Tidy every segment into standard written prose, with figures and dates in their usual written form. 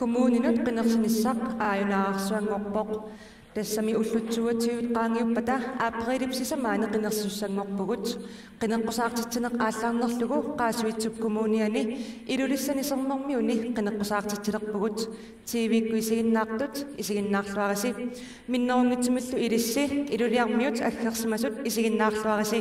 Kommuninut qinnersinissaq aayunаарsuanngorpoq тассами уллутсуатиут qaangiuppata aaperilipsisamaani qinnersussanngorpugut qinneqqusаарtitsinеq ааллаарнерлугу qaasuitsuk kommuniani ilulissanisernermiuni qinneqqusаарtittilerpugut TV-kku isiginnaartut isiginnaarluarisi minnerungitsimillu ilissi iluliarmiut aggersimasut isiginnaarluarisi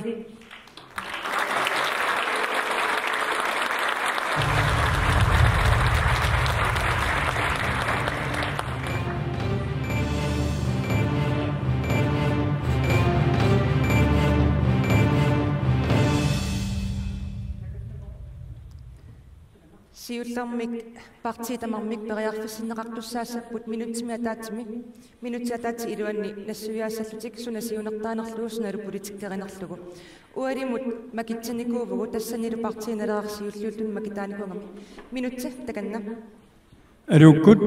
Siullermik partiitamarmik periarfissinneqartussaassaput minutsiataatsi iluanni nassuiaassallutik sunasiunertaanerluusnalu politikkerinerlugu ualimut makitsanikuuvugu tassanilu partiinaleersiulluullun makitaanikuungami minutsi takanna alukkut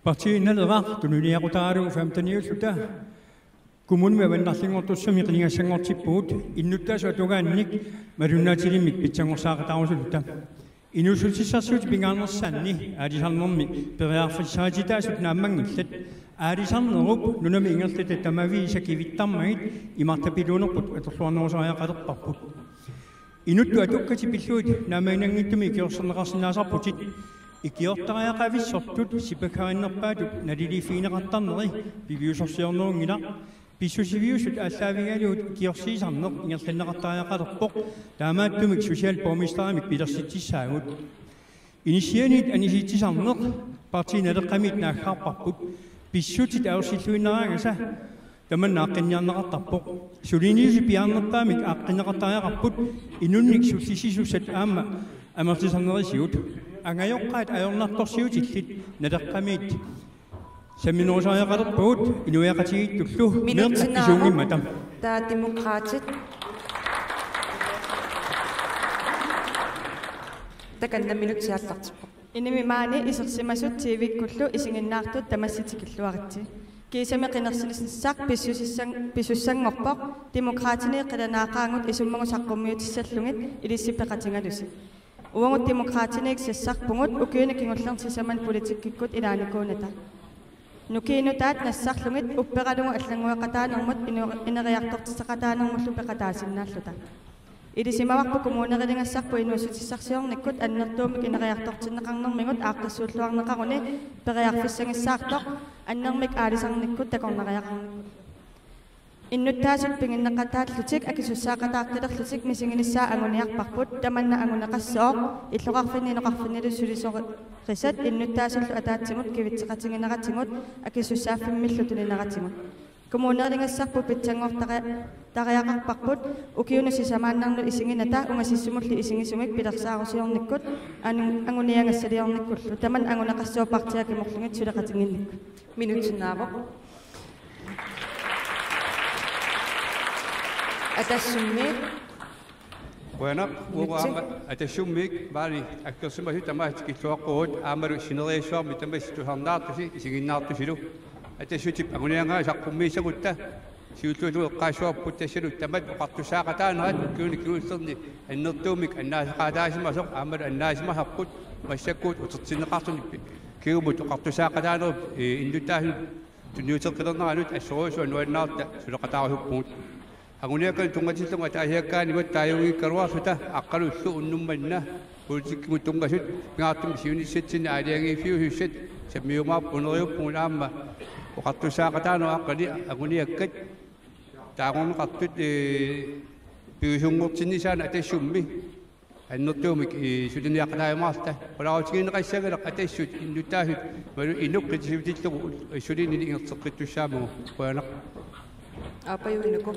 partiinalerar tununiaqutaalu 15 kommunme vannarlingortussami qilingassangortippuut innuttaasuatugaannik malunnaatilimik pitsangorsaaqataarusulutta Inusultissarsut pingaannersanni aalisarnermi periarfissaatitaasut naammanngillat aalisarnerup nunami ingerlat tamaviisakivittarmagit imartapiluunerput aterluarnerusariaqalerparput inuttu atukkati pilluut naamainangittumi ikiorserneqarsinnaasarputit ikiortariaqavissortut sipakkarinnerpaatut nalilifiineqartarneri piviusorsiornerungila Pissusiviusut allaavigaluut kiorsiisarneq ingerlanneqartariaqalerpoq taamaattumik sosialpormistaramik pilersitissaagut inisianit anisitsisarneq partiinaleqqamit naaggaarparput pissutit aursilluinneraangasa tamannaaqqinnjarneqartarpoq suliniusi piarnerpaamik aaqqinneqartariaqarput inunnik sullisisusat aamma amertisarnerisiut angajoqqaat ajornartorsiutillit naleqqamit Seminoosaajaqalerpuut inuiaqatigittullu meertaqisuungimmatam taa demokraatit takanna minutsiaallartippo inimimaani isersimasut TV-kullu isinginnaartut tamassitikilluaritsi kiisami qinersilisnissaq pissussangorpoq demokraatini qilanaaqaangut isummagusaqqummiutissallungit ilissipeqatingalusi uangut demokraatinik sassarpungut ukiuni kingullertisaman politikkikkut ilaanikuunata Nukiinutaat nassarlungit upperalungu allanguaqataanermut ineriartortissaqataanermullu peqataasinnaalluta ilisimavarpu kommunerilingassarpu inuusutissarsiornikkut annertuumik ineriartortinneqarnermigut aaqqissuulluarneqaruni periarfissangissaartoq annermik aalisarnikkut takorneriaqarnikkut innuttaasut pinginneqataallutik akisussaaqataartilerlutik misinginissaa anguniarparput tamanna anguneqassooq illoqarfinniinoqarfinnilu sulisorisat innuttaasullu ataatsimut kivitseqatingineqatimut akisussaaffimmillu tulineqatimut kommunerilingassarpu pitsangoortariaqarparput ukiunusisamaannarlu isinginata ungasissumulli isingisumik pilersaarusiornikkut anguniangassaliornikkullu taman anguneqassoopartiakimorlungit suleqatinginnikku minutsinnaavoq Atassummik Bueno, atassummik bali akkersimasut tamaattikilluaqquut aamalu sinereisuar mitamassituharnaartusi isiginnaartusilu atassutip anguniangaa saqqummiissagutta siulluulu eqqaasuarput tassalu tamat oqartusaaqataanerat kiunikkiullerni annertuumik annaasaqaataasimasoq aamalu annaasimaharput massakkuut utertinneqartunippi kiumut oqartusaaqataanerut innuttaasu tunniuteqqilerneranut assoruusu anuannaarta suleqataaruhuppuut Anguniakan tungatilunga tahiakkaani mat taayungikkaruarsuta aqqalullu unnummanna politikkigut tungasut ngaatum siunissatsin aaliangifiuhussat sammiumaap uneriuppuun aamma oqartusaaqataanu aqqali anguniakkat taaqorneqartut piusungortinnisaan atassummi annertuumik suliniaqataayumaarta qolautigineqassagaleq atassut innuttaasut malu inuqqitisiutillugu sulini ingerteqqittussaamugu qoyanaq apayuinuku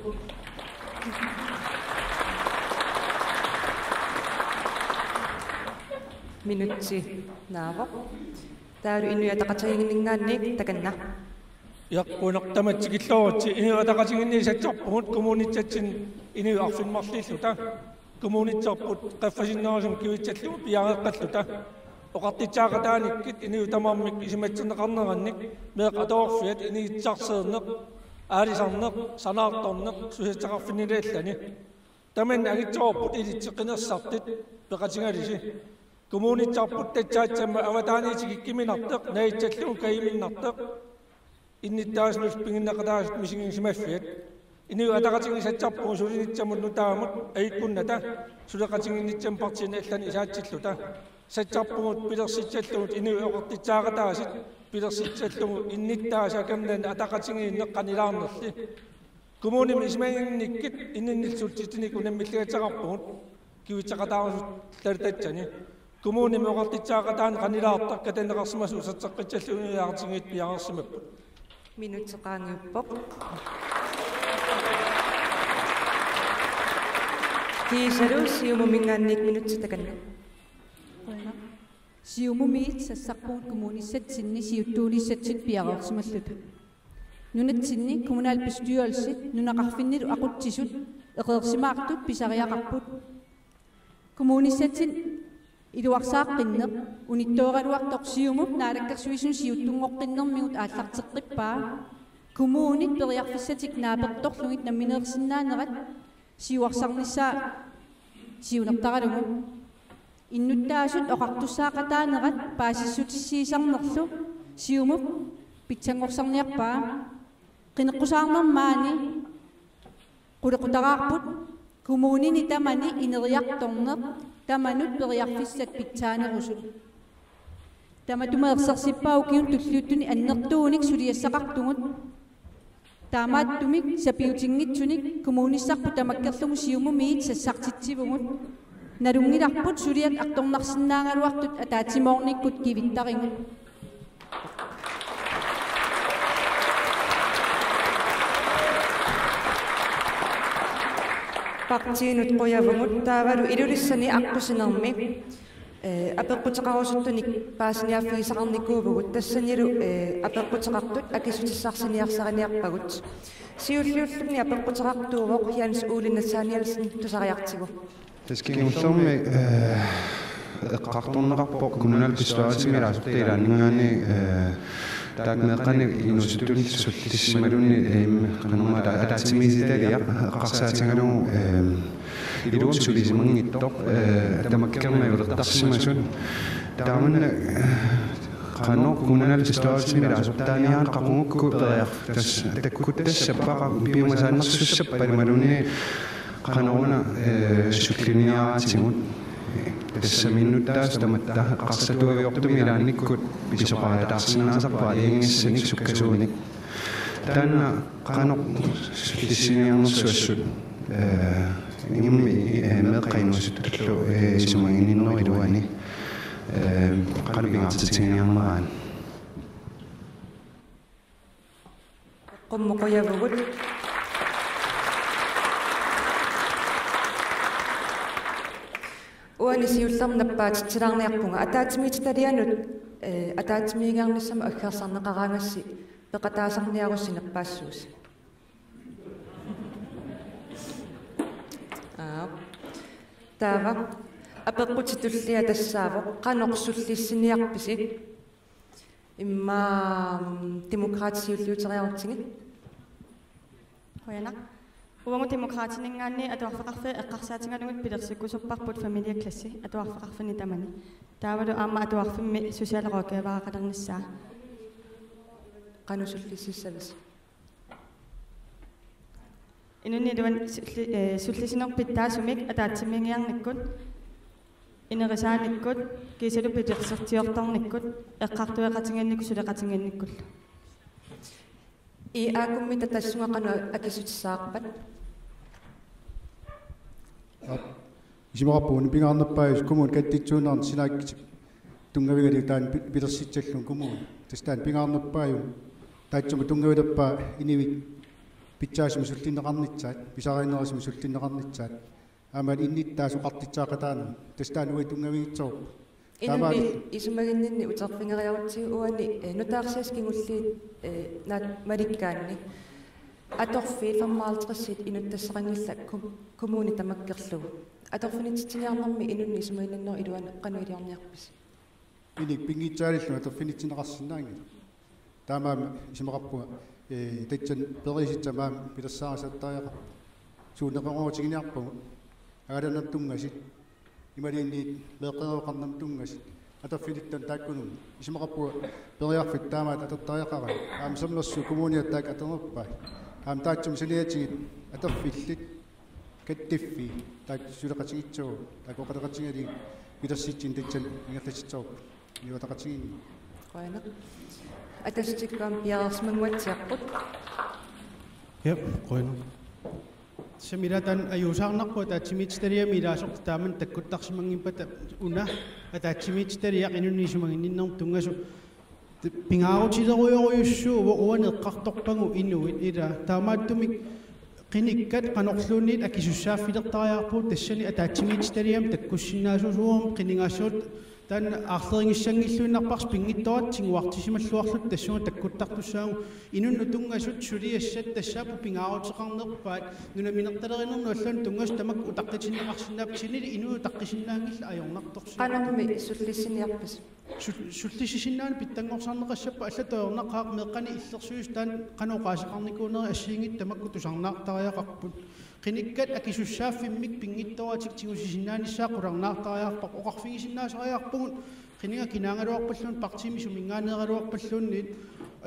minutsi naavoq taalu inuataqataginningaannik takanna yaqquunaqtamatsigilluarutsi inuataqatiginniisatsorpungut kommunitsatsin inuarfinmarlilluta kommunitsorput qaffasinnarusum kiwitsallugu piareqqalluta oqartitsaaqataanikkit inuutamarmik isimatsinneqarnerannik meeqatoorfiat iniitsarseerneq aalisarneq sanaartorneq suhitsaqarfinnileellani taman agitsoorput ilitseqqinersartit peqatingalisi коммунитсарпут татсаатсама аватааниитигиккиминартеқ наитсаллугу каиминнартеқ инниттааснус пингиннақатаасут мисигинсимаффиат инниу атақатингисатсарпугу сулинитсамут нутаамут аиккунната сулеқатингиннитсам партиина аллани исаатсиллута сатсарпугут пилерситсаллугут инниу эқортитсаақатаасит пилерситсаллугу инниттаасакамнан атақатингииннеққанилаарнерли коммуним исмагинниккит инниннилсултитиник унаммиллигатсақарпугут кивитсақатаарусут тартатсани коммуним эқортитсаақатаан қанилаартақ катанеқарсимасу сатсаққитсаллуниаартингит пиарерсимаппут минутеқаангиппоқ кисалу сиумумингаанник минутситаканна сиумумиит сассарпуут коммунissatsinni siuttuunissatsit piareersimalluta nunatsinni kommunal bestyrelsit nunaqarfinnit aqutsisut eqeersimaartut pisariaqarput kommunissatsin iluarsaaqqinnеq unittoораluartoq siumup naalakkersuisun siuttungoqqinnermigut aallarteqqippaa kommunit periarfissatik naapertorlugit nammineersinnaanerat siuarsarnissaa siunertaralugu иннуттаасут оқартуссаақатаанерат паасиссутиссиисарнерлу сиумуп питсангорсарниарпаа қинеққусаарнермаани қулеқутараарпут коммунини тамани инериарторнеқ таманут периарфиссат питсаанерусут таматумеерсарсиппаа укиун туллууттуни аннертууник сулиассақартугут таамааттумик сапиутингитсуник коммуниссарпу тамаккерлугу сиумумиит сассартитсивугут налунгиларпут сулиат арторнарсиннаангалуартут атаатимоорниккут кивиттарингут партиинут қуявгут таавалу илулиссани аққусинерми апеққутеқарусуттуник паасиниаффигисақарникуувгут тассанилу апеққутеқартут акисутиссаарсиниарсариниарпагут сиуллиуллуни апеққутеқартуувоқ янс уулиннасааниалсин тусариартигу таскингуллэрми эққарторнеқарпо коммунал пистуаасимилаасуттаилааннгаани таакмеэққани инусуттуниллсуллиссималуни қанормаала атаатсимиситалиа эққарсаатингалугу илуун сулисимангиттоқ тамаккермавулертарсимасун тааманна qano kommunal pistуаасимилаасуттааниаан qaqungukku periar tas takkuttassappaqa piumasaanersussappalumaluni qanoona sulliniaraatigut тассаминнуттаас таматта эққарсатуавиортуми илаанниккут писоқаатаарсинаасарпаа ингиссаник суккасууник таанна qano суllиссиниарнерсуассут имми меққайнуусутталлу исумагининнерилуани qano пингаартитсиниарнераан qummoquyavugут уанисиулларнаппаатитсилаарниарпунга атаатимититалианут атаатимиингаарниссама аггерсарнеқараангасси пеқатаасарниаруссинерпаассуус таава апеққутитуллиа тассааво қанорсуллиссиниарписи имма демократиуллиутериарутсигит хояна уангу демократинингаанни атуарфеқарфи эққарсаатингалугут пилерсиккусорпарпут фамилиакласси атуарфеқарфини тамани таавалу аама атуарфимми сусиалероокеаваақалерниссаа qanusуллиссавис инунни дуан суллисинерпиттаасумик атаатсимингиарниккут инерисааниккут кисалу пилерсертиорторниккут эққартуеқатингинникку сулеқатингинниккуллу и акуммита тассунгақану акисутиссаарпат исимараппуун пингаарнерпаис коммун каттитсуунаар синааккитик тунгавигалу таан пилерситсаллун коммун тастаан пингаарнерпааю таатсума тунгавилаппаа инивик питсаасими суллиннеқарнитсаат писариинерасими суллиннеқарнитсаат аамаал инниттаасу қартитсаақатаана тастаан уи тунгавигитсоо инуни исумагиннинни утерфингериарутсигу уани нутаарсиаскингулли наат маликкаанни аторфи 55 инуттассақангилла коммуни тамаккерлугу аторфинитсиниарнэрми инунни исумагинниннер илуана қануилиарниарпис иник пингитсаалиллу аторфинитсинеқарсинаангил таамаами исимақарпуга татсан периситсамаами пилерсаарасаттариақарпу суунеқарорутигиниарпугу агаланертунгасит ималиинни меэққеруоқарнам тунгас атаффилиттан тааккунум исмақаппуа периарфит таамаат атертариақара аам самнерсу коммуниаттаак атернерпаа аам таатсум салиатигит атарфиллит каттиффи таак сулеқатигитсуу такоқалеқатингали илерситсин татсан ингерлатитсоруп ниутақатигини қойна атастиккаам пиарсмангуатсиарпут қойна Semilatan ayusarnarpu taatsimitsteriami ilaasort taaman takkuttarsimangipata una ataatsimitsteriaq inunniisumaginninnerm tungasu pingaarutileruyoruyussuuvo uaneqqartorpangu inuit ila taamaattumik qinikkat qanorluunniit akisussaaffilertariarpuut tassani ataatsimitsteriam takkussinnaasusuurum qiningaassuut tan aarleringissanngilluinarpars pingittorat tinguartisimalluarlut tassuga takkuttartussaagu inun utungasut suliassat tassaapu pingaarutiqarnerpaat nunaminertalerinernu allan tungas tamak utaqqitinnaqarsinnaaptinili inu utaqqisinnaaangilla ajornartorsu qanarmi sullissiniarpas sullisisinnaani pittangorsaarneqassappa allatoornaqaaq meeqqani illersuus tan qanoqaasiqarnikuuneri assiingit tamakku tusarnaartariaqarput qinikkat akisussaaffimmik pingittoratik tingusisinnaanissаа qularnaartariarpaq oqarfigisinnaasariarpugun qininga kinaangaluarpalluun partimi suminngaaneeraluarpalluunniit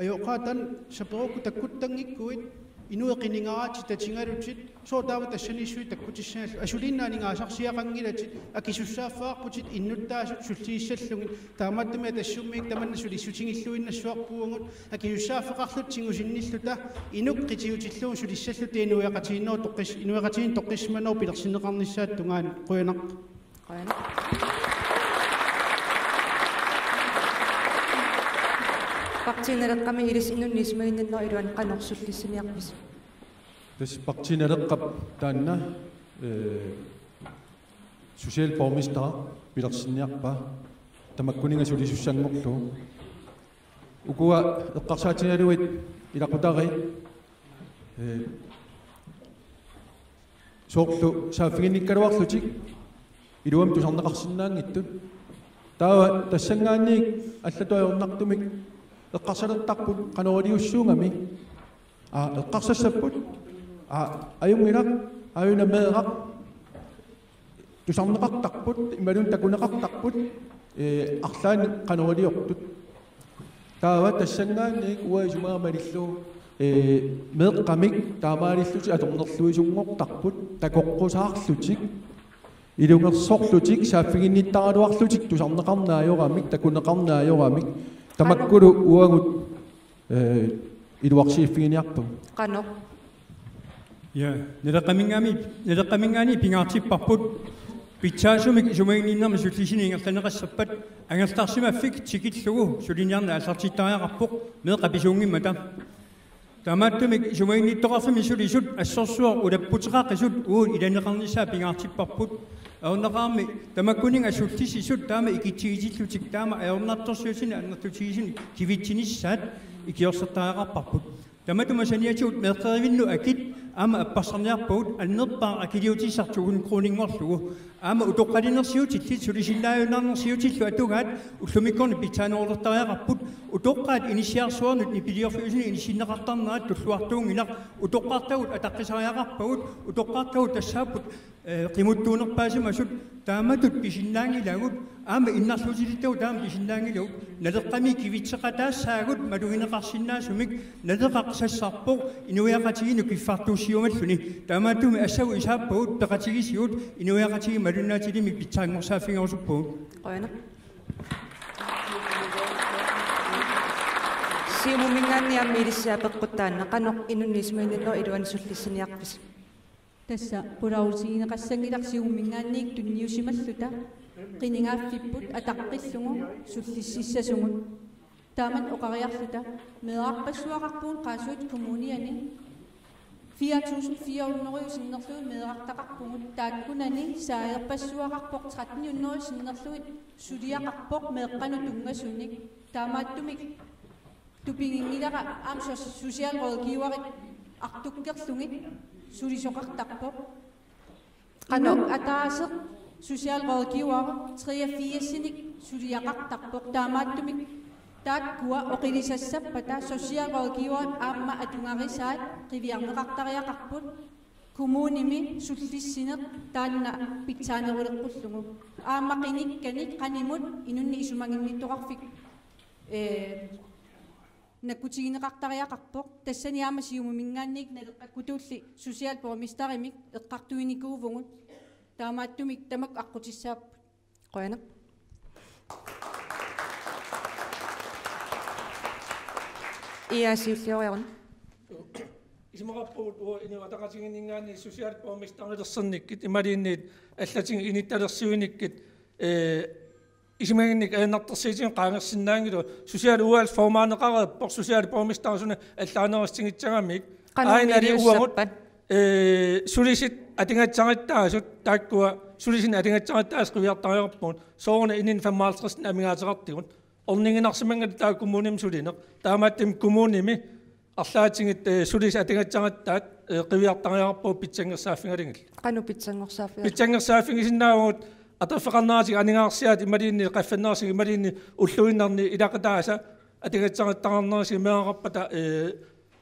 ayoqaatan saperukku takkuttanngikkuit inue qiningaraati tatingalutit sootaava tassanisui takkutissaalu asulinnaaningaasarsiaqangilatit akisussaaffaarputit innuttaasut sulliissallungit taamaattumi tassummiik tamanna sulissutingilluinnassuarpuungut akisussaafeqarlut tingusinnilluta inuk qitiutilluun sulissalluti inuiaqatiinoo toqqis inuiaqatiin toqqismanoo pilersineqarnissaat tungaan quyanaq Paktineleqqami ilis inunniismaginnernor iluan qanorsullissiniarpis. Des paktineleqqap taanna social borgmester pilersinniarpa tamakkuninga sulisussangorlu ukua eqqarsaatinaluit ilaqutari soorlu saaffiginnikkaluarlutik iluam tusarneqarsinnaangittut taava tassangaanniik allatuajornartumik eqqarsalertarput qanoriliussuungami eqqarsassaput ajungilaq ajunameeqaq tusarneqartarput imalun takuneqartarput arlaani qanoriliortut taava tassangaanniik uaisumaamalislu meeqqamik taamaalilluti atornerluisungortarput takoqqusаарlutik ilungersorlutik saaffiginnittaraluarlutik tusarneqarnaajoramik takuneqarnaajoramik tamakkulu uagut iluarsiiffiginiarpu qano ja neleqamingaani pingaartipparput pitsaasumik sumaginninnarma sullisiniingerlaneqassappat angertarsimaffik tikillugu suliniarna allartittariaqarpoq meeqapisuungimmata tamaattumik sumaginnittoqarfimi sulisut assorsuar ulapputeqaqqisut uut ilaneqarnissaa pingaartipparput aornaqaarmi tamakkuninga sullisisut taama ikitsigitилlutik taama aornartorsuusini annertutigisini kivitsinissaat ikiorsertariaqarparput tamatuma saniatiut meeqqerivinnu akit ama apparsarniarpuut annerpaa akiliutisartugun kruuningorlugu ama utoqqalinersiutillit sulisinnaajunnaarnersiutillu atugaat ullumikkorni pitsaanoorlertariaqarput utoqqaat inisiarsuarnut nipiliorfuusini inissinneqartarneraat tulluartuungilaq utoqqaartagut ataqqisariaqarpagut utoqqaartagut tassaaput qimuttuunerpaasimasut taamatut pisinnaangilagut ama innarluutilittau taama pisinnaangilagut naleqqami kivitseqataassaagut malugineqarsinnaasumik naleqaqsassarpoq inuiaqatiginu kiffartuussiumalluni taamaatumi assagu isaappagut peqatigisiut inuiaqatigi malunnaatilimik pitsaangorsaaffingerusuppugut qoyana siumumingaanniammi ilissaapeqqutaanna qanoq inunniismaginnernor iluan sullissiniarpis tassa pulautigineqassangilaqsiummingaanniik tunniusimalluta qiningaaffipпут атаққиссугу суллиссиссасугут таамат оқариарлута меэарпассуақарпуун qaasuut коммуниани 4400 меэартақарпугут тааккунани сааерпассуақарпоқ 1300 синнерлуит сулиақарпоқ меэққану тунгасуник таамааттумик тупингингилара аамсо social rådgiverit артуккерлугит sulisoqartarpoq qano ataaseq social rådgiver 83-sinik suliaqartarpoq taamaattumik taakkua oqilisassappata social rådgiver aamma atungarisaat qiviarneqartariaqarput kommunimi sullissineq taanna pitsaaneruleqqullugu aamaqinikkani qanimut inunni isumanginnittoqarfik nakutigineqartariaqarpoq tassaniaama siumumingaannik naleqqakkutuulli social borgmestarimik eqqartuinikuuvungut taamaattumik tamak aqqutissaapput qoyanaq iasiullioriorun Ismaqappuut ini ataqatiginningaanni social borgmestarnersernikkit imaliinniit аллатин инитталерсуиниккит исмагинник аяннартэрсиитин qaangersinnaangilu social ual formaanеqareppor social borgmestarsuна аллаанерстингитсагамик аинали уагут сулисит атингатсариттаасут тааккуа сулисин атингатсариттаас қивиартариарпуун соорна инин 55 амигаатерартигут орнингинарсимангат таа коммуним сулинеқ таамааттим коммуними арлаатингит сулис атингатсариттаат қивиартариарпуу питсангерсааффингалингил qanu pitsangorsaaffiat питсангерсааффигисиннаавут атаффеқарнаати анингаарсиат ималиинни qaffannarsi ималиинни уллуиннарни илақатааса атингатсариттарнерси меақарпата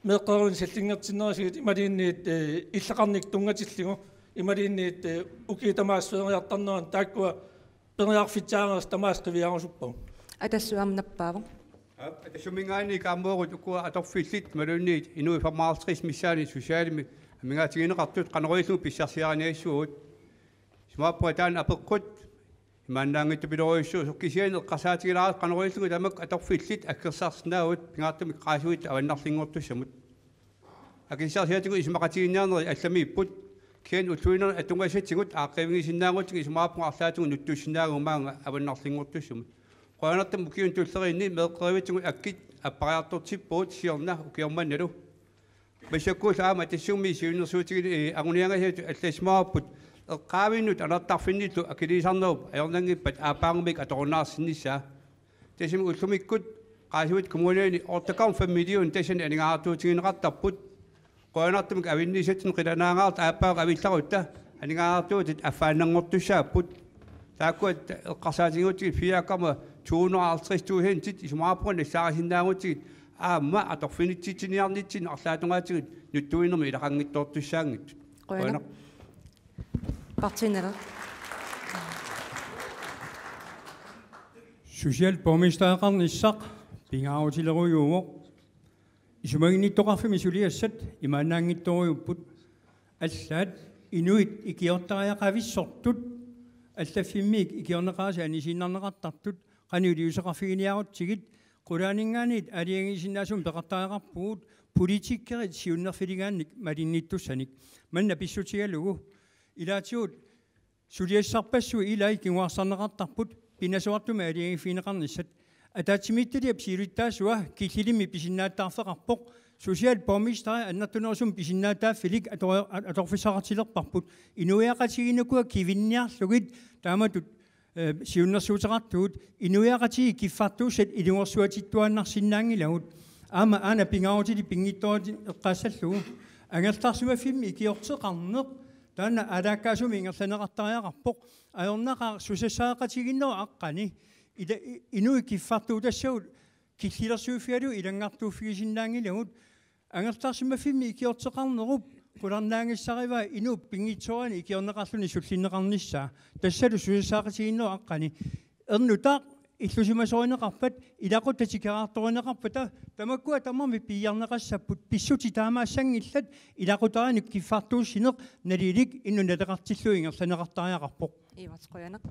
меққерун силлингертиннерсигит ималиинниит иллақарник тунгатиллигу ималиинниит укиитамаассуериартарнеран тааккуа периарфитсаагерс тамаас қивиарусуппу атассуамнаппааву атасумингаани каамуерут укуа аторфиллит малунниит инуи 55 миссаани сусиалими амигаатигинеқартут қанерилу писсарсиараниассуут смааппуатаан апеққут имааннаангитту пилориуссуу суккисиани эққасаатигилаарат қанерилугу тамак аторфиллит аккерсаарсинаавут пингаартумик qaasuit аваннарлингортуссамут акисарсиатигу исмақатигинниарнери алламииппут киан уллуинер атунгасатсигут ааққивигисиннаангутиг исмааппу арлаатугу нуттуссинаагу маанга аваннарлингортуссамут qoyanartam ukiun tulleriinni meeqqerivitsugu akkit appariartortippuut siorna ukiormannalu masakkuus aama tassummi siunersuutigili aguniangasiatu allasmaarput eqqaavinnut alertarfinnillu akilisarnerup ajornangippat aapaangumik atorunaarsinnissaa tasim ullumikkut qaasuit kommunaani ortakaun familiun tasan aningaartuutigineqartarput qoyanartamik avinnisatin qilanaangaart aapaaq avillaqutta aningaartuutit affaannangortussaapput taakkuat eqqarsaatigiutigit fiaakama 250.000 tit ismaapun nassaasinnaangutsigit aamma atorfinitsitsiniarnitsin arlaatungaatigut nuttuinermi ilaqanngittoortussaangit qoyanaq partinera social borgmesteraqarnissaq pingaarutilerujuumoq isumaginnittoqarfimi suliassat imaannaangittoriupput allaat inuit ikiortariaqavissortut аллаффиммик икиорнеқааса анисиннарнеқартартут qanuliuseqarfiginiarutsigit qulaaningaanit aliangisinnaasum peqartariaqarpugut politikkerit siunnerfiligaannik malinnittussanik manna pissutigalugu ilaatigut suliassarpassui ilai kinguarsarneqartarput pinasuartuma aliangifiineqarnissat атаатсимитталиап силуттаасуа киллилимми писиннааттаарфеқарпоқ social borgmester аннартунерсум писиннаатааффилик аторфисақартилерпарпут инуяақатигинукуа кивинниарлугит тааматут сиуннерсуутеқартуут инуяақатиги киффартуусат илунгорсуатиттуаннарсиннаангилагут аама аана пингаарутили пингитторати эққаассаллугу ангерларсуаффимми икиортеқарнеқ таана алааккаасуми ингерланеқартариақарпоқ аёрнақаа сусассаақатигиннера аққани инуи киффартуутассагут киллилерсууффиалу илангартууффигисиннаангилагут ангертарсимаффимми икиортеқарнеруп куларнаангиссарива инуп пингитсорани икиорнеқарлуни суллиннеқарниссаа тассалу сусассаақатигиннера аққани ернутаа иллусимасоринеқарпат илақутатикераарторинеқарпата тамаккуа тамарми пиярнеқассаппут писсути таамаассангиллат илақутааник киффартууссинеқ налилик иннунатеқартиллу ингерланеқартариақарпоқ иватсқоянақ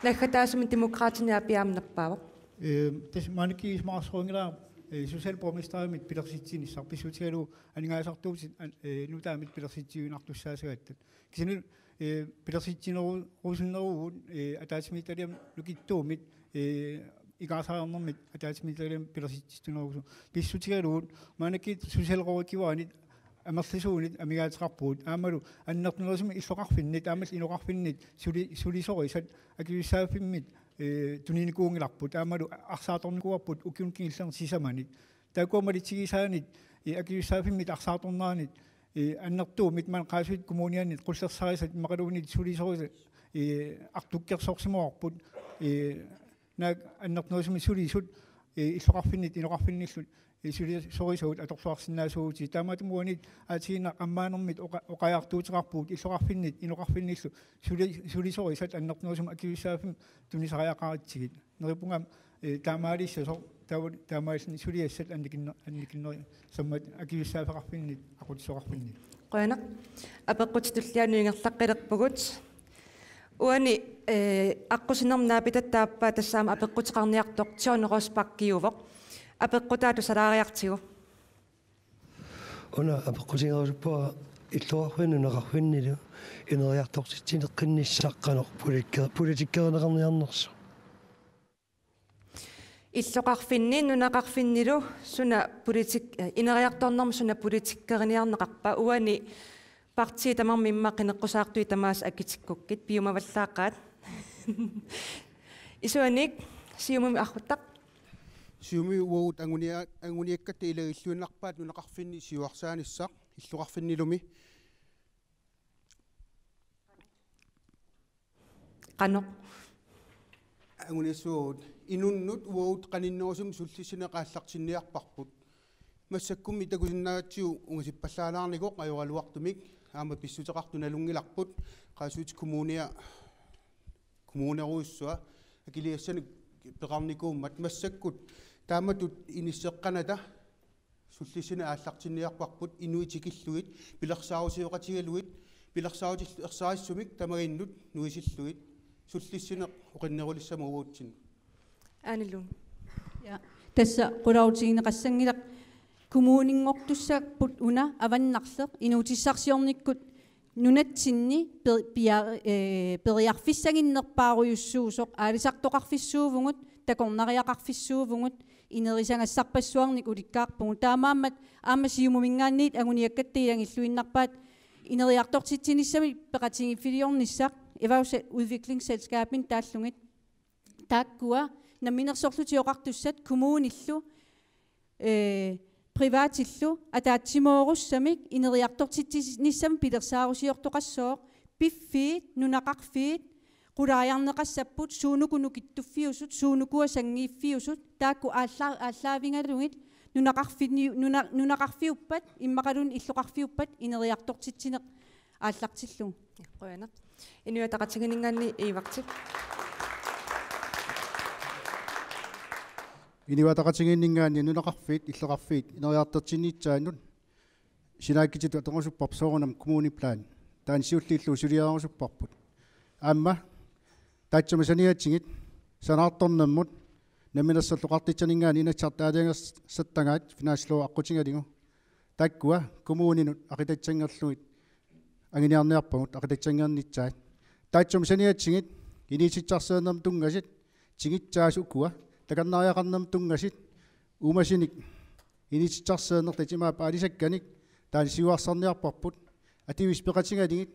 нахатаасум демократиниа пиамнаппаава тас манки смаарсонгила social borgmesterimit pilersitsiniссар писсутигалу анингаасартуусит нутаамит пилерситсигунартуссаасагаттат кисину пилерситсинерусиннеругут атаатимиталиам лукиттуумит игаасаарнэрмит атаатимиталиам пилерситсинерусу писсутигалуут манки social рорикиваанит амерлисуунит амигаатеқарпуут аамалу аннертнерусими иллоқарфиннит аамал иноқарфиннит сулисорисат акивиссааффиммит туниникуунгиларпут аамалу арсааторникуарпут укиункигиллерн сисаманит таакуамалитсигисаанит акивиссааффиммит арсааторнааранит аннертуумит ман qaasuit коммунианит qullersarisat мақалуунит сулисорисат артуккерсорсимоарпут наак аннертнерусими сулисут иллоқарфиннит иноқарфинниллут исули сорисуут аторсуарсинаасуути тааматумуанит аатигина аммаанермит оқаяртуутеқарпуут иллоқарфиннит иноқарфинниллу сулисорисат аннернерусум акивиссаафим тунисариақаратсигит нерипунгам таамаалиссасо таамааллни сулиассат анникиннери саммат акивиссаафеқарфиннит ақутсоқарфиннит qoyana апеққутитуллиануингерлаққилерпугут уани аққусинернаа тассаама апеққутеқарниартоқ тионероспаккиувоқ апеққутаату салаариартигу уна апеққусингерусуппуа иллуарфиннунеқарфиннилу инериарторситсинеққинниссаққанеқ политиккернеқарниарнерсу иллоқарфинни нунақарфиннилу суна политик инериарторнерм суна политиккерниарнеқарпа уани партии тамармимма қинеққусаартуи тамаас акитиккуккит пиумаваллааққаат исуаник сиумми архуттақ сиуми уут ангуниаккат илериллуиннарпаат нунақарфинни сиуарсааниссақ иллоқарфиннилуми qano ангуниассуут инуннут уут qaninnерусум суллисинеқааллартинниарпарпут массаккумми такусиннаатсиу унгасиппаллаалаарникоқ ajorалуартумик аама писсутеқартуналунгиларпут qaasuut kommuneruussua акилиассаник пеқарникууммат массаккут тааматут иниссеққаната суллисина ааллартинниарпарпут инуитикиллуит пилерсаарусиоқатигалуит пилерсаутиллерсаариссумик тамагиннут нуисиллуит суллиссина оқиннерулиссама уутсин aanilun ja tassa qulautigineqassangilaq kommuninngortussakput una avannarleq inuutissarsiornikkut nunatsinni periarfissaginnerpaaruйussууsoq aalisartoqarfissuuvungut takornariaqarfissuuvungut inerisangassarpassuarnik ulikkaarpungu taamaammat aamasiumumingaanniit anguniakkattiilangilluinnarpaat ineriartortitsinissami peqatingifiliornissaq evausa udviklingsselskabin taallungit taakkua наминерсорлутиоқартуссат коммууниллу приватиллу атаатсимоорусsamik инериартортитсиниссам пилерсаарусиортоқассоо пиффиит нунақарфиит qulaajarneqassapпут суунукунукиттуффиусут суунукуа сангииффиусут таакку ааллаавингалугит нунақарфиуппат иммақалун иллоқарфиуппат инериартортитсинеқ ааллартиллу qoyana inuataqatiginingaanni iivartip иниуатақатигиннингаани нунақарфиит иллоқарфиит инериартертинниитсаанут синааккититу атоқусуппарп соорунам коммуни план таан сиуллииллуу сулиаарусуппарпут аама таатсума саниатсигит санаарторнаммут наминерсаллоқартитсанингаани инатсартаалиангерсаттагаат финааслуу аққутингалигу таккуа коммунинут ақитатсангерлуит агиниарниарпагут ақитатсангернитсаат таатсума саниатсигит иниситсарсеернам тунгасит тигитсаасуккуа таканнариақарнам тунгасит умасиник инитсарсеернер татимаа паалисакканик таан сиуарсарниарпарпут ативис пеқатингалигит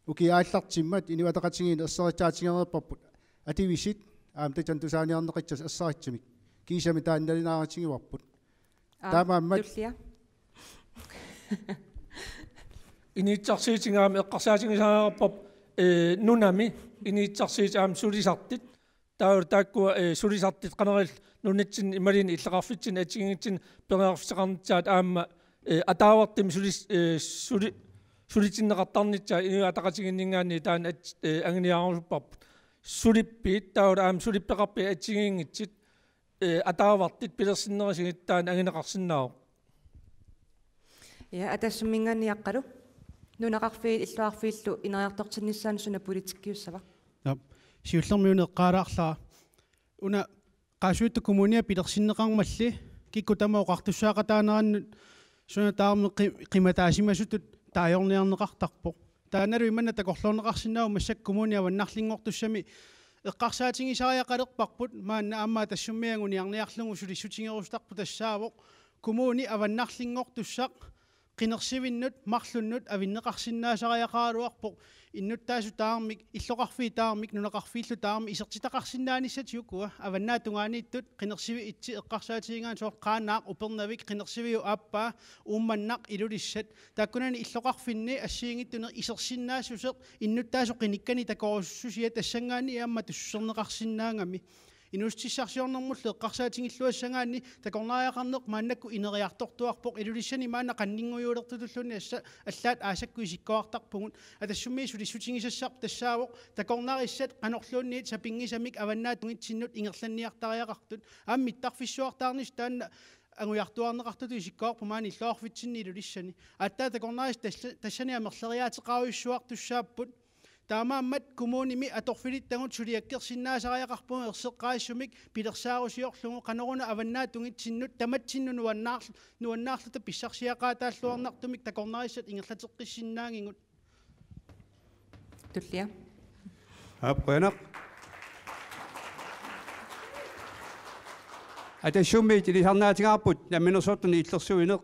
укиааллартиммат иниуатақатигин ассаритаатингернерпарпут ативисит аам татан тусааниарнеқитсас ассаритсимик кисами таанналинааратингиварпут таамааммат инитсарсиитингаами эққарсаатингисаарпап нунами инитсарсиитаам сулисартит тааккуа сулисартит канерил нунатсин ималин иллеқарфитсин атигингитсин переарфисеқарнитсаат аама атаавартим сулитиннеқартарнитсаа инуатақатигиннингаани таан ангиниаарусуппарпут сулиппиит таула аама сулиппеқарпи атигингитсит атаавартит пилерсиннерисигиттаан ангинеқарсиннаавоқ я атассуммингаанниаққалу нунақарфиит иллуарфииллу инериартортиннissaан суна политиккиуссава сиуллермиунеққалаарлаа уна qaasuutta kommunia пилерсиннеқармалли кикку тамаоқартуссаақатаанараннут суна таарми қиматаасимасутут таajorniarneqartarpoq тааналу иманна такорлуунеқарсинаау массак kommunia ваннарлингортуссами эққарсаатингисариақалерпарпут маанна аамаа тассуммиангуниарниарлугу сулиссутингерустарпу тассаавоқ коммуни аваннарлингортуссақ qinерсивиннут марлуннут авиннеқарсинаасариақаалуарпоқ иннуттаасу таармик иллоқарфи таармик нунеқарфииллу таарми исертитақарсинааниссатиуккуа аваннаатунгаанииттут qinерсиви итси эққарсаатигингаан соор қаанаақ упернавик qinерсивиу ааппаа уумманнақ илулиссат тааккунани иллоқарфинни ассиингиттунер исерсиннаасусеқ иннуттаасу қиниккани такоруссусия тассангаани иамма туссернеқарсинаангами инустиссарсиорнэрмулле эққарсаатингиллуассагаанни такорнариақарнеқ мааннакку инериарторторуарпоқ илулиссани маана қаннингуйуулертуллуни аллаат аасакку исиккоартарпугут атассумми сулиссутингисассарп тассаавоқ такорнариссат қанорлуунниит сапингисамик аваннаатунгитсиннут ингерланниартариақартут ааммиттарфиссуартаарнис таанна ангуяртуарнеқартуту исиккоорпу маани иллоорфитсинни илулиссани аттаа такорнарис тассани амерлериаатеқаруиссуартуссааппут таамааммат коммуними аторфилиттагут сулиаккерсиннаасариақарпуг ерсеққаассумик пилерсаарусиорлугу қанеруна аваннаатунгитсиннут таматсинну нуаннаарлута писсарсиақаатааллуарнартумик такорнариссат ингерлатеққиссиннаангингут туллиа апқэнақ атассуммит илисарнаатингаарпут наминерсуутни иллерсуинеқ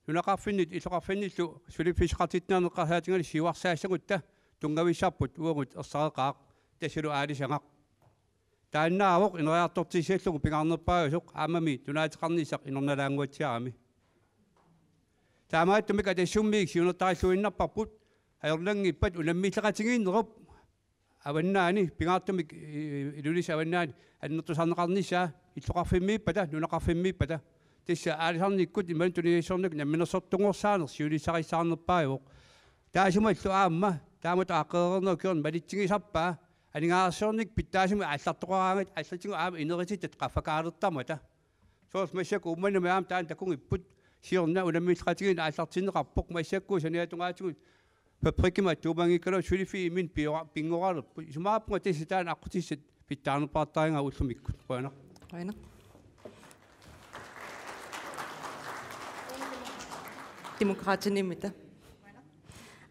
нунақарфиннит иллоқарфинниллу сулипписеқартитнаарнеққарсаатингали сиуарсаассагутта тунгависсарпут уагут ерсареқаақ тассалу аалисангақ тааннаавоқ инериартортисиаллугу пингаарнерпаагасоқ аамами тунаатеқарнисақ инерналаангуатсиарами таамааттумик атассуммиик сиунертариллуиннарпарпут аерлангиппат уламмиллеқатигииннеруп аваннаани пингаартумик илулис аваннаани аннертусарнеқарнissaа иллоқарфиммииппата нунақарфиммииппата тисса аалисарниккут иман тунисорнак намминерсортунгорсаанер сиулиссарissаарнерпаавоқ таасумаллу аама таамат ааққеернеркерн малитсигисарпаа анигаарсорник питтаасуми аллартоқараангат аллатигу аама инеритит қаффакаалертармата соос массаку умманами аама таан такунгиппут сиорна уламмиллеқатигин ааллартинеқарпоқ массакку саниатунгаатигу паприкима туумангиккалу сулифи имин пингоралерпу сумааппунга тисса таан аққутиссат питтаарнерпаартаанга уллумиккут қуана демократиниммита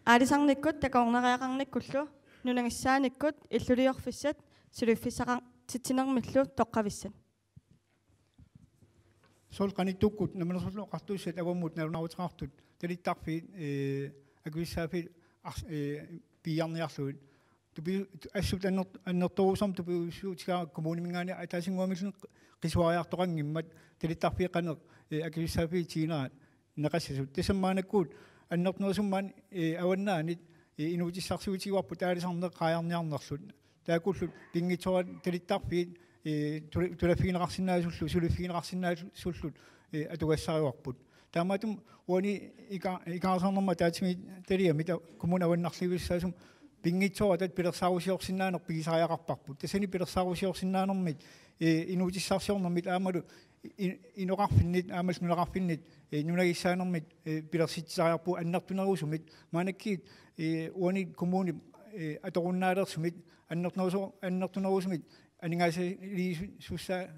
аалисарниккут такорнериақарниккуллу нунангиссааниккут иллулиорфиссат сулиффисақар титсинермиллу тоққависсат сол каниттуккут наминерсуллу қартуиссат аваммут налунарутеқартут талиттарфи агвиссаафи пиарниарлуит тупи ассут аннерторусам тупи суутигаа коммунимингаани атаасингуамиллун қисуариартоқангиммат талиттарфиқанеқ агвиссаафи тиинаат неқассасут тасаммаанаккуут аннертнерсуммаан аваннаанит инуутиссарсуутигуарпу таалисарнеқ қаярниарнерлут таакуллут пингитсора талиттарфиит тулаффигинеқарсинаасуллу сулиффигинеқарсинаасуллут атугассариуарпут таамаатум уани икаарсарнерма таатими талиамита коммуна аваннарлигуссаасум пингитсора тат пилерсаарусиорсинаанер пигисариақарпарпут тасани пилерсаарусиорсинаанермит инуутиссарсиорнэрмит аамалу иноқарфиннит аамалс нунеқарфиннит нунагиссаанермит пилерситсариарпу аннертунерусумит маанаккиит уани коммуни аторуннаалерсумит аннертунерусумит анингаасали сусса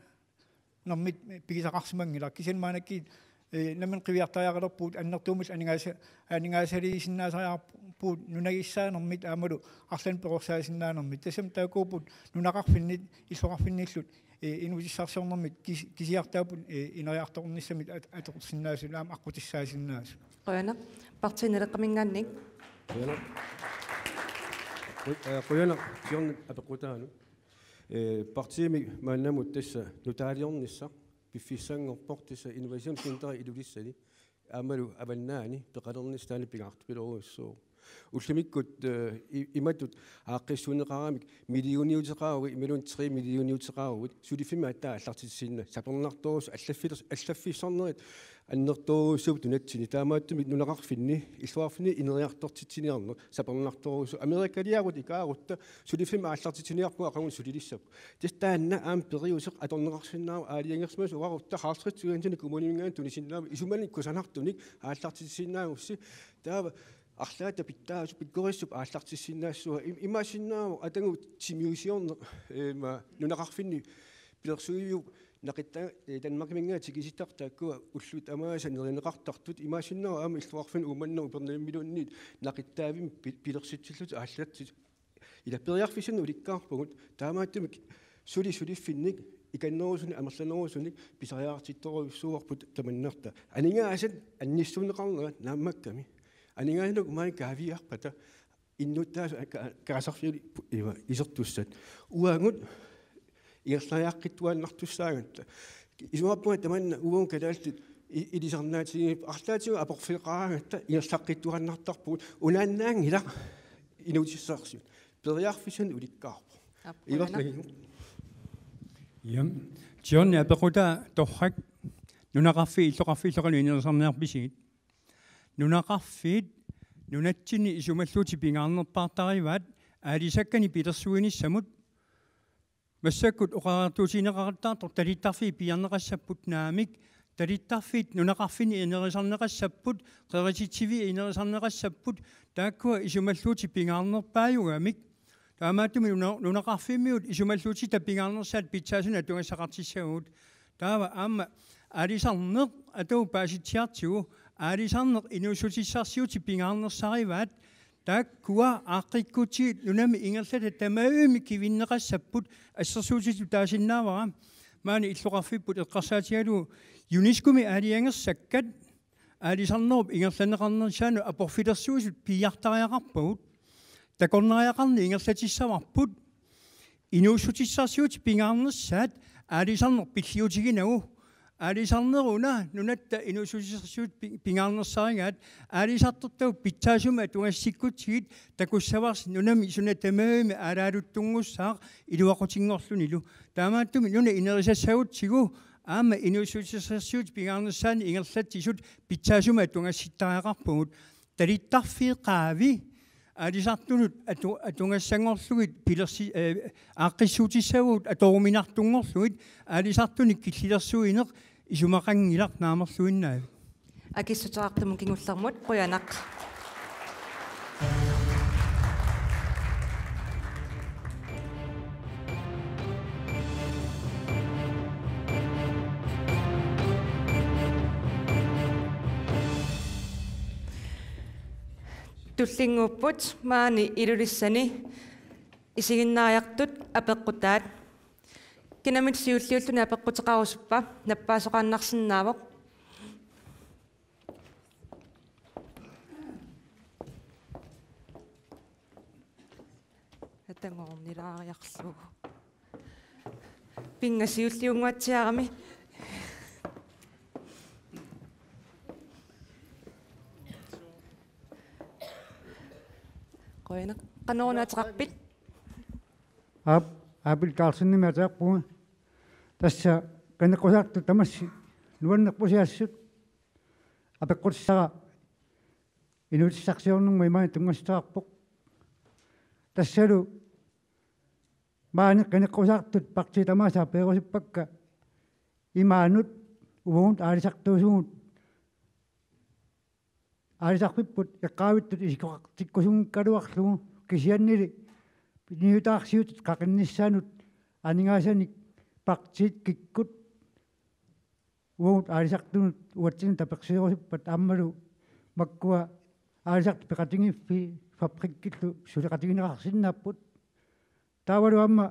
нэрмит пигисақарсимангила кисен маанаккиит намин қивиартариақалерпуут аннертуумил анингаасалисиннаасариарпуут нунагиссаанермит аамалу арлан перорсаасиннаанермит тасам таакуупут нунақарфиннит иллоқарфинниллут инуутиссарсиорнэрмит кисиартаапут инериарторниссамит аторсиннаасулаам аққутиссаасиннаасу қуяна партинелеққамингаанник қуяна сиорн апеқутаану партими мааннамут тасса нутаалиорнисса пиффиссаангорпор тасса инновацион центери илулиссани аамалу аваннаани пеқалернис таани пигаартупилоруссуу уллимиккут иматут ааққиссуунеқарамик миллиониутеқарауи ималун 3 миллиониутеқарауит сулиффима аттаа аллартитсинна сапернарторус аллаффиссорнерит аннерторусуп тунатсини таамааттумик нунеқарфинни иллуарфини инериартортитсиниарнер сапернарторусу америкалиагут икаарутта сулиффима аллартитсиниарпуга қагун сулилиссап тестаанна аам периусеқ аторнеқарсиннаава аалиангерсмас уарутта хаалсритсугантини коммунимингаан тунисиннаава исуманикку санартуник ааллартитсиннаагусси таава арлаата питтаасу пиккориссуп ааллартиссиннаассуа имаасиннааву атангу тимиусиорне ма нунеқарфинни пилерсуиу нақитта данмаркимингаа тикиситтартааккуа уллут амааса неринеқартартут имаасиннаава аама иллуарфин уманнеру пернаммилуунниит нақиттаавим пилерситсиллут ааллатсит илапериарфисуну уликкаарпугут таамааттумик сулиффинник иканнерусуни амерланерусуник писариаартитторуйуссуарпут таманнерта анингаасат анниссунеқарнера нааммакками анингаанук май кавиарпата иннуттаас каасарфиули исертуссат уангут иерлаяаққиттуааннартуссаагатта исуаппуа таманна уун калаалтит илисарнаатиги арлаатиу апорфиқараагатта иерлаққиттуааннартарпугут унааннаангила инуутиссаарсиут периарфисун уликкаарпу иварлаги Yam. John ya pekuta tohak. Nuna kafe sokan ini sama bisit. Nuna kafe nuna cini isumalu cipingan partai wat. Arisakan ipita suini samut. Masakut ukatu sina kata tadi tafi pian nakasaput namik. Tadi tafi nuna kafe ni inarasan nakasaput. Karasi civi inarasan nakasaput. Takwa isumalu cipingan payu amik. Tama tu nuna kafe miut isumalu cipingan sat pizza sina tunga sakati saud. Tawa am arisan nak atau pasi ciacu arisan nak inususi sasio cipingan saivat. Tak kuah akikuci nunam ingat saya temayu mikiwin nakasaput asasusi tutasin nawa. Mana itu kafe put kasasiya tu UNESCO mi ari yang sekat arisan nob ingat saya nak sana apofidasius pihak taya kaput. Takon naya kan ingat saya cisawa put inususi sasio cipingan sat arisan nak pisio jiginaw. Arisan na una nunat inususi pingang sangat arisan to pizza suma tunga sikutit takusawas nunam isunat teme araru tungusak idu ako cingos nilu tama tu nuna inerisa saut sigu ama inususi sasut pingang san ingat satisut pizza suma tunga sitara put tadi tafir kavi arisan tunut atunga sangos suit pilasi akisuti saut atau minak tungos suit arisan tunik kisida suinak isumakang ilak nama suin na. Aki sutrak tu mungkin usamut koyanak. Tullinguput maani irurissani isiginnaayaqtut apeqqutat. Kinamit siulliullu napeqqutaqarusuppa nappasoqaannarsinnaavoq атангорнилаариарлугу пингасиуллиунгуатсиарами qoina qanoornaataqarpit Apil Carlsen ni mata pun, tassa kena kosak tu tamas luar nak posiasut, apa kosak inut saksian nung memang tungas tak pok, tassa lu banyak kena kosak tu pakci tamas apa kosak pakka, imanut uang ada saktu sungut, ada sakit put kawit tu isikosung kaduak sungut kesian ni. Ini tak siut kakek nisanut, aningasan pakcit kikut, wong arisak tu watchin tapi saya pat amaru, makwa arisak pekatingi fabrik itu sudah katingi naksin naput, tawaru amma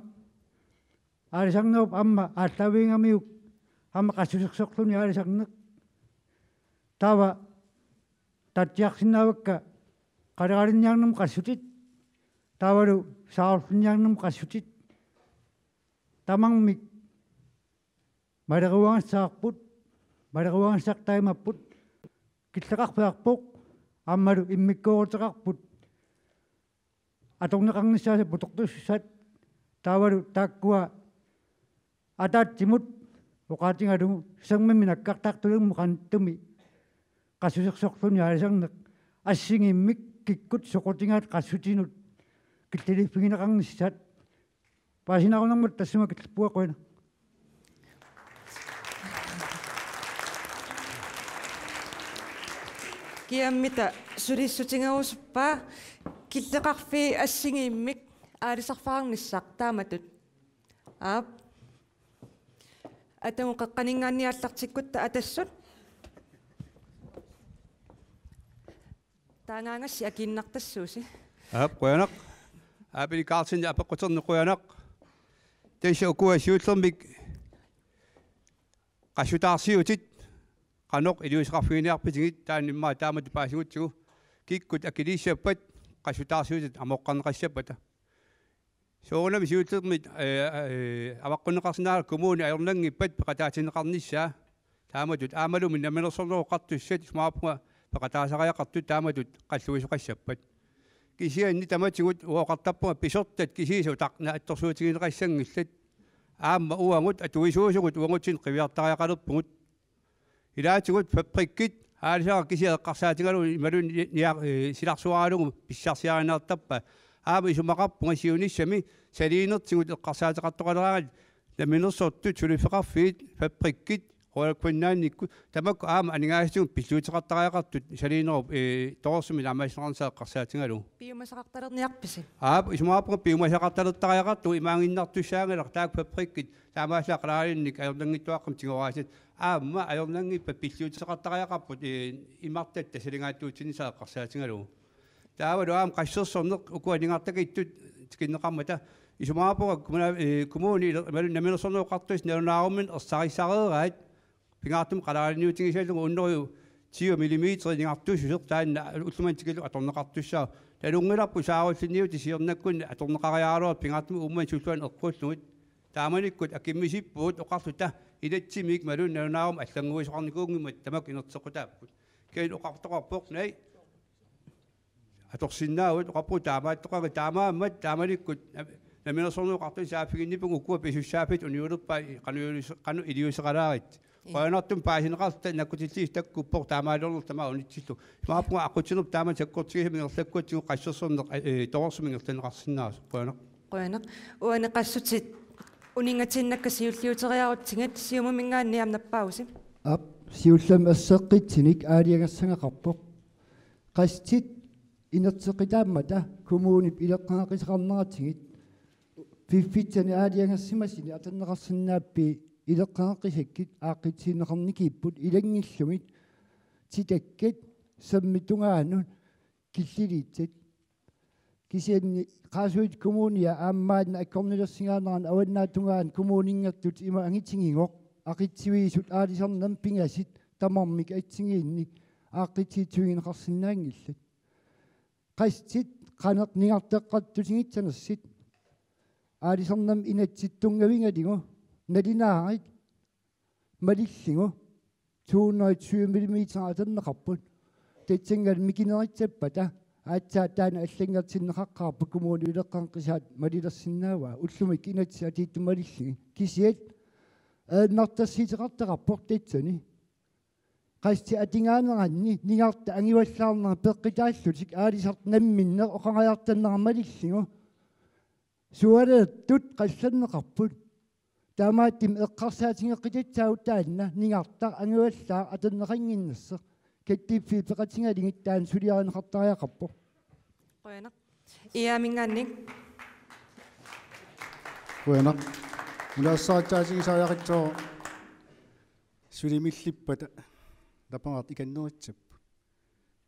arisak nop amma atawing amiuk, amma kasusuk sok tu ni arisak nak, tawa tatjak sinawak kadang-kadang yang nam kasutit. Tawaru saul yang num kasutit tamang mik madagawang sakput madagawang saktay maput kitlakak pakpok amaru imiko takput atong nakang nisa sa putok to sat tawaru takwa adat timut wakati ngadu sang meminakak tak tulung mukan tumi kasusak sok ni arisang asing imik kikut sokotingat kasutinut kita di pingin akang nisat, pasin ako nang matas mo kita po ako na. Kia mita suri sucinga uspa kita kafe asingi mik arisak fang nisak tamatut. Ap atau kakaningan ni atak cikut ta atasut. Tangangas si akin naktasus. Ap koyanak. Apil Carlsen apa kotor nak koyanak. Tesya kuah siutlom big kasutar siutit kanok idus kafini apa jengit tan lima tamat di pasiut tu kikut akidi siapat kasutar siutit amokan kasiapat. So orang siutlom mit awak kono kasnar komun air nang ipat kata cina karnisya tamat tu amalu min amel solo katu set semua apa kata saya katu tamat tu kasuis kasiapat. Kisian ni tamat singut wakatapo pisot tat kisi so tak na ito so tingin kay sang islet аама уангут атуисуусугут уангутсин қивиартариақалерпугут илаатигут фабриккит аалисаа кисиаққарсаатигалу ималун силарсуаалугу писсарсиаринартаппа аама исумақарпунга сиуниссами салиинертигут эққарсаатеқартоқалераагат ламинерсортут сулифеқарфиит фабриккит хоолкуннаанникку тамакку аама анигаасигут пиллуутеқартариақартут салиинеру тоорсуми ламаисеқарсааққарсаатигалу пиумасақартарерниарписи исумаапунга пиумасақарталертариақарту имаангиннартусаагала таак фабриккит таамаасаақлаалинник аернангиттуаққам тигораасит аама аернангиппа пиллуутеқартариақарпут имартат тасалингааттуутинисааққарсаатигалу таавалу аама qassерсорнеқ укуанingартакиттут тикиннеқармата исумаапунга коммуни малун наминерсорнеоқартуис налунааруммин ерсарисареераат пингаартум қалаалиниутигисаалугу уннериу 10 мм нingартуусусеқ таанна уллумантикилу аторнеқартуссаа талунгиларпу сааруллинниути сиернаккун аторнеқариаалуа пингаартум умман суллуан эққуллугит тааманиккут акиммисиппуут оқартута илатсимик малун налунаарум аллангуисоқарникуунгимат тамак инертеқутааппут кеил оқартоқарпоқ най аторсиннаавут оқарпу таамааттоқага таамааммат тааманиккут наминерсорнеоқартуи сааффигинниппугу уккуа писуссаафит униулерпа қану илиусеқалаарит qoyanattum paasineqarta nakkutilliis takkuppoq taamaalorner tama unitsillu maappunga aqutsinep taama takkortigimingerlakkuattigu qassersorneq toorsumingertaneqarsinnaasu qoyanaq uaneqassutit uningatinnakkka siulliuteriaruttingat siumumingaanni amnappausi ап сиуллам ассеққитсиник аалиангассангақарпоқ qastit инертеқитааммата коммунип илеққаақисеқарнератигит фиффитсани аалиангассимасини атаннеқарсинааппи илеққаақисаккит ааққитсинеқарникииппут илангиллумит титаккат саммитунгаанун киллилиитсат кисианни qaasuit kommunia ааммаатна аккорнилерсигаанеран аваннаатунгаан коммунингертут има ангитсигингоқ ақитсивиисут аалисарнам пингасит тамармик атсигиинни ааққитсиитуигинеқарсинаангиллат qastit qaneq ningarteqqattусигитсанассит аалисарнам инатситтунгавингалигу налинааrit малиллигу 220 мм атаннеқарпут татсингал микинеритсаппата аатсаатаана аллангертиннеқаққарпу коммуни илеққанқисаат малилерсинаава уллумик инатси атииттумалиллиги кисиат ааннартасситеқартеқарпоқ татсани qasti atingaanеранни нингарта ангиваллаарнера пеққитааллутик аалисарт намминне оқангаяртаннерамалиллигу суалааттут қалланнеқарпут таамааттим эққарсаатингеққитатсаут нингарта ангиваллаа атаннеқангиннассе каттипфи пеқатингалингит таан сулиаринеқартариақарпо qoyanaq iaminggaanник qoyanaq улаассаатаатигисариақитсоо сулимиллиппата напангаат иканнеритсаппу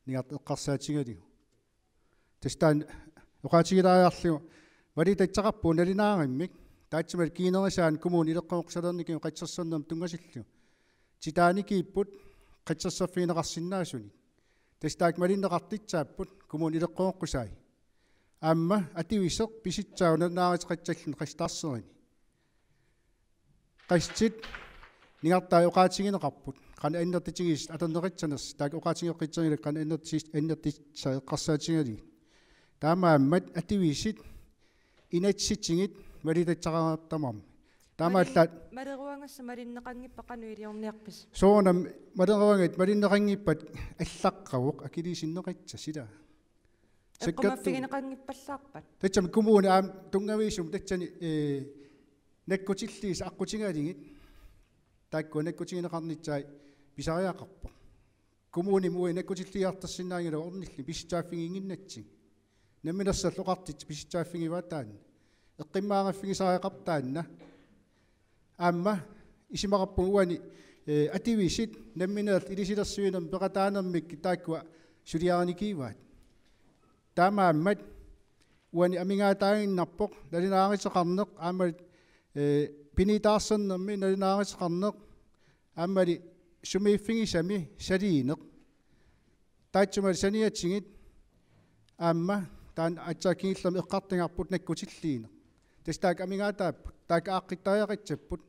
нигарт эққарсаатигалигу тастаан оқаатигилаариарлигу вали татсақарпу налинаариммик таатсимал кинерисаан коммуни илеққоқсалерникиу қатсерсэрнам тунгасиллу титааникииппут қатсерсэрфиинеқарсинаасуни тастаак малиннеқартитсааппут коммуни илеққоққусаи аама ативисеқ писитсаа нанааритеқатсаллун қастаарсерини qastit ningartaa uqaatiginеқарпут qana аннертитигис атаннеқитсанерс таак уqaatigeqqitserилак qana аннертисаа эққарсаатигалиги таамааммат ативисит инатситсигит малитатсақараартамарми таамааллаат малеруангасса малиннеқангиппақануилиорниарпис соонам малеруангат малиннеқангиппат аллаққавоқ акилисиннеқатса сила эққумаффигинеқангиппаллаарпат татсами коммуни аам тунгавиисум татсани наккутиллиис аққутингалингит таакку наккутигинеқарнитсаи писариақарпо коммуни муи наккутиллиартассинаангила орнилли писсааффигингиннатсиг намминерсал оқартит писсааффигиваатаан эққиммаагаффигисариақартаанна аама исимақарпугуани ативисит намминерл илисилерсуинам пеқатаанермик тааккуа сулиараникиваат таамааммат уани амингаатаагиннарпоқ налинаарисеқарнеқ аамал пинитаарсернэрми налинаарисеқарнеқ аамали сумииффигисами салиинеқ таатсумал саниатсигит аама таан атсаакингиллами эққартингарпут наккутиллиинеқ тастаак амингаатааппут таак ааққиттариақатсаппут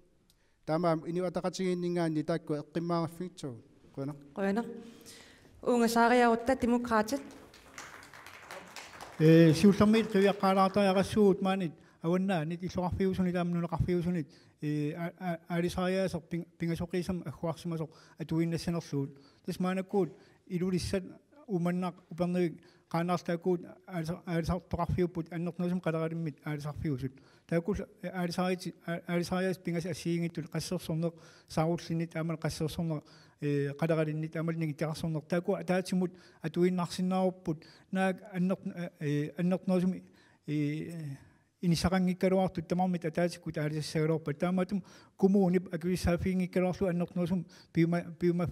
таамаам иниуатақатигииннингаанни таакку эққиммаагаффигитсуу qoyanaq унгасаариарутта демократит сиуллэрмиит қивиаққаалаартариақассуут маанит аваннаанит иллоқарфиусунит аамнунеқарфиусунит аалисариаасер пингасоқисам аггуарсимасоқ атуиннассанерлуут тасмаанаккуут илулиссат уманнақ упернерик qaanaartaakkuut aalisartoqarfiupput annernerusum qalarimmit aalisarfiusut taakul aalisarias pingas assiingittul qassersorneq saarullinit aamal qassersorneq qalarinnit aamal nigittiqarsorneq taaku ataatimut atuinnarsinnaarupput naak annernerusum inisaqanngikkaluartut tamarmit ataatikut aalisassagalorpat taamatum kumuunip akivissaafiingikkaluarlu annernerusum piuma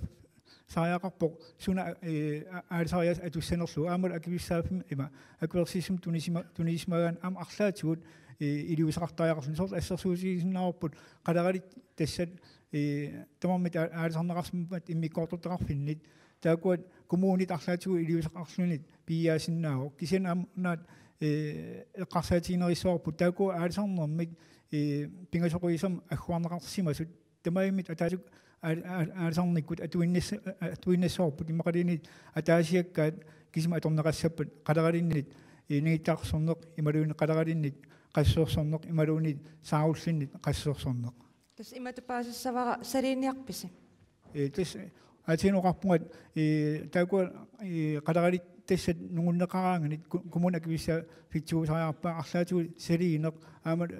saayaqarpoq suna aalisarias atussanerlu aamal akivissaaffim ima akverssisum tunismagaan am arlaatigut iliusaqartaajaqarlun sort assersuusigisinnaarput qalaralit tassat tamarmit aalisarneqarsimmat immikkoortortaqarfinnit taakuat kumuunit arlaatigu iliusaqarlunit piiyaasinnaago kisian am naat eqqarsaatiginerissuarput taaku aalisarnermit pingasoqisam agguarneqarsimasut tamaimit ataatuk aalisarnikkut atuinnassorput imaqalinit ataasiakkaat kisima atorneqassappat qalaqalinnit nigittaarsorneq imaluuni qalaqalinnit qassoorsorneq imaluunit saarullinnit qassoorsorneq tas imatupaasissavara saliinniarpisi tas atinoqarpungat taakua qalaqalit tassat nungunneqaraanganit kumun akivissa fitsuusariarpaa arlaatigu saliineq aamal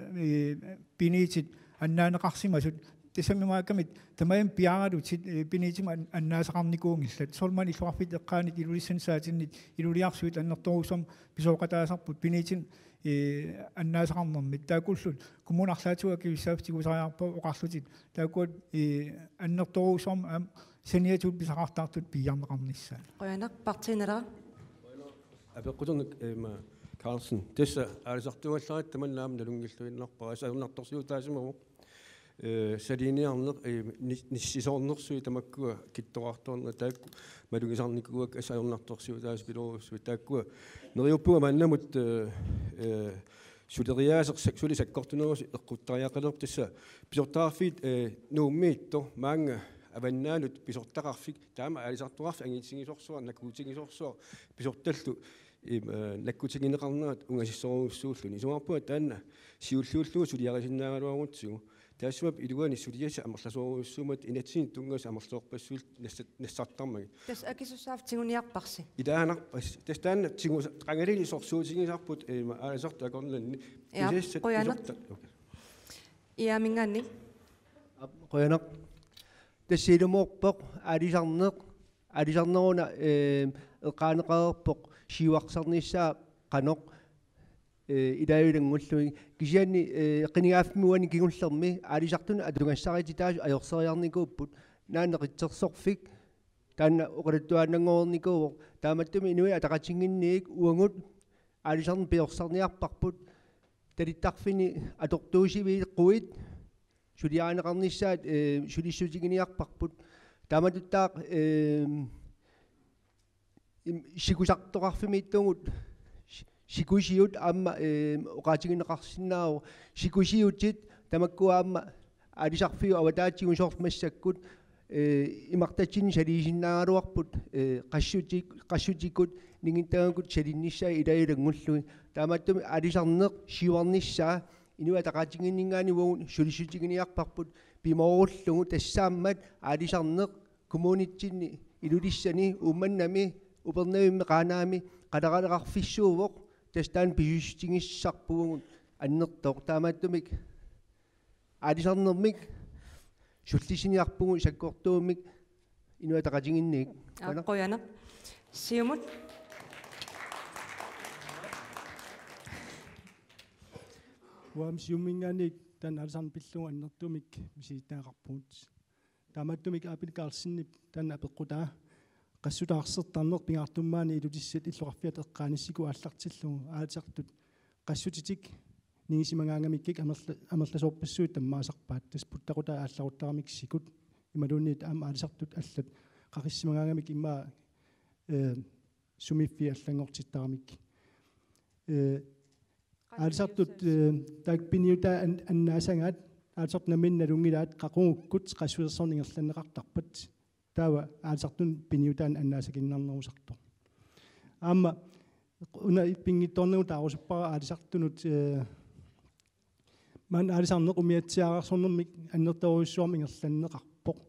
piniitit annaaneqarsimasut tisamimaakkamit tamayan piaaralutit piniitima annaasaqarnikuungillat solman illuarfit eqqaanit ilulissansaatinit iluliarsuit annertorusam pisooqataasarput piniitin annaasaqarnermit taakullut kumunarlaatigu akivissaaftiguusariarpa oqarlutit taakuat annertorusam am saniatut pisaqartaartut piiarneqarnissaa qoyanaq partiinera апеққутэрник има Carlsen тасса аалисартугалларит таманнаам налунгиллуиннарпара сауннарторсиутаасимаву салиниарнеқ ниссисоорнерсуи тамаккуа киттоқарторна таакку малугисарникуак асаернарторсиутаас пилоруссуи тааккуа нериуппуга мааннамут сулериаасеқ саксули саккортунерус эққуттариақалерп тасса писортаарфит нууммиитто маанга аваннаанут писортақарфик таама аалисартуарфи ангитсигисорсуа накуутигисорсуа писорталлу наккутигинеқарнерат унгасиссоруссууллуни сумарпуа таанна сиуллууллугу сулиарисиннаагалуарутсигу таасмап илуани сулиаса амерласооруссуумат инатсин тунгас амерлоорпассуул нассартармаги тас акисуссаафтигуниарпарси илаанарпас тас таанна тигу qangalili sorsuutigisarput аалисарту акорнланни тисассат qoyanaq иамингаанни qoyanaq тассилумоорпоқ алисарнеруна эққаанеқарерпоқ сиуарсарниссаа қаноқ илааюлангуллуи кисианни қинигаafфимуани кигуллерми аалисартуна атунгассарититаасу аёрсериарникууппут наанеқитсерсорфик таанна оқалаттуааннангоорникууоқ тааматтуми инуи атақатингинниик уангут аалисарн пиорсарниарпарпут талиттарфини атортуусиви қуит сулиаанеқарниссаат сулиссутигиниарпарпут тааматуттаақ сикусартоқарфимииттугут сикусиут аама оқаатигинеқарсиннааву сикусиутит тамаккуаама алисарфиу аватаатигун соортмассаккут имартатсини салиисиннаагалуарпут qassutиккут нингинтаагут салинниссаа илаилангуллуи тааматтуми алисарнеқ сиуарниссаа инуа тақаатингиннингаанивуун сулиссутигиниарпарпут пимооруллугу тассааммат алисарнеқ коммунитсинни илулиссани умманнами упернавимми қаанаами қаларалеқарфиссуувоқ тастаан писустигиссарпугун аннертоқ таамааттумик алисарнермик суллисиниарпугу саккортуумик инуа тақатингинниик qoyana siumut Wam siuminganik tan alsan pillunga annertumik misiitaaqarpuut taamaattumik apil Carlsen tan apeqquta qassutaarsertarner pingaartummaani ilutissat illuqarfiat eqqaanissiku aallartillugu aalisartut qassutitik ningisimangaangamikkik amerlasoorpassuut tammaasarpaat tasputtaquta aallaruttarmik sikut imaluunniit aam aalisartut allat qaqissimangaangamik immaa sumiffi allangortittarmik aalisartut taakpiniuta annaasangaat aalisart naminnaluungilaat qaqugukkut qassuersorningerlanneqartarpat taava aalisartun piniutaan annaasakinnarnerusartor aamma una pingittornegu taarusuppara aalisartunut man aalisarneq umiatsiaarsornermik annertoruissuarmi ingerlanneqarpoq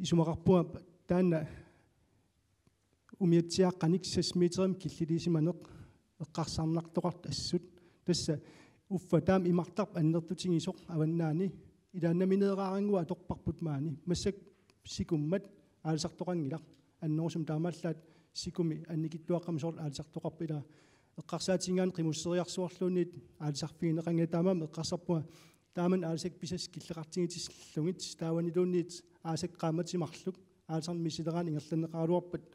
isumaqarpua taanna umiatsiaaqqanik 6 meterim killilisimaneq eqqarsarnartoqart assut tassa uffa taam imartarp annertutigisoq avannaani ilaannamineeraaringua atorparput maani massak sikummat aalisartoqangilaq annorsum taamaallaat sikumi annikittuaqqamisorl aalisartoqarpa ila eqqarsaatigingaan qimusseriarsuarluunniit aalisarfigineqangia taamaam eqqarsarpua taaman aalisak pisas killeqartigitissallungit taawaniluunniit aasaqqaamatimarluk aalisarn misileraan ingerlanneqaaluarpat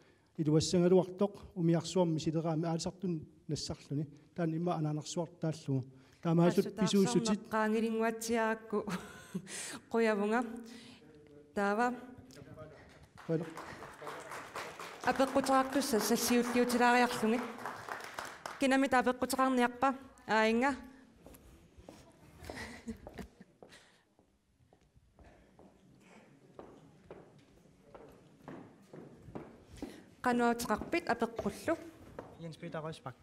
iluassagaluartoq umiarsuarmi misileraami aalisartun nassarluni taan imma anaanarsuartaallugu taamaasut pisuussutit qaangilinguatsiaakku quyavunga taava апеққутеқартусса сассиуллиутилаариарлугит кинамит апеққутеқарниарпа аинга кануутеқарпит апеққуллу Jens Peter Røsbak.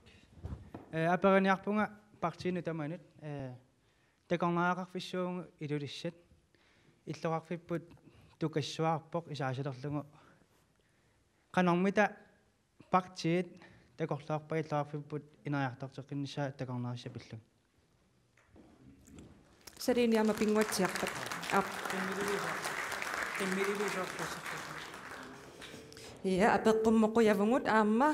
Апериниарпунга партиину таманут такорнааақарфиссуунгу илулиссат иллоқарфиппут тукассуаарпоқ исаасилерлугу qanarmita partiit takorlaarpa illaarfipput inariartarteqqinnissa takornaarissapillu sariniama pinguatsiarpat ja apeqqummoquyavungut aamma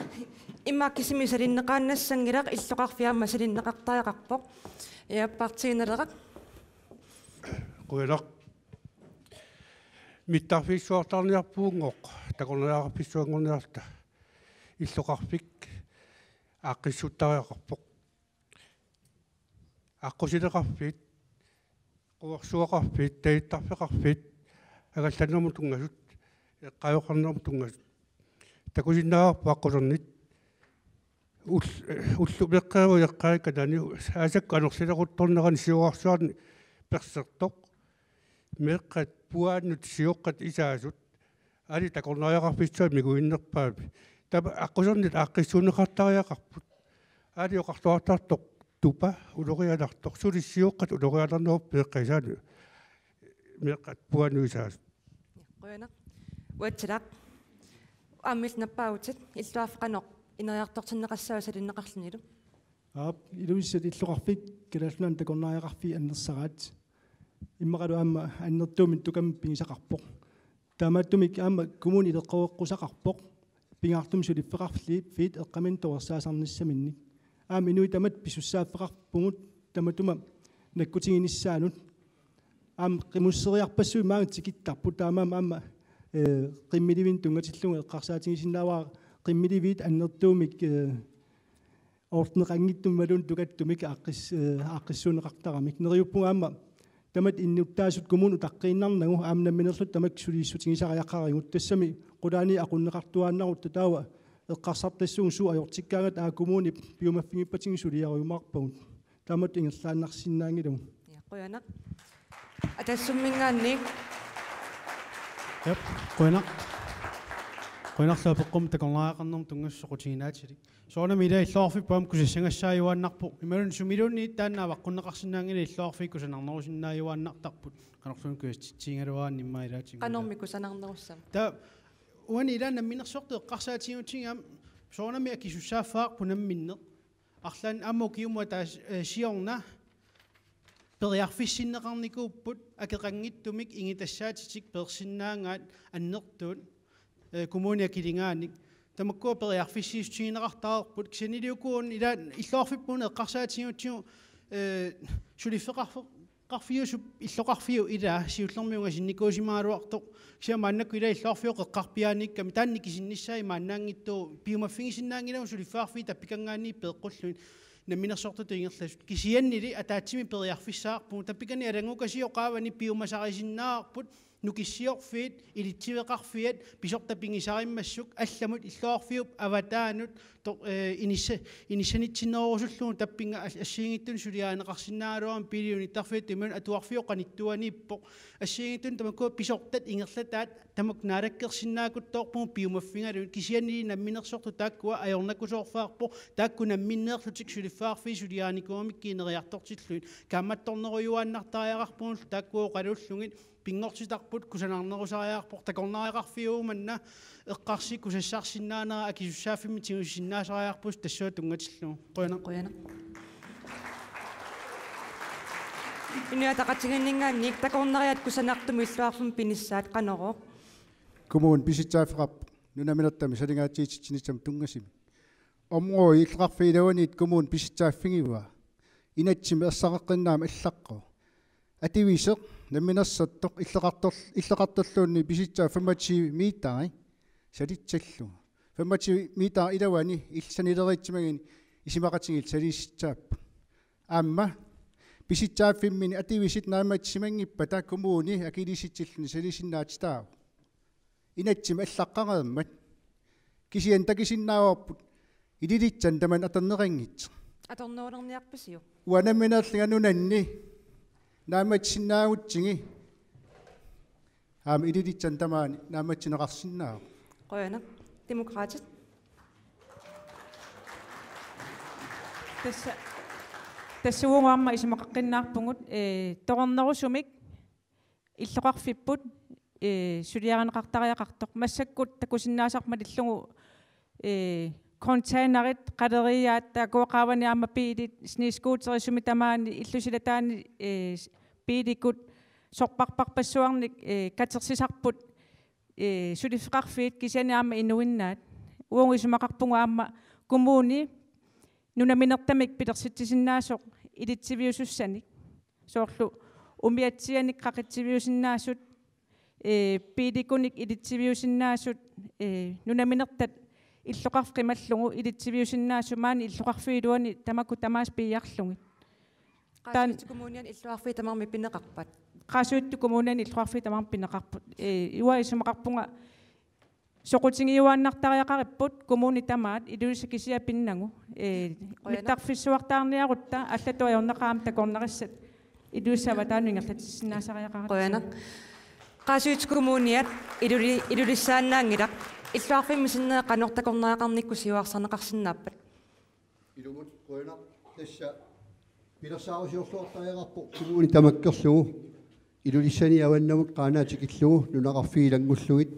immakkisimi salinneqaannassangilaq illoqarfiaamma salinneqartaaqarpoq ja partiineraq quyalaq mittarfiissuartarniarpuungoq takornaaqarpissuangorniarta illoqarpik aaqqissuttariaqarpoq aaqqusiliqarpit quarsuaqarpit taittarfiqarpit agallannermu tungasut eqqajoqarnermu tungasut takusinnaaarpu aqqusernit уллупеққару яққаиккатани аасакку анерсилеқутторнерани сиуарсуарни персертоқ меққат пуааннут сиоққат исаасут али такорнааяқарпитсуат мигуиннерпаами таба аққусернит ааққиссуунеқартариақарпут али оқартуартартоқ тупа улориалартоқ сулиссиоққат улориаларнеруп пеққисаани меққат пуаанну исаасут qoyana watsilaq aamilnappaautit illuarfaqanoq ineriartortinneqassaa salinneqarlunilu iluissat illoqarfik kilallunan takornaajaqarfi annersaraat иммақалу аама аннертуумит тукам пигисақарпоқ таамааттумик аама коммуни илеққуэққусақарпоқ пингаартум сулиффеқарфли фит эққамин торсаасарниссаминник аама инуи тамат писуссааффеқарпугут таматума наккутигиниссаанут аама қимуссериарпассуи маага тикиттарпу таамаама аама қиммиливин тунгатиллунга эққарсаатигисиннааваа қиммиливит аннертуумик ортнеқангиттум малун тукаттумик ааққиссуунеқартарамик нериуппунга аама тамат иннуттаасут коммуну таққииннарнагу аамнамминерлут тамак сулииссутигисариаққаригут тассами қулаани ақуннеқартуааннарут таава эққарсартассуун суу ajortikkaagat аа коммуни пиумаффигиппатиги сулиаруйумаарпагут тамат ингерлааннарсиннаангилу qoyana атассуммингаанни Yep, qoinarlaapeqqum takornaaqarnerm tungassoqutiinaatili soornamila illoorfippaam kusassangassaajuaannarpu imalun sumilunni taannaava qunneqarsinnaangili illoorfi kusanarnerusinnaajuaannartarput qanorsun kuastiingaluaanni immailaatin qanormi kusanarnerussam ta uani ilaanna minersortu eqqarsaatigiutigaam soornami akisussaaffaarpu namminneq арлаан аммукиумма таа сиорна периарфиссиннеқарникууpput акеқангиттумик ингитассаатитик персиннаангаат аннертуут коммуnia килингааник тамаккуа периарфиссиустигинеқартаарпут кисанилиукуун ила иллоорфиппуна эққарсаатигуутсиу сулиффеқарфиусуп иллоқарфиу ила сиуллермиунга синникуусимааруартоқ кисамааннакку ила иллоорфиоқ эққарпиааникками таанни кисинниссаи мааннаангиттуу пиумаффигисиннаангилау сулиффаарфи таппикангаани пеэққуллуин наминерсорту ингерласут кисианнили атаатсими периарфиссаарпу таппикани алангукасиоқаавани пиумасарисиннаарпут nukisiorfiit ilittiveqarfiat pisortapingisarimassuk allamut illuarfiup avataanut inissanitsinnerusulluun tappinga assiingittun suliaaneqarsinnaaluaram piliunittarfiit timun atuarfiuqanittuaniippoq assiingittun tamakku pisortat ingerlataat tamak naalakkersinnaakuttoorpuu piumaffingaluun kisianili namminersortu taakkua ajornakusoorfaarpo taakku namminneerlutik suliffaarfii suliaanikuamikkiineriartortilluun kaammattorneruyuannartariaqarpuun taakkuoqaluullungit pingortitarput kusanarnerusariaarpoq takornariaqarfiuumanna eqqarsi kusassarsinnaanera akisussaaffimmi tigusinnaasariarpus tassuatungatillu qoyana Inuataqatiginningaanniik takornariat kusanartum illuarfum pinissaat qanoro Kommunen pisitsaafeqarp nunaminertami salingaatiitsitsinitam tungasimi omngoo illeqarfiilauaniit kommun pisitsaaffingiva inatsimi ersaqeqqinnaama allaqqo ativiseq namminersattoq illeqartorluunni pisitsaa 25 miitari salitsallu 25 miitari ilawani ilsanileriitsimagin isimaqatigil salisitsaappa aamma pisitsaafimmini ativisit naamatsimangippata kommuni akilisitsilluni salisinnaatitaagu inatsimi allaqqaqaammat kisian takisinnaawaput ililitsan taman aternerangit atornuulerniarpisiu uanamminerlinganunanni naamatsinnaagutsingi aam ililitsan tamaani naamatsineqarsinnaagu qoyana demokraatit тассуугаама исмақаққиннаарпугут тоқорнерусумик иллоқарфиппут сулиаранеқартариақартоқ массаккут такусиннаасармат иллугу контейнерит қадериаат таакуақааваниаама пиилит снискуутерисуми тамаани иллусилатаани пииликут сорпарпарпассуарник катерсисарпут сулиффеқарфиит кисианиаама инуиннаат уонгисумақарпугаама коммуни нунаминертамик пилерситсисиннаасоқ илитсивиусуссаник соорлу умиатсианик қақитсивиусиннаасут пииликуник илитсивиусиннаасут нунаминертат иллоқарфималлугу илитсивиусиннаасумаани иллоқарфиилуани тамаку тамаас пиарлугит qaasuuttu kommunian illuarfii tamarmi pinneqarpat qaasuuttu kommunian illuarfii tamarmi pinneqarput iwa isumaqarpunga soqutigiuaannartariaqaripput kommuni tamaat iluisakisia pinnagu mittarfissuartaarniarutta allatuajorneqaam takornerissat iluissavataanu ingerlatissinnaasariaqarat qoyana qaasuuttu kommuniat ilulissaannaangilaq illuarfimmisinne qanortakornaaqarnikkusiuarsaneqarsinnaappat ilumut qoyana tassa pilersaarusiorluortariaqarpo kommuni tamakkerlugu ilulissani avannamut qaanaatikillugu nunaqarfiilangulluit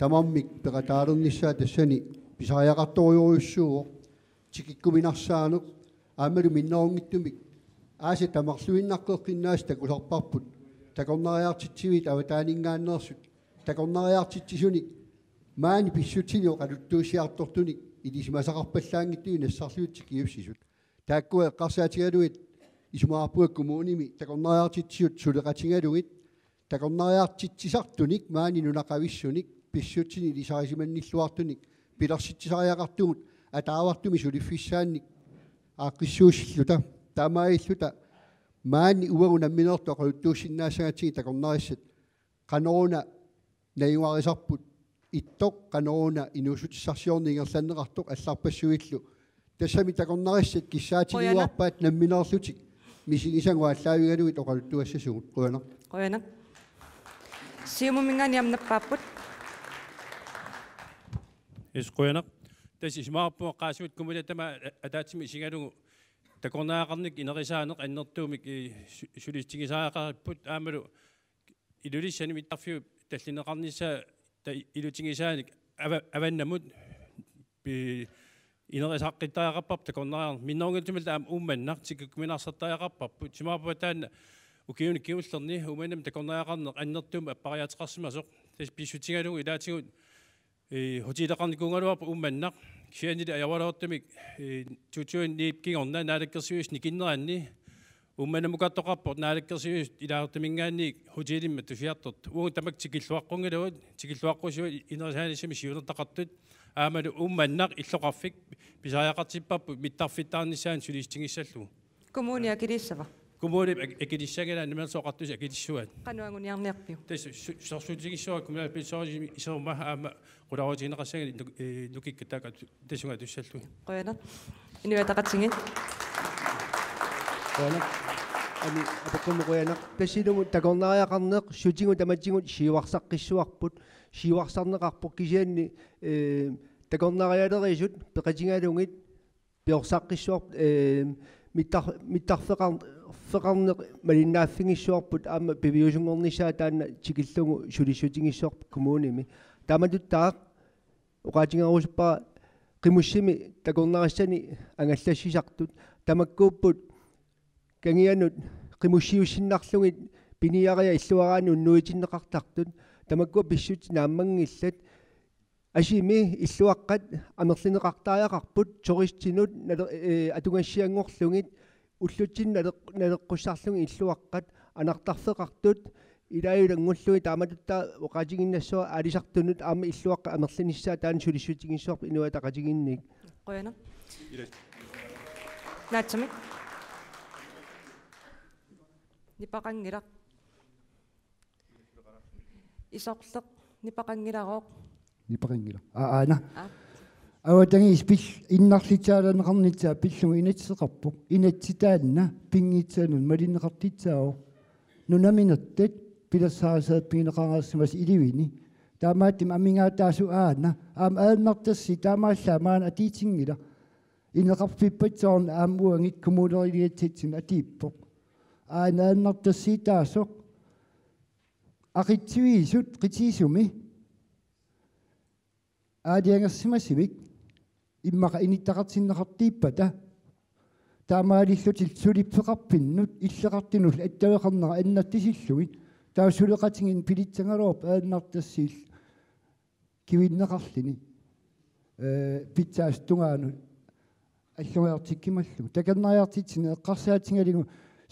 tamammik peqataalernissаа tassani pisariaqartoriuruissuuq tikikkuminarsaanuk aamalu minnerungittumik aasi tamarluinnaqqeqqinnaas takularparput takornariartitsivit avataaningaannersut takornariartitsisunik maani pissutsinio qaluttuusiartortunik ilisimasaqarpallaangittugi nassarluutsik iussisut taakkua eqqarsaatigaluit isumaarpuak kommunimi takornariartitsisut suleqatigalugit takornariartitsisartunik maani nunaqavissunik pissutsini ilisarisimannilluartunik pilersitsisariaqartugut ataavartumi suliffissaannik aaqqissuussilluta taamailluta maani uagu namminerto qaluttuussinnaassagatigit takornarissat qanoruna nayuarisarput ittoq qanoruna inuusutissarsiorniingerlanneqartoq allarpassuillu tassami takornarissat kissaatiguarpaat namminerlutik misigisangu allaavigaluit oqaluttuassasugut qoyana siumumingaani amnappaaput isqoyanaq tas ismaarpu qaasuut kumulatama ataatsimi isigalugu takornaaqarnik inerisaaneq annertuumik sulistigisaaqaripput aamalu ilulissani mittarfiu tallineqarnissaa ilutigisaanik avannamut inerisaaqqittajaqarpap takornaaq minnerungitumal taam uumannartikukminarsartajaqarparput simaarpu taanna ukiuni kiullerni umanam takornaaqarneq annertuum appariateqarsimasoq tas pissutigalugu ilaatigut hotiileqarnikungaluarpu ummannaq kianili ajavalaortamik tutuun niipkingorna naalakkersiuis nikinneranni ummanamukattoqarport naalakkersiuis ilaaruttamingaanni hotiilimma tusiartort uungu tamak tikilluaqqungaluut tikilluaqqusiu inerisaanisami siunertaqartut aamalu ummannaq illoqarfik pisariaqartipparpu mittarfittaarnissaan suliistingissallu kommunia kilissava Kommune ekidissagena nimelsoqattus ekidissuat. Qanuanguniarniarpiu. Tes sorsuutigissuat kommunal pilsoorji isorma aama qulaorutiinaqassagani nukikkataka tesunga tussallu. Qoyana. Inuataqatsingit. Qoyana. Ani apaqqumu qoyana. Tassilumu takornaariaqarneq sutingu tamatsingut siuarsaqqissuarput siuarsarneqarpoq kisianni takornaarialerisut peqatingalungit piorsaqqissuar mittarfeqarneq malinnaaffingissuarput aama piviusungornissaa taanna tikillugu sulissutingissuarp kommunimi tamatuttaa oqaatingaruusuppa qimussimi takornarissani angallassisartut tamakkuupput kangianut qimussiussinnarlungit piniaria illuaraani unnuitinneqartartut tamakkua pissut naammangillat asimi illuaqqat amerlineqartaajaqarput toristinut atungassiangorlungit ullutsin naleqqussarlungi illuaqqat anartarfeqartut ilaajulanngullugi taamatuttaa oqaatinginnassua aalisartunut aama illuaqqa amerlinissaa taan sulissutingissuarp inuataqatiginnik qoyana naatsami nipaqangilaq isorleq nipaqangilaqoq nipaqangila aana awatagi ispil innarlitsaalanneqarnitsaa pillungu inatseqarpoq inatsitaanna pingiitsaanun malinneqartitsaao nunaminattat pilassaasaappigineqaraasimas ilivini taamaattim amingaataasu aana aam aannartassi taamaallaamaana atiitsingila ineqarpippat aam uangit kumuleriliatsitsin atiippoq aana aannartassi taasoq aqitsivisuut qitiisumi aadiangersimasivik immaqa inittaqartinneqartiippata taamaalillutil sulippeqarpinnut illeqartinul attaveqarnera annattisillugit taasuleqatingin pilitsangaluorp aannartassiil kivinneqarlini pitsaastungaanu аллугиартиккималлу таканнариартитсина эққарсаатингалигу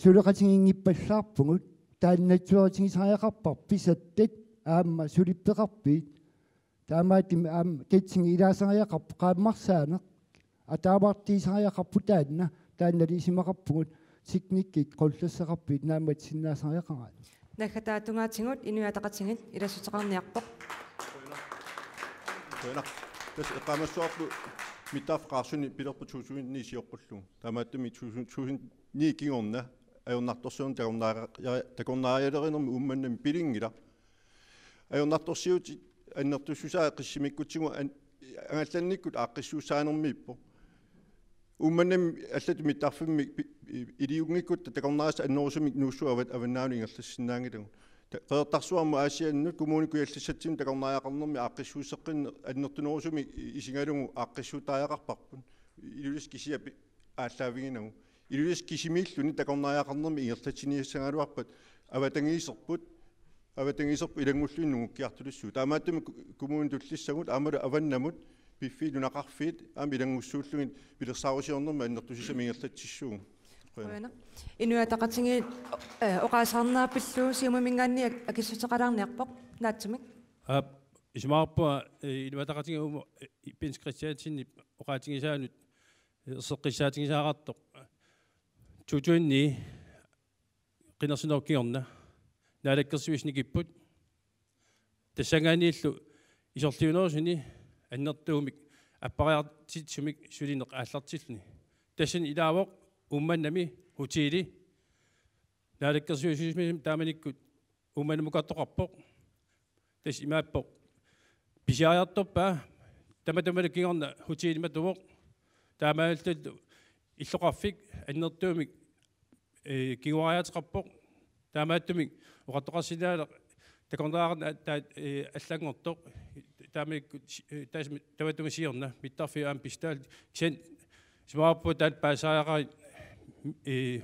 сулеқатингингиппаллаарпугут тааннатсуаритингисариақарпар писаттат аама сулиппеқарпиит таамаатим аам китсинги илаасариақарпу qaammarsaanеқ атаавартиисариақарпу таанна таанналисимақарпугут сикниккит qullasseqarpiit наамат синнаасариақараат нахатаатунгаатингут инуятақатингит илассутеқарниарпоқ тас эққамассуарпу митафқарсуни пилерпу 2009 таамааттуми 2009 кигорна аюннарторсуун такорнаариалеринерми умманнами пилингила аюннарторсиути аннертуссусаа қиссимиккутсигу ангалланниккут ааққиссуусаанермииппо умманнами аллату митарфимми илиунгиккут такорнаарис аннерусумик нууссуават аваннаауни ингерлассиннаангилагу qeertarsuarmu aasiannut kommunikuiallisatsим takornaaaqarnermi aaqqissuusseqqin annertunерусуми исингалугу aaqqissuutaajaqarparpun илулис кисиапи ааллаавигинагу илулис кисимииллуни такорнааaqarnerми ингерлатиниассангалуарпат аватангиисерпут илангуллуиннугу киартулиссуу таамааттами коммуун туллиссагут аамалу аваннамут пиффи лунақарфиит аами илангуссууллугит пилерсаарусиорнерми аннертусисами ингерлатсиссуугу qoyana inuataqatingi oqaasarnaapillu siumaminggaanni akissutеqalaarniarpoq naatsamik ismaarpa inuataqatingi umu pinskristiatinni oqaatingisaanut erseqqissaatigisaaqartoq tutuinni qinarsinorkiorna naalakkersuisnikipput tassangaaniillu isorliunerusuni annertuumik appariartitsumik sulineq aallartillni tassan ilaavoq умманнами хутили налаккерсуисисми тааманиккут умманамукартоқарпоқ тас имааппоқ писиариарторпа таматамалаккигорна хутилиматумоқ таамаалтат иллоқарфик аннертуумик кигуариатеқарпоқ таамааттумик оқартоқарсинаала такорнаарна аллангортоқ таамаиккут тас таматумасиорна миттарфи аам пистаал кисен смааппу таат паасаагаа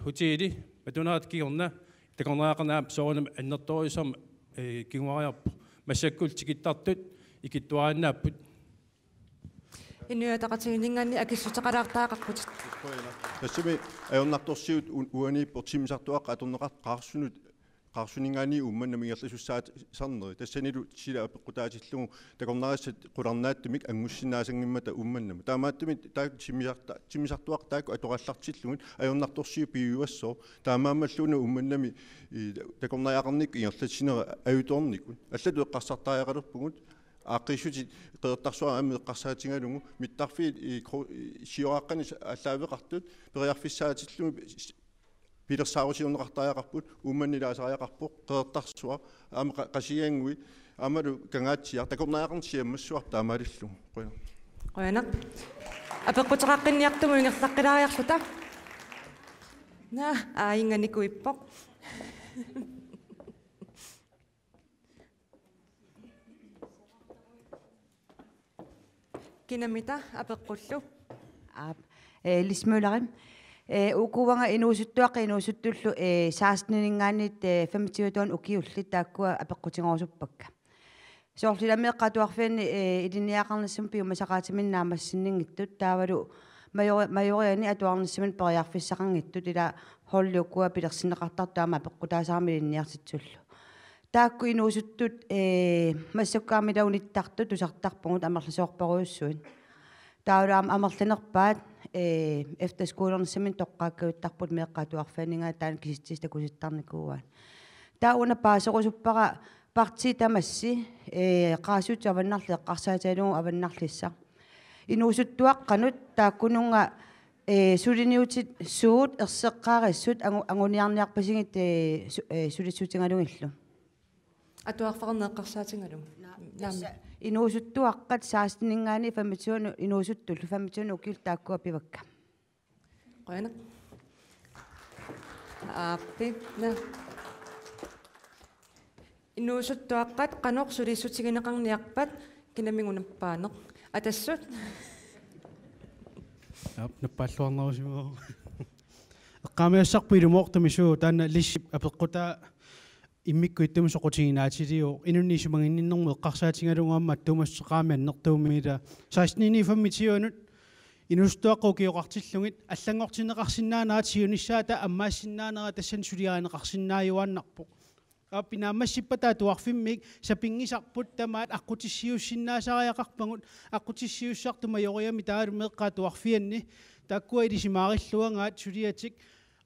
хутили матунаат кигорна такорнаақарнаап соорнам аннерторисам кигуариарпу массаккул тикиттартут икиттуааннааппут инуятақатигинингаанни акиссутеқалаартаақарпут тассими аюннарторсиут уанииппо тимсартуаққа аторнеқар қаарсунут qaarsuningaani ummanna mingerlissussaat sarneri tassanilu sila appeqqutaatillungu takornarissat qularnaattumik angussinnaasangimata ummannama taamaattumi taak timisartuaq atoqallartillungit ajornartorsiu piuassoo taamaammalluuna ummannami takornariaqarnik ingerlasinera ajutornikun allatu eqqarsartaajaqalerpugut aqissuti qeertarsuara aami eqqarsaatigalungu mittarfi sioraaqqani allaaveqartut periarfissaatillugu pilersaarusiorneqartaajaqarput ummannilaasariaqarpoq qeertarsua aama qasiangui amalu kangaatsiar takornariaqarnisiammassuar taamaalillu qoyana apeqqutaqaqqinniartumu ingerlaqqilariarluta na aingannikuippoq kinamita apeqqullu Lismøllarim ukuvanga inuusuttuaqi inuusuttullu saastningaanit 25 ton ukiullit taakkua apeqqutingorusuppakka soorlilameeqqatuarfiinni iliniaqarnassum piumasaqaatiminnaamassinninggittut taavalu majoriani atuarnissamin periarfissaqangittut ila holliukkua pilersineqartartaama apeqqutaasaarmi ilinniartitsullu taakku inuusuttut massukkaamilaunittartut usartarpungut amerlasoorparuussuin taavalu amerlanerpaat efterskolernissamin toqqaakkauttarput meeqqatuarfaaningaa taan kisitsista kusittarnikuuaan tauna paaserusuppara parti tamassi qaasut avannarli eqqarsaataalugu avannarlissa inuusuttuaqqanut taakkununga suliniutit suut erseqqaarissut anguniarniarpasingit sulitsutigalungillu atuarfarneeqqarsaatingalung naami inuusuttuaqqat saastningaani 25 inuusuttul 25 ukil taakkua pivakka qoyana appi na inuusuttuaqqat qanoq sulisutigineqarniarpat kinamigunappaanoq atassut наппааллуарнерусимо эққамиассарпилумоортамисуу таана лиссип апеққута иммиккуиттуми соқутигинаатилиу инунниисумагинниннэрму эққарсаатингалугаамма тумассеқаамианнертуумиила саастнинифаммитиунут инустуаққу киоқартиллугит аллангортинеқарсинаанаат сиунissaата аммаассиннаанера тассан сулиаанеқарсиннааюааннарпоқ аппинаамассиппатаа туарфиммик сапингисарпут тамаат аққутиссиуссиннаасариақарпагут аққутиссиуссартума йориами таалумеэққаа туарфианни таккуа илисимаариллуангаат сулиатик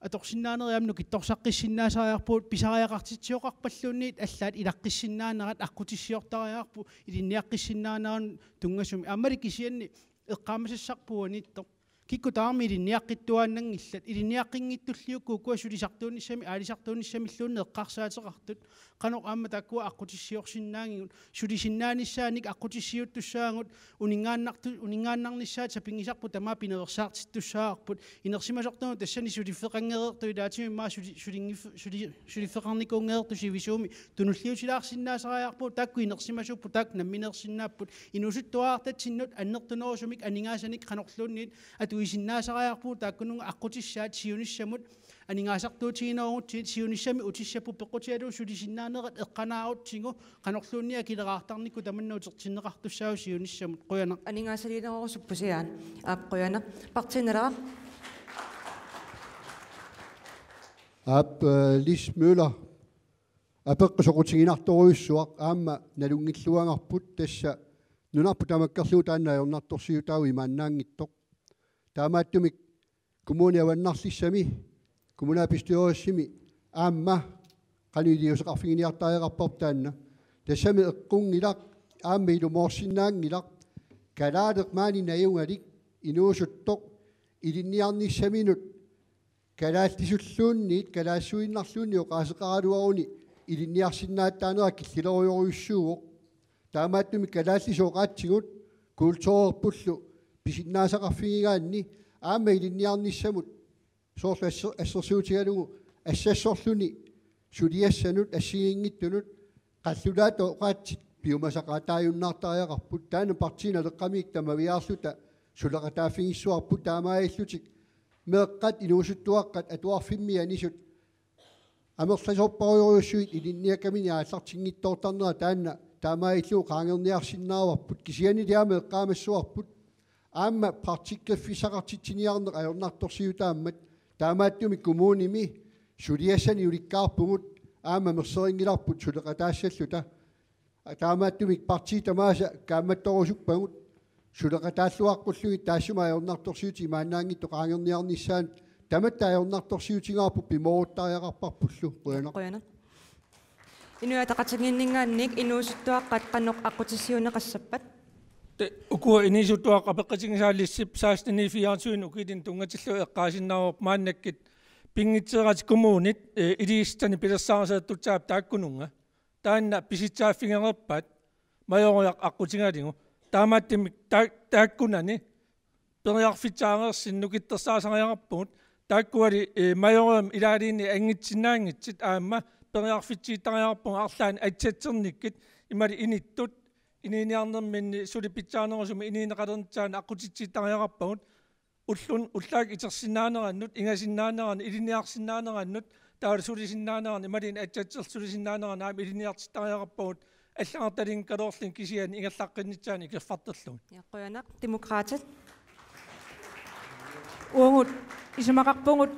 аторсиннаанериамну китторсаққиссиннаасариарпуут писариақартитсиоқарпаллуунниит аллаат илаққиссиннаанерат аққутиссиортариаарпу илинниаққиссиннаанерун тунгасуми аммали кисианни эққаамасассарпуанитто кикку таами илинниаққиттуааннангиллат илинниаққингиттуллиукку куасулисартуунниссами аалисартуунниссамиллуунне эққарсаатеқартут qanoq aamma takkua аққутиссиорсиннаангигут сулисиннааниссааник аққутиссиуттуссаангут унингааннарнissaat сапингисарпу тамаа пинерсаартиттуссаарпут инерсимасортуну тассани сулиффеқангереерту илаатимимаа сулиффеқарникунгеерту сивисууми тунуллиутилаарсиннаасариарпу такку инерсимасуппу так намминерсиннааппут инусуттуаартатсиннут аннертунерусумик анигаасаник qanoqluunniit атуисиннаасариарпу тааккунунга аққутиссаат сиуниссамут анигаасартуутигинерунтит сиунissami утиссаппу пеққутиалу сулисиннаанерат эққанаарутсигу qanoqluunnia килераартарникку таманнуутертиннеқартуссаау сиунissамут қуяна анигаасалинерорусуппусиаан аапқуяна партинераа ап Lis Møller апеққусоқутигинарторуйуссуақ аама налунгиллуангарпут тасса нунарпу тамаккерлуу тааннаажорнарторсиутау имааннаангиттоқ таамааттумик коммуниаваннарлиссами коммунапистиориссими аама канилиусеқарфигиниартариақарпар таанна тассами эққунгилақ аама илумоорсиннаангилақ калаадеқ маани наюнгалик инуусуттоқ илинниарниссаминут калаалтисуллуунниит калаассуиннарлууннио qaasеқаралуаруни илинниарсиннааттаанера киллилеруйоруйуссууоқ таамааттуми калааллисооqaатсигут култуорерпуллу писиннаасақарфигигаанни аама илинниарниссамут соорла ассерсуутигалугу ассассорлуни сулиассанут ассигингиттунут қаллулаато оqaатсит пиумасақаатааюннаартариақарпут таана партина леққамик тамавиаарлута сулеқатааффигиссуарпут таамааиллутик меэққат инуусуттуаққат атуарфиммианисут амерласорпаруйоруссуит илинниакамини ааллартингиттоортарнера таанна таамааиллуу qaangerniarsinnaawarput кисиани диама эққаамассуарпут аама партиккаффисақартитсиниарнеқ ажорнарторсиутааммат таамааттуми коммуними сулиассани уликкаарпугут аама мерсерингиларпут сулеқатаассаллута таамааттумик парти тамааса кааматторусуппагут сулеқатааллуаққуллуги таассума аёрнарторсиути мааннаангитто qaangerniarnissaан таматта аёрнарторсиутингаарпу пиморуттариақарпарпуллу қуяна инуатақатингиннингаанник инуусуттуаққат қаноқ аққутиссиунеқассаппат ukua inisutua qapeqqatingisaalissip saastini fiaarsuin ukidin tungatillu eqqaasinnaarup maannakkit pingitseerati kommunit iliistani pilersaarsaatutsaap taakkununga taanna pisitsaaffingererpat majoriaq aqutingalingu taamaattimik taakkunani periarfitsaanersin nukittersaasariarappuut taakkuali majoriam ilaaliini angitsinnaangitsit aamma periarfitsiittariarappu arlaan atsaatsernikkit imali inittut ininiarnerminni sulipitsaanerusumi inineqalernitaan aqutitsiittariarappagut ullun ullaak itersinnaanerannut ingasinnaanерани iliniarsinnaanerannut taala sulisinnaanерани imaliin atsaatsersulisinnaanерани aam iliniartittariarappagut аллаарталин калоорлин кисиани ингерлаққиннитсаани керфартерлуг яққуянақ демокраатит уангут исумақарпугут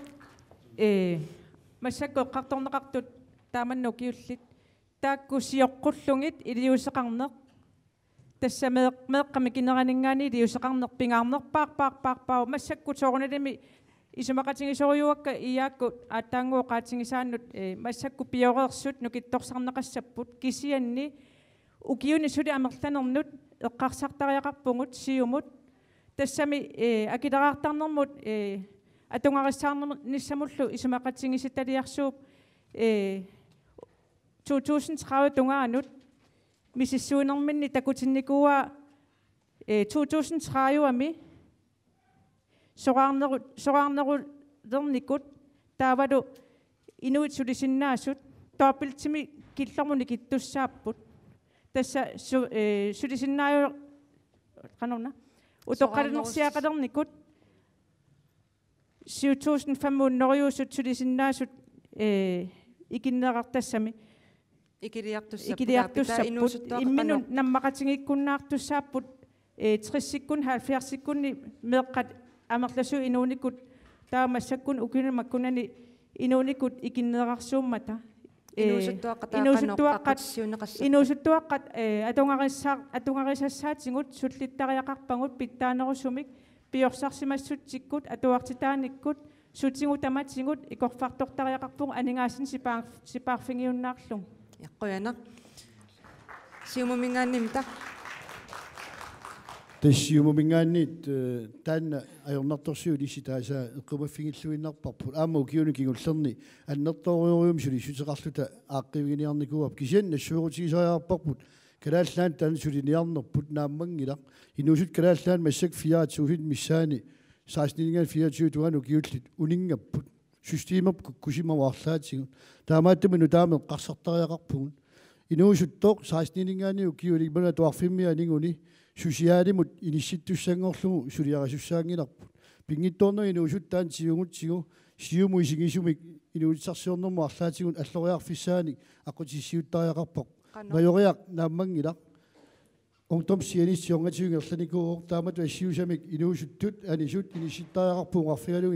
массаккоққарторнеқартут тааманнукиуллит тааккусиоққуллугит илиусеқарнеқ тассамеэққами кинеранинггаани илиусеқарнерпингаарнерпаарпаарпаарпаа массаккутоорналими исумақатингисориуакка иyaakku ааттаангуоқаатингисааннут массакку пиореерсут нукитторсарнеқассаппут кисианни укиуни сули амерланернут эққарсартариақарпугут сиумут тассами акилераартарнермут атунгариссаарнерниссамуллу исумақатингиситалиарсууп 2030 тунгаанут мисиссуинерминни такутинникуа 2030 ами сораарнерулерникут таавалу инуит сулисиннаасут тоопилтими киллэрмуни киттуссааппут тасса сулисиннааю канорна утоққалинерсиақалерникут 7500 сулисиннаасут икиннеқартассами икилиартуссаппут иммину наммақатингиккуннаартуссааппут 30-сиккун 70-сиккунни меэққат амерласу инууникут таамассаккун укинамаккунани инууникут икиннеқарсууммата инуусуттуаққат атунгарисассаатингут суллиттариақарпагут питтаанерусумик пиорсарсимассутсиккут атуартитааниккут сутингу таматингут икорфартортариақарпуг анингаасин сипаарфингиуннаарлум яққуяна сиумумингааннимта тассиумумингаанниит таанна аёрнарторсиулиситааса эққумаффигиллуиннарпарпут аама укиуникигуллерни аннерториориум сулисутеқарлута ааққивигиниарникуап кисиан нассуурутигисариарпарпут калааллаан таан сулиниарнерпут нааммангилақ инуусут калааллаан массак 24 миссаани 16 туан укиуллит унингаппут системап куккусимаваарлаатигу таамааттамину тааме қарсартариақарпугун инуусуттоқ 16 укиулигмана туарфиммианингуни сусиалимут инисситтуссангорлугу сулиарасуссаангиларпут пингитторнер инуусуттаан тиугутсигу сиумуисигисумик инуутсарсиорнэрму арлаатигун аллориарфиссааник аққутиссиуттариақарпоқ майориақ нааммангилақ онтом сианиссионгатигерланикуу таамату ассиусамик инуусуттут анисут инисситтариақарпугуарфигалуг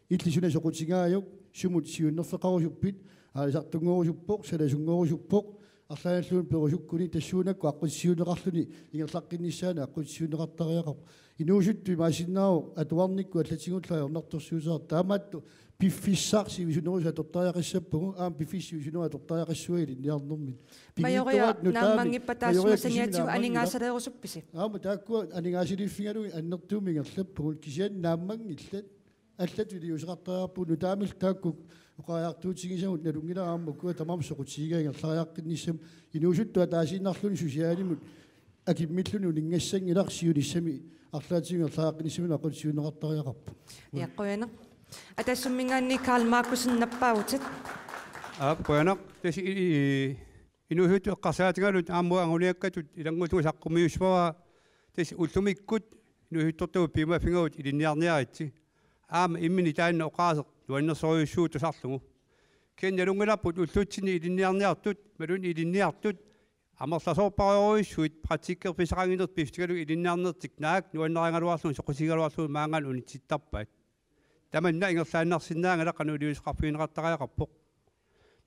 иллисуна соқутингааюк сумут сиуннерфеқарусуппит аалисартунгорусуппоқ саласунгорусуппоқ арлааллуун перусуккуни тассуунакку аққутсиунеқарлуни ингерлаққиннissaана аққутсиунеқартариақар инуусуттуи маасиннаау атуарникку аллатигуллаа орнарторсуусаар таамаатту пиффиссаарси висунеруса тортариақиссаппугу аам пиффисси висунеруа тортариақиссуили ниарнэрмит майориа нааммангиппатаассумасаниатсу анигаасалерусупписи аама тааккуа анигаасилиффигалуги аннертуумингерлаппугу кисиан нааммангиллат аллат вилиусеқартариарпу нутаамил таакку уқариартуутигисагут налунгилараммаккуа тамам соқутигаагерлариаққинниссам инуусуттуа таасииннарлуни сусиалимут акиммиллуни улингассангиларсиуниссами арлаатигерлариаққинниссамина ақутсиунеқартариақарпу яққуяна атассуммингаанни Карл Маркусен наппаагутит қуянақ таси инуусутту эққарсаатигалут ааммуа ангулиаккатут илангутугу саққумиуспава таси уллумиккут инуусуттортугу пимаффингавут илинниарниаритси аама иммини таанна оқаасеқ туаннерсориуссуут тусарлугу кенналунгиларпут уллутсини илинниарниартут малун илинниартут амерласоорпариоруиссуит практиккер писақангинерт пифтигалу илинниарнертик наак нуаннерангалуарлу соқусигалуарлу маангал унитситтарпаат таманна ингерлааннарсиннаангала кануулиусеқарфиинеқартариақарпоқ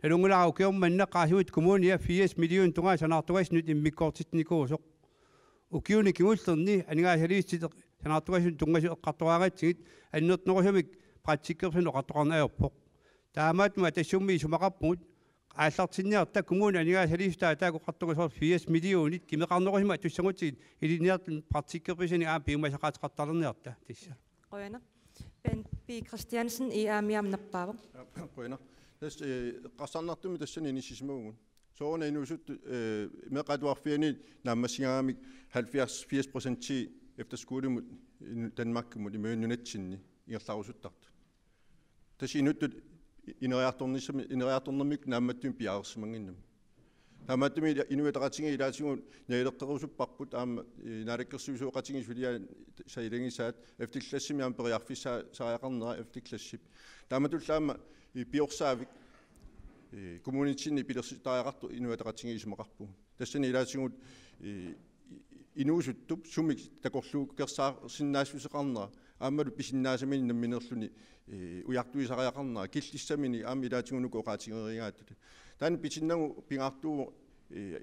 Lalungula ukiom manna qaasuit kommunia 4 million tunga sanartuas nyt immikkortitnikuusoq. Ukiuni kimullerni anigaasaliissit sanartuas tungas eqqartuaagaatsigit annertnorusamik praktikkersun oqartoqarnaajorpoq. Taamaatma tassummi sumaqarput ааллартинниарта коммуна анигаасалиста таакоқартугасор 4 миллионит кимеқарнерусима туссагутсигит илиниартин партиккерписини пиумасақаатеқартарлерниарта тисса qoyana Ben P Christiansen I aamiamnappaavo qoyana тас qassarnartumi тассани инисисмагун соона инусут меқатуарфиани нааммасигаамик 70% efterskolemut Danmarkmut имеуннунатсинни ингерларусуттарту тасси инуттут инериарторнэрмик наамматтуми пиаарсимангиннам таамааттуми инуитақатинги илаатигун наилеққерусуппарпут аама наалаккерсуусуоқатинги сулиа саилангисаат эфтиллассими аама периарфиссаа сариақарнера эфтиллассип тааматуллаама пиорсаавик коммунитинни пилерситариақарту инуитақатинги исумақарпу тассани илаатигут инуусуттуп сумик такорлууккерсаа синнаассусеқарнера аамалу писиннаасамини намминерлүни уяртуисариақарнера киллиссамини аама илаатигунуку оқаатигеригааттут таан питиннагу пингаартуу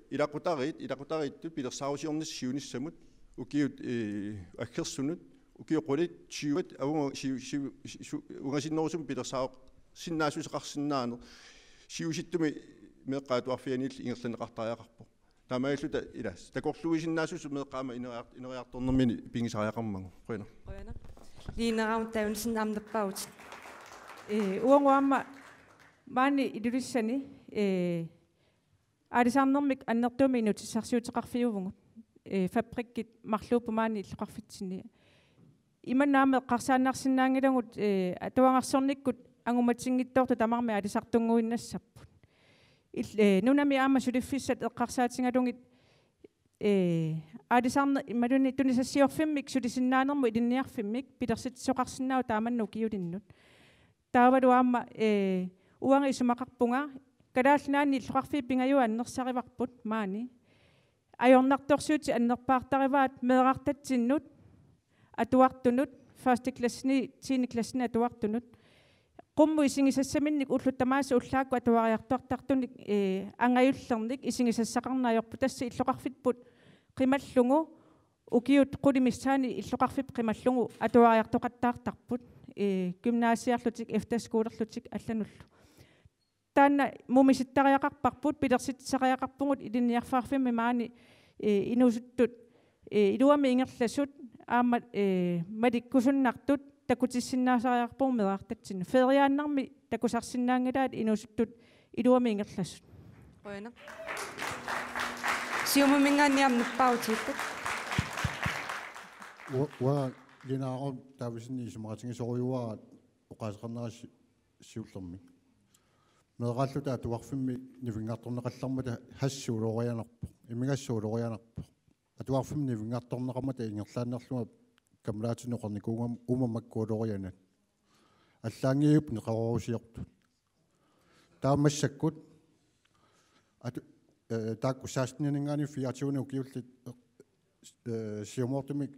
илақутариитту пилерсаарусиорнис сиуниссамут укиут аккерсунут укиоқулит сиуат авунга угасиннерусум пилерсаақ синнаасусеқарсинаанер сиуситтуми меққаатуарфианилли ингерланеқартариақарпо таамааллута илаас такорлуисиннаасусу меққаама инериарторнэрмини пингисариақармагу қойна Liinaраун таунсин амнаппаут уангуамма маани илулиссани алисаарнэрмик аннертуми инутиссарсуутеқарфиувгут фабриккит марлуупу маани иллоқарфитсини иманнааме қарсааннарсинаангилагут атуангарсорниккут ангуматсингиттоорту тамарми алисартунгуиннассаппут нунами аама сулиффиссат эққарсаатингалугит алисаарна ималуни тунисассиорфиммик сулисиннаанерму илинниарфиммик пилерситсоқарсинаау тааманну киулиннут таавалу аама уанги сумақарпунга калаалнаани иллоқарфи пингаюа аннерсариварпут маани ajornartorsuuti annerpaartarivaat meeqartatsinut atuartunut first classni tiini classni atuartunut qummu isingisassaminnik ulluttamaasa ullaakku atuariartuartartunik angajullernik isingisassaqarnaajorpu tassi illoqarfitput qimallungu ukiut qulimissaani illoqarfip qimallungu atuariartoqattaartarput gymnasiarlutik efterskolerlutik allanullu taanna mumisittariaqarparput pilersitsariaqarpungut ilinniarfaarfimmi maani inusuttut iluami ingerlasut aama malikkusunnartut takutissinnaasariarpung meeqartatsin feriaannarmi takusarsinnaangalaat inusuttut iluami ingerlasut qoyana siumumingaanniarnuppautiittut wa linaaqor taavisinni isumaqatingisoriuara oqaasaqarneras siullermi meeqaalluta atuarfimmi nivingaartorneqallarmata hassuulorianarpo imigassuulorianarpo atuarfimmi nivingaartorneqarmata ingerlaannerlunga kamlaatineqarnikuungam umamakkuulorianat аллаангиуп неқарорусиорту таамассаккут ату таакку саастнинингаани фиатиуни укиуллит сиумортумик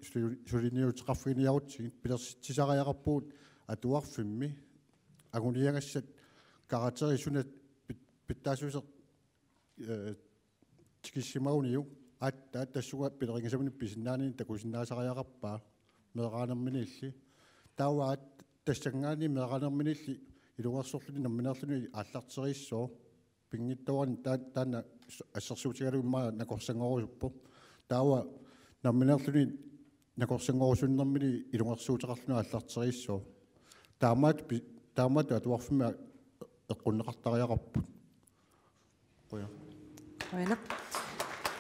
сулиниутеқарфиниарутсигит пилерситсисариақарпуут атуарфимми агуниагассат каратери сунат питтаасусеқ тикиссимауниу атта тассуга пилерингасамни писиннаани такусиннаасариақарпаа меэqaanерминилли тааваат тассангаани меэqaanерминилли илугерсорлуни намминерлуни ааллартериссоо пингиттуарни таана ассерсуутигалуиммаа накорсангорусуппо таава намминерлуни накорсангорусуннэрмини илугерсуутеқарлуни ааллартериссоо таамаат атуарфима эққуннеқартариақарпут қоя qoyana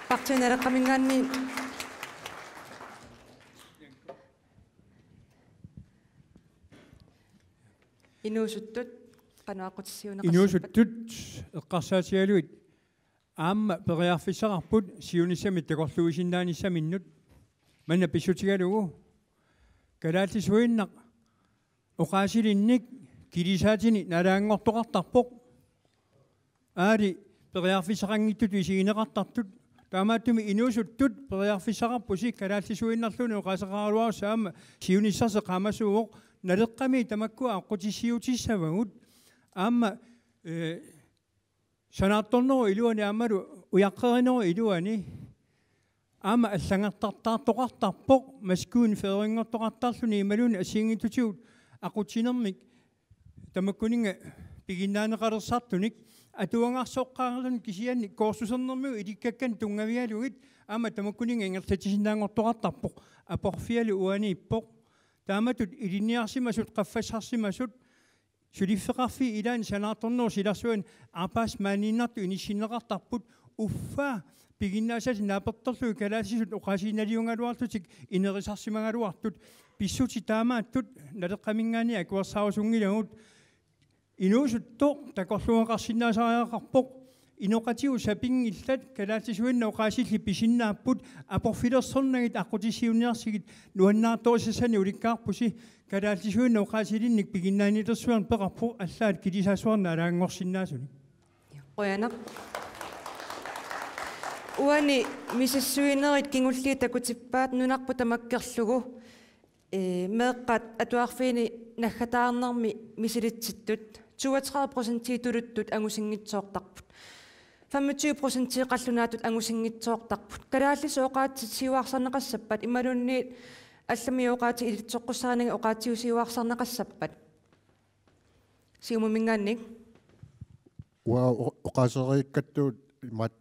партинереқамингаанни инуусуттут инуусуттут эққарсаатигалуит аама периарфиссақарпут сиунissami такорлуисиннааниссаминнут манна писсутигалугу калааллисуиннақ оqaасилинник килисаатини налаангортоқартарпоқ аари периарфиссақангиттут исигинеқартартут таамааттуми инуусуттут периарфиссақарпуси калааллисуиннарлуни оqaасақаралуару саама сиуниссарсе қамасууоқ налеққами тамаккуа аққутиссиутиссавагут аама санаатторнеру илуани амалу уяққеринеру илуани аама аллангартартаартоқартарпоқ маскуун феерингортоқартарлуни ималуни асиингитутиут ақутинермик тамаккунинга пигиннаанеқалерсартуник атуангарсоққаарлун кисианни коорсусернэрмиу иликкаккан тунгавиалугит аама тамаккунинга ингерлатисиннаангортоқартарпоқ апорфиалу уанииппоқ тааматут илинниарсимасут қаффасарсимасут сулиффеқарфи илаан санаатторнеру силарсуан апаас мааниннарту инissиннеқартарпут уффаа пигиннаасас наапертерлуи калаасисут оқасииналиунгалуартутик инерисарсимангалуартут писсути таамааттут налеққамингаани акуерсаарусунгилагут инуусутто такорлуақарсинаасариақарпоқ иноқатиу сапингиллат калаатисуинна оқаасилли писиннааппут апорфилерсернагит аққутиссиуниарсигит нуаннаарторисасани уликкаарпуси калаатисуинна оқаасилинник пигиннаанилерсуарн пеқарпу аллаат килисаасуарна алаангорсиннаасуни qoyanaq uani misassuinerit kingulli takutippaat nunarpu tamakkerlugu meeqqat atuarfiini naggataarnermi misilitsitut 32% tuluttut angusinngitsoortarput 25% qallunaatut angusinngitsoortarput kalaallis oqaatsiuarsarneqassappat imalunni allami oqaati ilitsoqqussaarniga oqaatsiusiuarsarneqassappat siumumingaannik oqaaseriikkattuut mat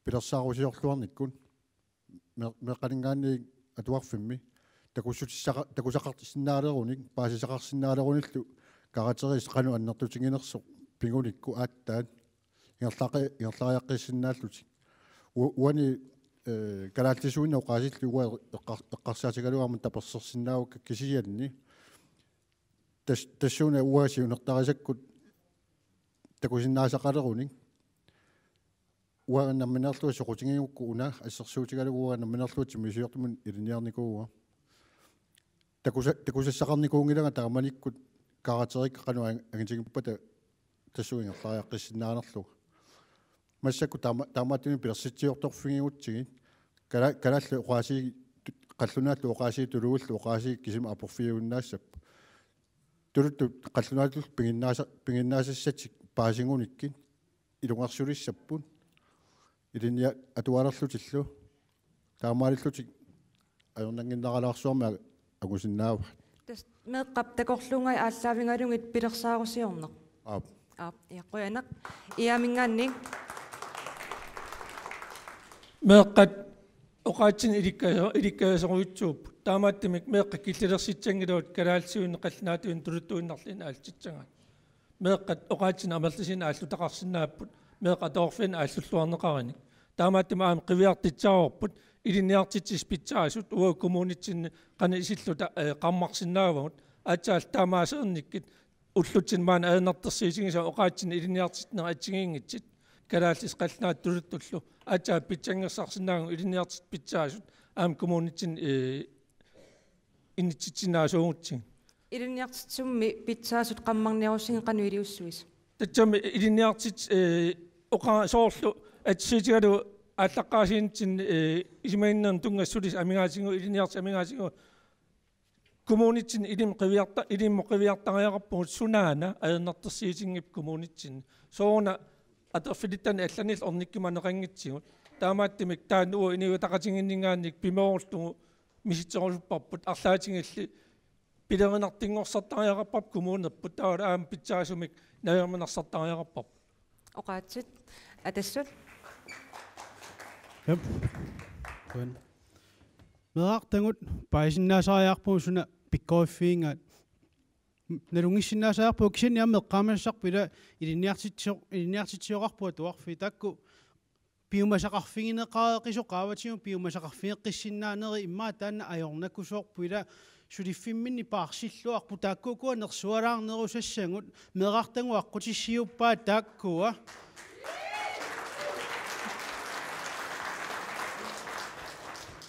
пилерсаарусиорлуарниккун меқалингаани атуарфимми такусақартиссиннаалеруник паасисақарсиннаалеруниллу каратерис қану аннертутингинерсо пингуникку ааттаат ингерлариаққиссиннааллутик уани калаалтисуинна оқаасиллу уа эққарсаатигалуарман таперсерсиннаавукка кисиянни тассууна уасиунертарисаккут такусиннаасақалеруник уаннамминерлуи соқутингиукку уна ассерсуутигалугуаннамминерлуути мисиортумун илиниарникууа такусассақарникуунгилага тааманиккут каратерикка қану агитигиппата тассуингерлариаққиссиннаанерлуга массакку таамааттими пилерситсиорторфигиутсигит калаллу оқааси қаллунааллу оқааси тулууллу оқааси кисима апорфиуиннаассап тулутту қаллунааллу пингиннаасассатик паасингуниккин илунгарсулиссаппун илиния атуалерлутиллу таамаалиллутик аернангиннаралаарсуарма агусиннаава meeqqap takorlungай ааллаавингалугит пилерсаарусиорнеq иаққуянақ иамингаанник meeqqat oqaatsin ilikkaasоруутсууп таамааттимик meeqqa киллилерситсангилуут калаалсиуни қаллинаатуин тулуттуиннарлин аалтитсангаат meeqqat oqaatsin амерлисин ааллутақарсинааппут meeqa toorfin ааллуллуарнеқараник таамааттима аам қивиартитсаарорпут илинниартитсис питсаасут уа коммунитсинни қана исиллута қаммарсиннаавагут аатсаал таамаасерниккит уллутсин маана аанертерсиисигиса оqaatsin илинниартитнера атсигиингитсит калааллис қаллинаат тулуттуллу аатсаа питсангерсарсинаагу илинниартит питсаасут аам коммунитсин иннитситсинаасуугутсин илинниартитсумми питсаасут қаммарниарусин қануилиуссуис татсами илинниартит оqa соорлу атсиитигалу ааллаққаасиинтин исимаиннерн тунгассулис амигаасингу илинниарти амигаасингу коммунитсин илиммоқивиартариақарпугут сунаана аернертерсиисингип коммунитсин соона атерфилиттани алланил орниккиманеқангитсигут таамааттимик таануа иниутақатингиннгаанник пимоорлугу миситсерусуппарпут арлаатингилли пилеринартингорсартариақарпап коммунерпут таала аам питсаасумик наерминарсартариақарпап oqaatsit atassut Yep. Good. Meaqtangut paisinnaasariarpuu suna pikkoiffiingaat nalungissinnaasariarpuu kisianniam meqqaamassarpila iliniartitsioqarpua tuarfi takku piumasaqarfigineqaaqisoqaavatigu piumasaqarfineqqissinnaaneri immaa taanna ajornakkusoorpuila suliffiminni paarsilluarpu taakkuukua nersualaarnerusassangut meeqartangu aqqutissiuppaa taakkua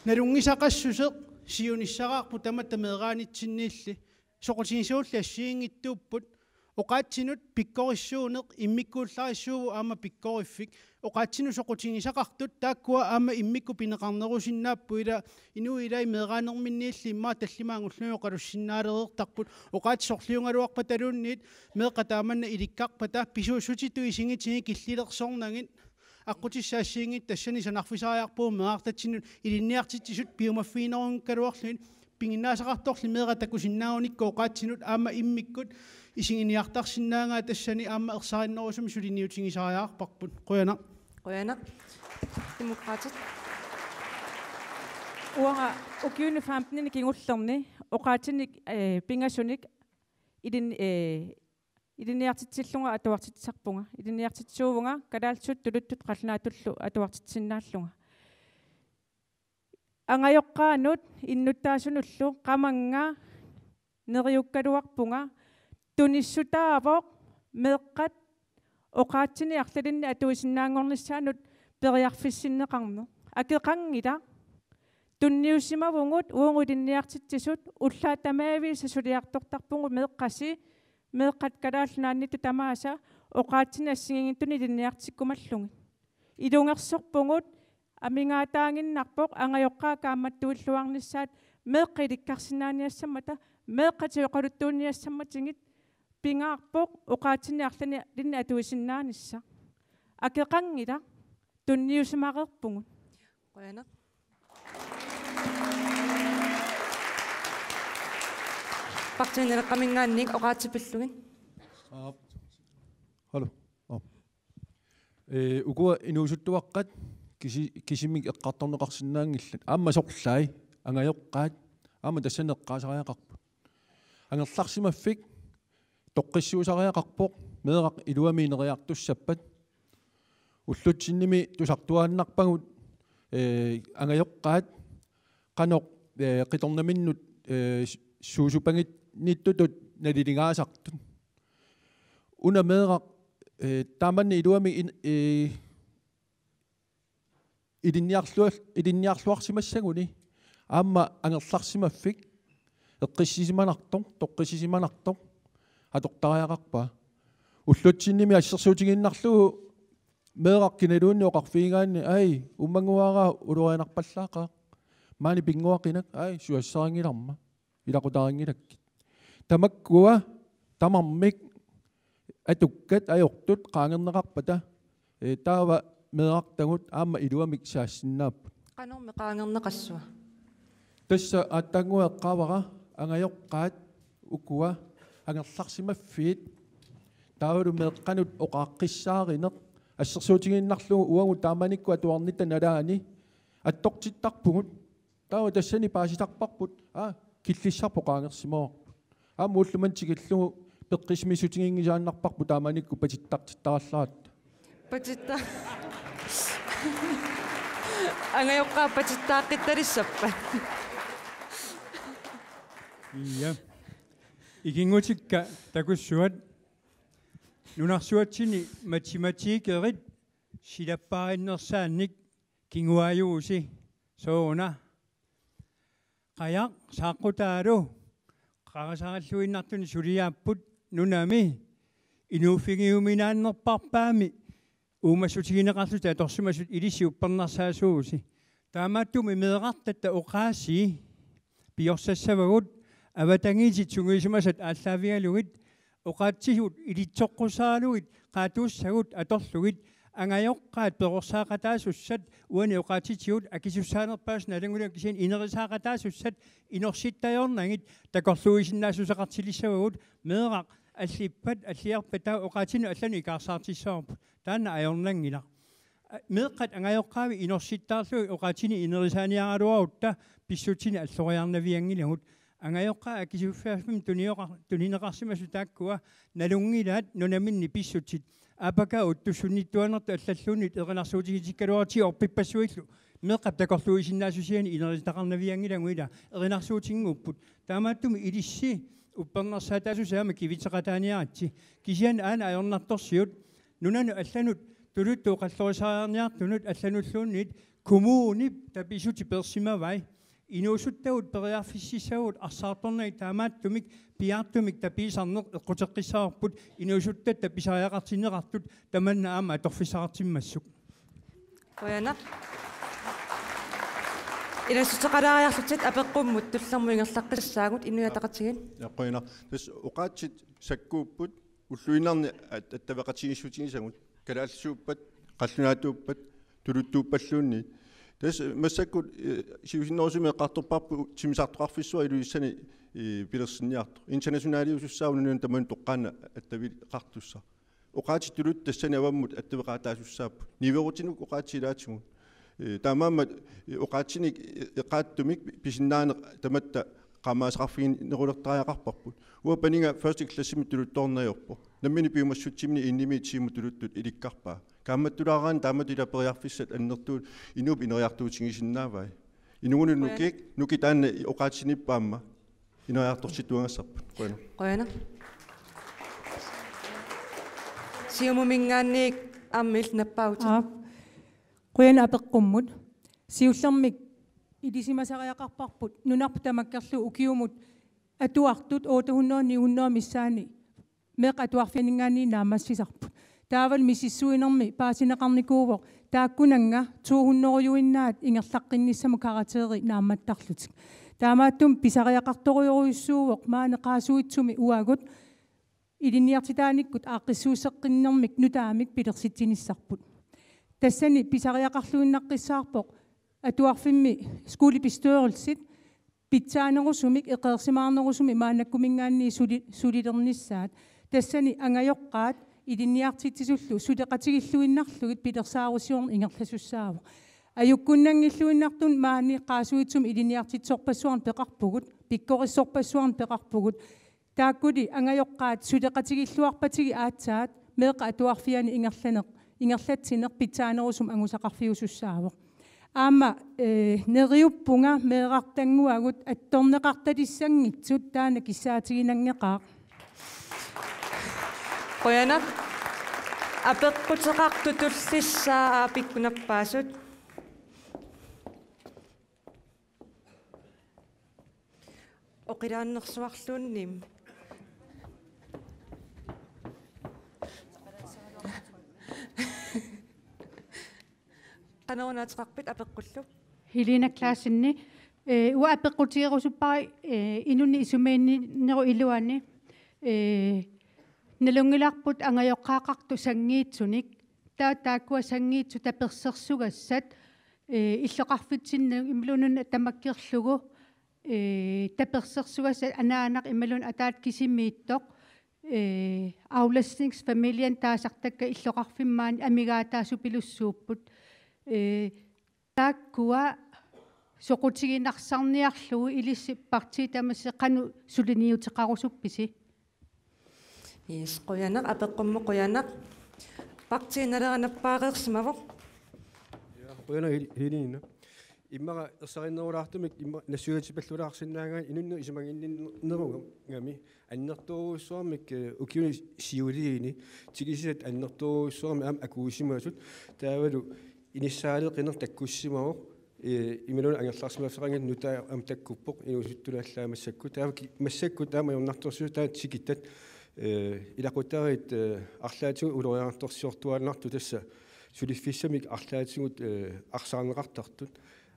nalungisaqassuseq siunissaqarpu tamatta meeqaanitsinniilli soqutigisуулли ассиингиттууппут oqaatsinut pikkorissuuneq immikkuullarissuugu aama pikkoriffik oqaatsinu soqutingisaqartut taakkua aama immikku pineqarnerusinnaappu ila inuilai meeqaanerminniilli immaa tallimaangulluyo qalussinnaalereertarput oqaatsorliungaluarpa taluunniit meeqataamanna ilikkaqpata pisuusutitu isingitigi killilersornangit аққутиссаассиингит тассани санарфисариарпуу меартатсинут илинниартитсисут пиумаффиинерунккалуарлуит пингиннаасақарторли меэратакусиннаагуникко оқаатсинут аама иммиккут исигиниартарсиннаангаа тассани аама ерсариннерусум сулиниутингисариаарпарпут қуяна демократит уанга укиуни фампнини кингуллерни оқаатиник пингасуник идин идинниартитсиллунга атуартитсарпунга идинниартитсуувунга калаалсут тулуттут қаллаатуллу атуартитсиннааллунга ангайоққаанут иннуттаасунуллу қаманга нериуккалуарпунга туниссутаавоқ меэққат оқаатсини арлалинни атуисиннаангорниссаанут периарфиссиннеқарну акеқангила тунниуссимавунгут уунгулинниартитсисут уллаатамаави сасулиартортарпунгу меэққаси меэққат калаалнаанниту тамааса оқаатсини ассигингиттуни илинниартиккумаллуги илунгерсорпугут амингаатаангиннарпоқ ангайоққаа кааматтуиллуарниссаат меэққиликкарсинааниассамата меэққатиоқалуттуунниассаматингит пингаарпоқ оқаатсини арлани линни атуисиннаанисса акеқангила тунниусимақерпугут қояна партинерқамингаанник оқаатипиллугин халу укуа инуусуттуаққат кисимик эққарторнеқарсинаангиллат аама соқлаи ангайоққаат аама тассанеққаасариақарпут ангерларсимаффик тоққиссуусариақарпоқ меэрақ илуамиинериартуссаппат уллутсинними тусартуааннарпагут ангайоққаат қаноқ қиторнаминнут суусупангит ниттутут налилингаасартут уна меэрақ тааманни илуами идинниарлуарсимассагуни аама ангерларсимаффик эққиссисиманартор тоққиссисиманартор атортариақарпа уллутсинними ассерсуутигиннарлугу меэрақ киналуунни оқарфиингаанни ай уммангуараа улурианарпаллаақаа маани пингуақинак ай суассарангиларма илақутарангилакки тамаккуа тамармик атуккат аёртут qaangerneqarpata таава меэартагут аама илуамик саассиннааппут qanорми qaangerneqassua тасса аттангуэққавара ангайоққаат укуа ангерларсимаффиит таавалу меэққанут оқааққиссааринеқ ассерсуутигиннарлугу уангу тааманикку атуарнита налаани аттортиттарпугут таава тассани пааситарпарпут киллиссарпо qaangersimoorput аама уллумантигиллугу пеққисмисутигингисааннарпарпу тааманикку патиттартиттараллаат патитта ангайоққаа патиттааққитталиссаппа Ja. Igingutsikka takussuat nunarsuatsini matematikkerit silapparinnersaannik kinguayuusi soona qajaq saaqqutaalu qarasaralluinnartuni suliaapput nunami inuuffigiuminaannerparpaami uumassutigineqarluta atorsimasut ilisiupparnarsaasuusi taamaattumi meeqartatta oqaasi piorsassavagut аватангиит сунгуисимасат ааллаавигалугит оқаатсигут илитсоққусаалугит qaatuussagут аторлугит ангайоққаат перорсаақатаасуссат уани оқаатитигут акисуссаанерпаас налангулак кисин инерисаақатаасуссат инорситтаёрнагит такорлуисиннаасусақартилиссавагут меэрақ аллиппат аллиарпатаа оқаатину аллану икаарсаартиссаорпут таана аёрнангила меэққат ангайоққаави инорситтаарлуги оқаатини инерисааниаралуарутта писсутини аллориарнавиангилагут ангайоққаа акисуффаасмим тунинеқарсимасу тааккуа налунгилаат нунаминни писсутит апака уттуссунниттуанерта аллаллуунит эринарсуутигитиккалуарти орпиппассуиллу меққап такорлуисиннаасусиани инериситақарнавиангилагуила эринарсуутингуппут таамааттуми илисси уппернерсаатаасусаама кивитеқатааниаратси кисиан аана аёрнарторсиут нунану алланут тулуттуу қаллорисаариарниартунут аллануллуунниит коммуунип таписути персимавай инуусуттагут периарфиссисагут арсаарторнай таамааттумик пиаартумик таписарнеқ эққутеққиссаарпут инуусуттат таписариақартинеқартут таманна аама аторфисаартиммассук Qoyana. Илассутеқалаариарлутит апеққуммут туллэрмуингерлаққиссаагут инуятақатигин. Qoyana. Тас уқаатсит саккууппут уллуинарни аттавеқатигиссутигисагут калаалсууппат қаллунаатууппат тулуттууппаллуунни. Тас массаккут сиусиннерусуми эққарторпарпу тимисаартоқарфиссуа илуиссани пилерсинниарту. Интернационалиусуссаунунун таман тоққаана аттави қартусса. Уқаати тулут тассани аваммут аттавеқаатаасуссааппу. Ниверутинук уқаатилаатигут. Таамаамат уқаатсиник эқааттумик писиннаане таматта qamaasaqarfigin nerullertariaqarparput uapaninga first classimi tuluttornajorpo nammini piumassutsimni innimi tiimu tuluttut ilikkarpaa kaammattulaaraan taamatila periarfissat annertuut inuup ineriartuutigisinnaavai inugununukik nuki taanna oqaatinippaamma ineriartorsituangassarput qoyana siumumingaanniik ammil nappaut qoyana apeqqummut siullermik идисимасариақарпарпут нунарпу тамаккерлу укиумут атуартут 800 миссаани меқ атуарфианингаани наамассисарпут таавал миссиссуинерми паасинеқарникуувоқ тааккунанга 200 юиннаат ингерлаққинниссаму каратеери наамматтарлутик таамааттум писариақарторуйоруйуссуувоқ маанеқаасуитсуми уагут илинниартитааниккут ааққиссуусеққиннэрмик нутаамик пилерситсиниссарпут тассани писариақарлуиннаққиссаарпоқ атуарфимми скулипистуерулсит питсаанерусумик эқерсимаарнерусуми маанаккумингаанни сулилерниссаат тассани ангайоққаат илинниартитсисуллу сулеқатигиллуиннарлугит пилерсаарусиорн ингерласуссаава аюккуннангиллуиннартун маани qaasuitsum илинниартитсорпассуарн пеқарпугут пиккориссорпассуарн пеқарпугут тааккули ангайоққаат сулеқатигиллуарпатиги аатсаат меэқа атуарфиани ингерлатсинеқ питсаанерусум ангусақарфиусуссаава аама нериуппунга меэрартангуагут атторнеқарталиссангитсут таана киссаатигинангеқаа qoyana апеққутеқартутуллиссаа аапиккунаппаасут оқилааннерсуарлуунним qanaunaateqarpit apeqqullu Helena Klaassinni uа апеққутиерусуппари инунни исумаиннеру илуани налунгиларпут ангайоққаақарту сангиитсуник тааккуа сангиитсу таперсерсугассат иллоқарфитсиннагу ималунун тамаккерлугу таперсерсугассат анаанақ ималун атаат кисимииттоқ аулассингсфамилиан таасартакка иллоқарфиммаани амигаатаасупилуссууппут тааккуа соқутигинарсарниарлугу илиссиппарти тамассеқану сулиниутеқарусупписи Yes, qoyana apeqqummu qoyana партиинерернаппаареерсимавоқ qoyana hilina иммага ерсариннерулаартумик имма насуутипаллулаарсиннаагаа инунну исумагиннеругами аннертууссуармик укиуни сиулиини тигисат аннертууссуарми ам акуусимаасут таавалу иниссаале qinner таккуссимавоқ имилун ангерларсимаферангат нутаа ам таккуппоқ инусуттулааллаамассакку таава массакку таама юннарторсуу таа тикиттат илақутарит арлаатигу улориарторсиортуалнарту тасса сулиффиссамик арлаатигут арсаарнеқартартут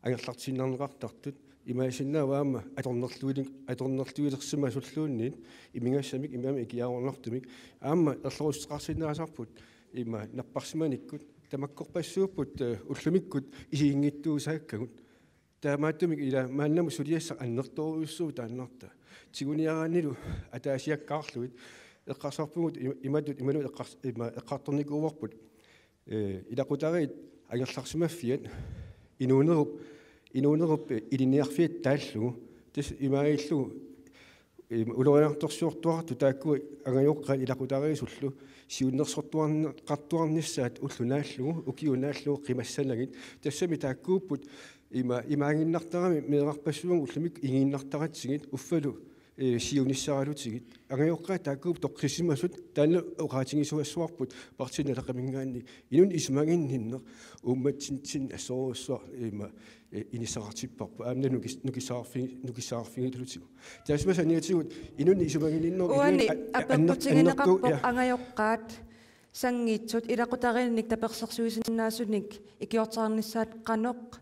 ангерлартиннарнеқартартут имаасиннааваама аторнерлуилерсима суллуунниит имингассамик имаами икиаорнартумик аама ерлорустеқарсинаасарпут има наппарсиманиккут тамаккорпассууппут уллумиккут исиингиттуусааккагут таамааттумик ила мааннаму сулиассақ аннерторуйуссуу тааннарта тигуниарааннилу атаасиаккаарлуит эққарсарпугут иматут ималу эққарторникууварпут илақутарит ангерларсимаффиат инуунеруп илиниарфиат тааллугу тас имаиллу улориарторсуортуарту таакку ангайоққа илақутарисуллу сиуннерсортуарнеқартуарниссаат уллунааллугу укиунааллугу қимассанагит тассами тааккууппут имаагиннартарами меэрарпассугу уллумик игииннартаратсигит уффалу сиунissaralutигит ангайоққа тааккуп тоққиссимасут таанна оqaатингисуассуарпут партинелақамингаанни инун исмагинниннеқ умматсинтин ассоруссуар има инисақартиппарпу аамна нукисаарфигитулутигу таасмасаниатигут инун исмагинниннеқ уани апеққутигинеқарпоқ ангайоққаат сангиитсут илақутаринник таперсерсуисиннаасуник икиортаарнissaат қаноқ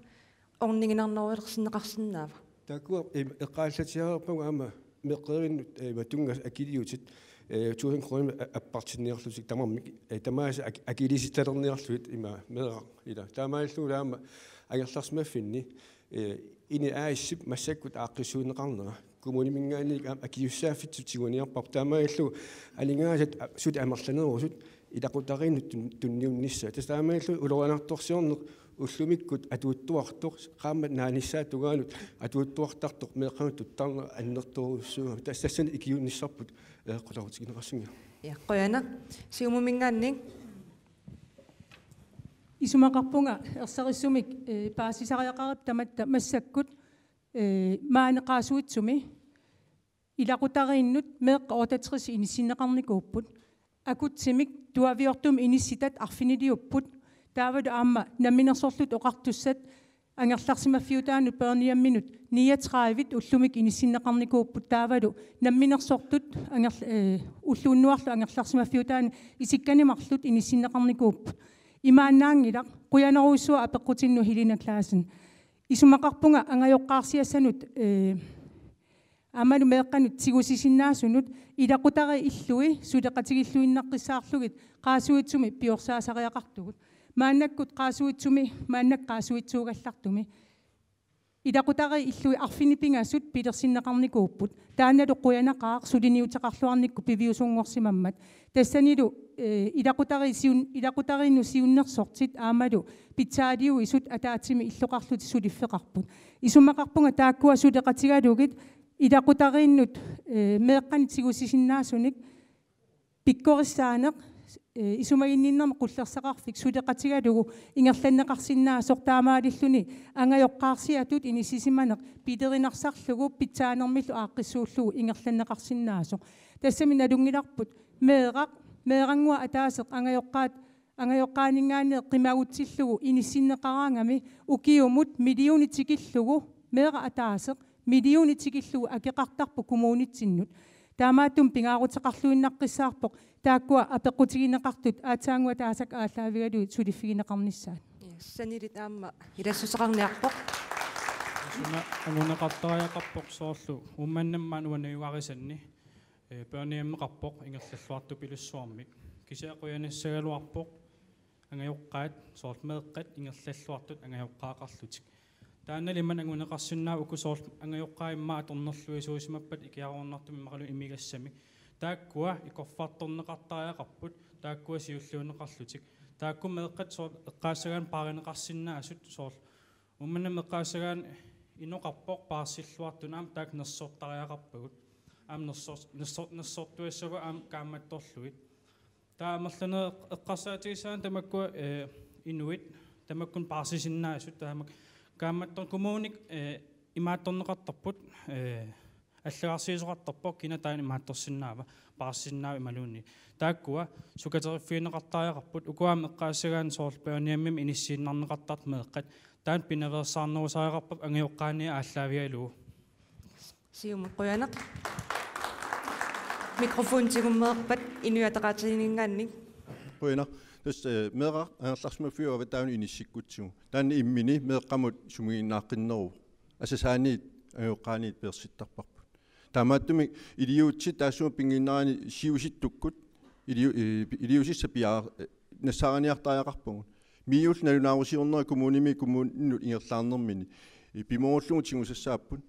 орнигинарнеруерсинеқарсинаава таакуа эққааллатиарпагу аама меққериннут матунга акилиутит 2000 kroner аппартинниарлутик тамармик тамааса акилиситталерниарлуит има меэра ила таамааллугаама агерларсмаффинни ини аиссип массаккут ааққиссуинеқарнера коммунимингаани акиуссааффитсутигуниарпар таамааллу алингаасат сут амерланерусут илақутариннут тунниуннисса тастаамааллу улоранарторсиорнеқ уллумиккут атууттуартоқ qaammat naanissaatugaanut atuuttuartartoq meeqamut tuttarna annertoruussuga tassassan ikiunnissarput qolorutigineqarsinga ja qoyana siumumingaanning isumaqarpunga erserissumik paasisariaqarip tamatta massakkut maaneqaasuitsumi ilaqutariinnut meeqqa otatris inissinneqarnikuupput akutsimik tuaviortum inissitat arfiniliupput таавад аама намминерсорлут оқартуссат ангерларсимаффиутаанут перниамминут 39 уллумик иниссиннеқарникууппут таавалу намминерсортут уллууннуарлу ангерларсимаффиутаани исикканимарлут иниссиннеқарникууппут имааннаангила қуянеруссуа апеққутинну хилина клаасин исумақарпунга ангайоққарсиассанут амалу меэққанут тигусисиннаасунут илақутари иллуи сулеқатигиллуиннаққиссаарлугит qaasuitsumi piorsaasariaqartugut мааннаккут qaasuitsumi мааннаққаасуитсуугаллартуми илақутари иллуи арфинипингаасут пилерсиннеқарникууппут таанналу қуянақаа сулиниутеқарлуарникку пивиусунгорсимаммат тассанилу илақутаринну сиуннерсортит аамалу питсаалиу исут атаатими иллоқарлути сулиффеқарпут исумақарпунга тааккуа сулеқатигалугит илақутариннут меэққанитигусисиннаасуник пиккориссаанеқ исумагинниннерма қуллерсақарфик сулеқатигалугу ингерланнеқарсиннаасор таамаалиллуни ангайоққаарсиатут инисисиманеқ пилеринарсарлугу питсаанермиллу ааққиссууллугу ингерланнеқарсиннаасор тассами налунгиларпут меэрангуа атаасеқ ангайоққаанингаанеэ қимагутсиллугу иниссиннеқараангами укиумут миллионитикиллугу меэра атаасеқ миллионитикиллугу акеқартарпу коммунитсиннут таамааттум пингаарутеқарлуиннаққиссаарпоқ тааккуа апеққутигинеқартут аатаангуа таасак ааллаавигалу сулиффигинеқарнissaат санилит аама илассусеқарниарпоқ агунеқартариақарпоқ соорлу умманнаммаан уанаюарисанни перниаммеқарпоқ ингерллуарту пилуссуармик кисеақуянассагалуарпоқ ангайоққаат соорлмеэққат ингерллуартут ангайоққаақарлутик таанналиман агунеқарсиннаа укусоорл ангайоққаиммаа торнерлуисуусимаппат икиарорнартуми мақалу имигассами тааккуа икорфаатторнеқартариақарпут тааккуа сиуллуунеқарлутик таакку меэққат соор эққаассагаан пааринеқарсиннаасут соор уммана меққаассагаан иноқарпоқ паарсиллуартунаам таак нерсоортариақарпагут аам нерсоортуассагу аам кааматторлуит таамерлане эққарсаатигисаан тамаккуа инуит тамаккун паарсисиннаасут таамак кааматтор коммуник имаатторнеқартарпут аллагарсиисоқартарпоқ кина таани имаатторсиннаава паарсиннаава ималуунни тааккуа сукатериффиинеқартариақарпут укуаам эққаассагаан соорлпеониаммим иниссииннарнеқартарт меэққат таан пиневерсаарнерусариақарпап ангиоққаани ааллаавиалуу сиума қуянеқ микрофон тигуммеерпат инуятеқаатигингаанник қуяна тас меэра ангерларсмаффиуава таани иниссиккутсигу таани иммини меэққамут сумигиннааққиннеру асасааниит ангиоққааниит перситтарпарпут таамааттуми илиуутси таасума пингиннаани сиуситтуккут илиусисса пиаа нассаараниартариақарпугут миул налунаарусиорнери коммууниннут ингерлаарнермини пимооллугу тигусассааппут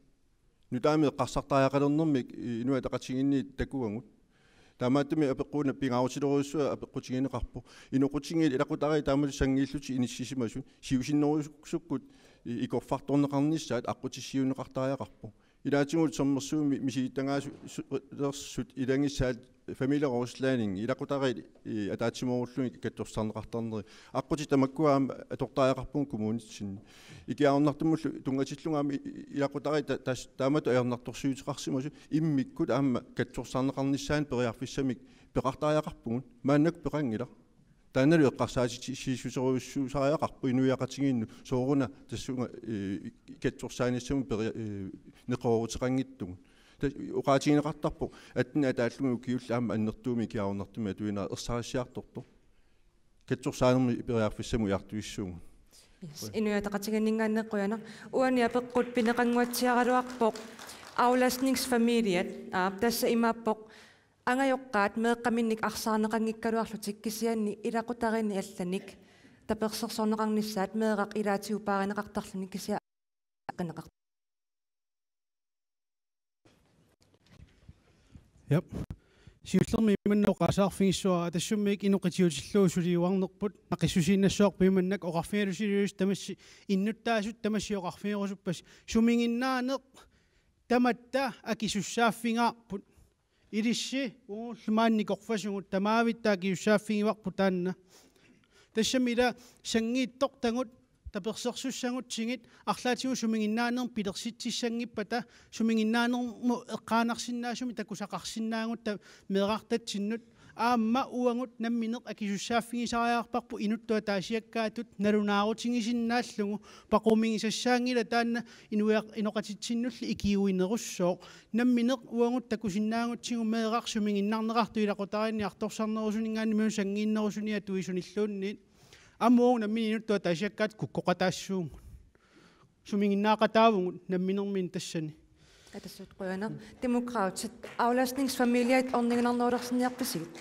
нутаами эққарсартариақалернерми инуатеқатигинни такуангут таамааттуми апеққуна пингаарусилоруссуа апеққутигинеқарпу иноқутингил илақутари таамали сангииллути иниссисимасут сиусиннерусуккут икорфарторнеқарниссаат аққутиссиунеқартариақарпу Ilaatsimut sommersuumi misiitangaassut ilangissaat familierådslagning ilaqutarit ataatsimorullugi kattorsarneqartarneri aqqути tamakkuaama atortaajaqarpun kommunitsin ikiarnartumullu tungatillugaami ilaqutarit taamatu ajernartorsuutiqarsimasu immikkut aamma kattorsarneqarnissaan periarfissamik peqartaajaqarpugun maannak peqangila таанналу эққарсаати сиисусеруйуссуусариақарпу инуяқатигиинну соорuna тассунга катсорсааниссаму неқоорутеқангиттугу уқаатигинеқартарпу аттина тааллугу киулла аама аннертууми киарунартуми атуина ерсариссиарторто катсорсаанерми периарфиссаму иартуиссуугу инуятақатигиннингааннеққуяна уани апеққут пинеқангуатсиаралуарпоқ ауляснингсфамилиат тасса имааппоқ ангайоққаат меэққаминник арсаарнеқангиккалуарлутик кисианни илақутарини алланик таперсерсорнеқарнissaат меэрақ илаатиупааринеқартарлуни кисиа қинеқар. Yep. Siullermi imannoqasaarfigissuara atassummiik inuqitiutilluu naqissusiinnassooq pimannak oqarfialusiluus tamassi innuttaasut tamassiоqarfiarusuppas suminginnaaneq tamatta akisussaaffingаарput ilissi uullumaannikorfasugut tamaavittaa kiussaaffingivaqpu taanna tassamila sangiittoq tangut tapersersussangutsigit арлаатигу сумингиннаанерм пилерситсиссангиппата сумингиннаанерму эққаанарсиннаасуми такусақарсиннаангут меэрартатсиннут аамма уангут намминеқ акисуссааффигисариаарпарпу инуттуа таасиаккаатут налунаарутингисиннааллугу пақумингисассаангила таанна иноқатитсиннулли икиуинеруссоо намминеқ уангут такусиннаангутсигу меэрар сумингиннарнеқарту илақутаринни арторсарнерусунингаани меун сангииннерусуниа туисуниллуунни аммуун наммин инуттуа таасиаккаат куккоқатаассуун сумингиннаақатаавугут намминермин тассани атассут қуяна демократит ауляснингсфамилиат орнигнарнуулерсиниарпасигит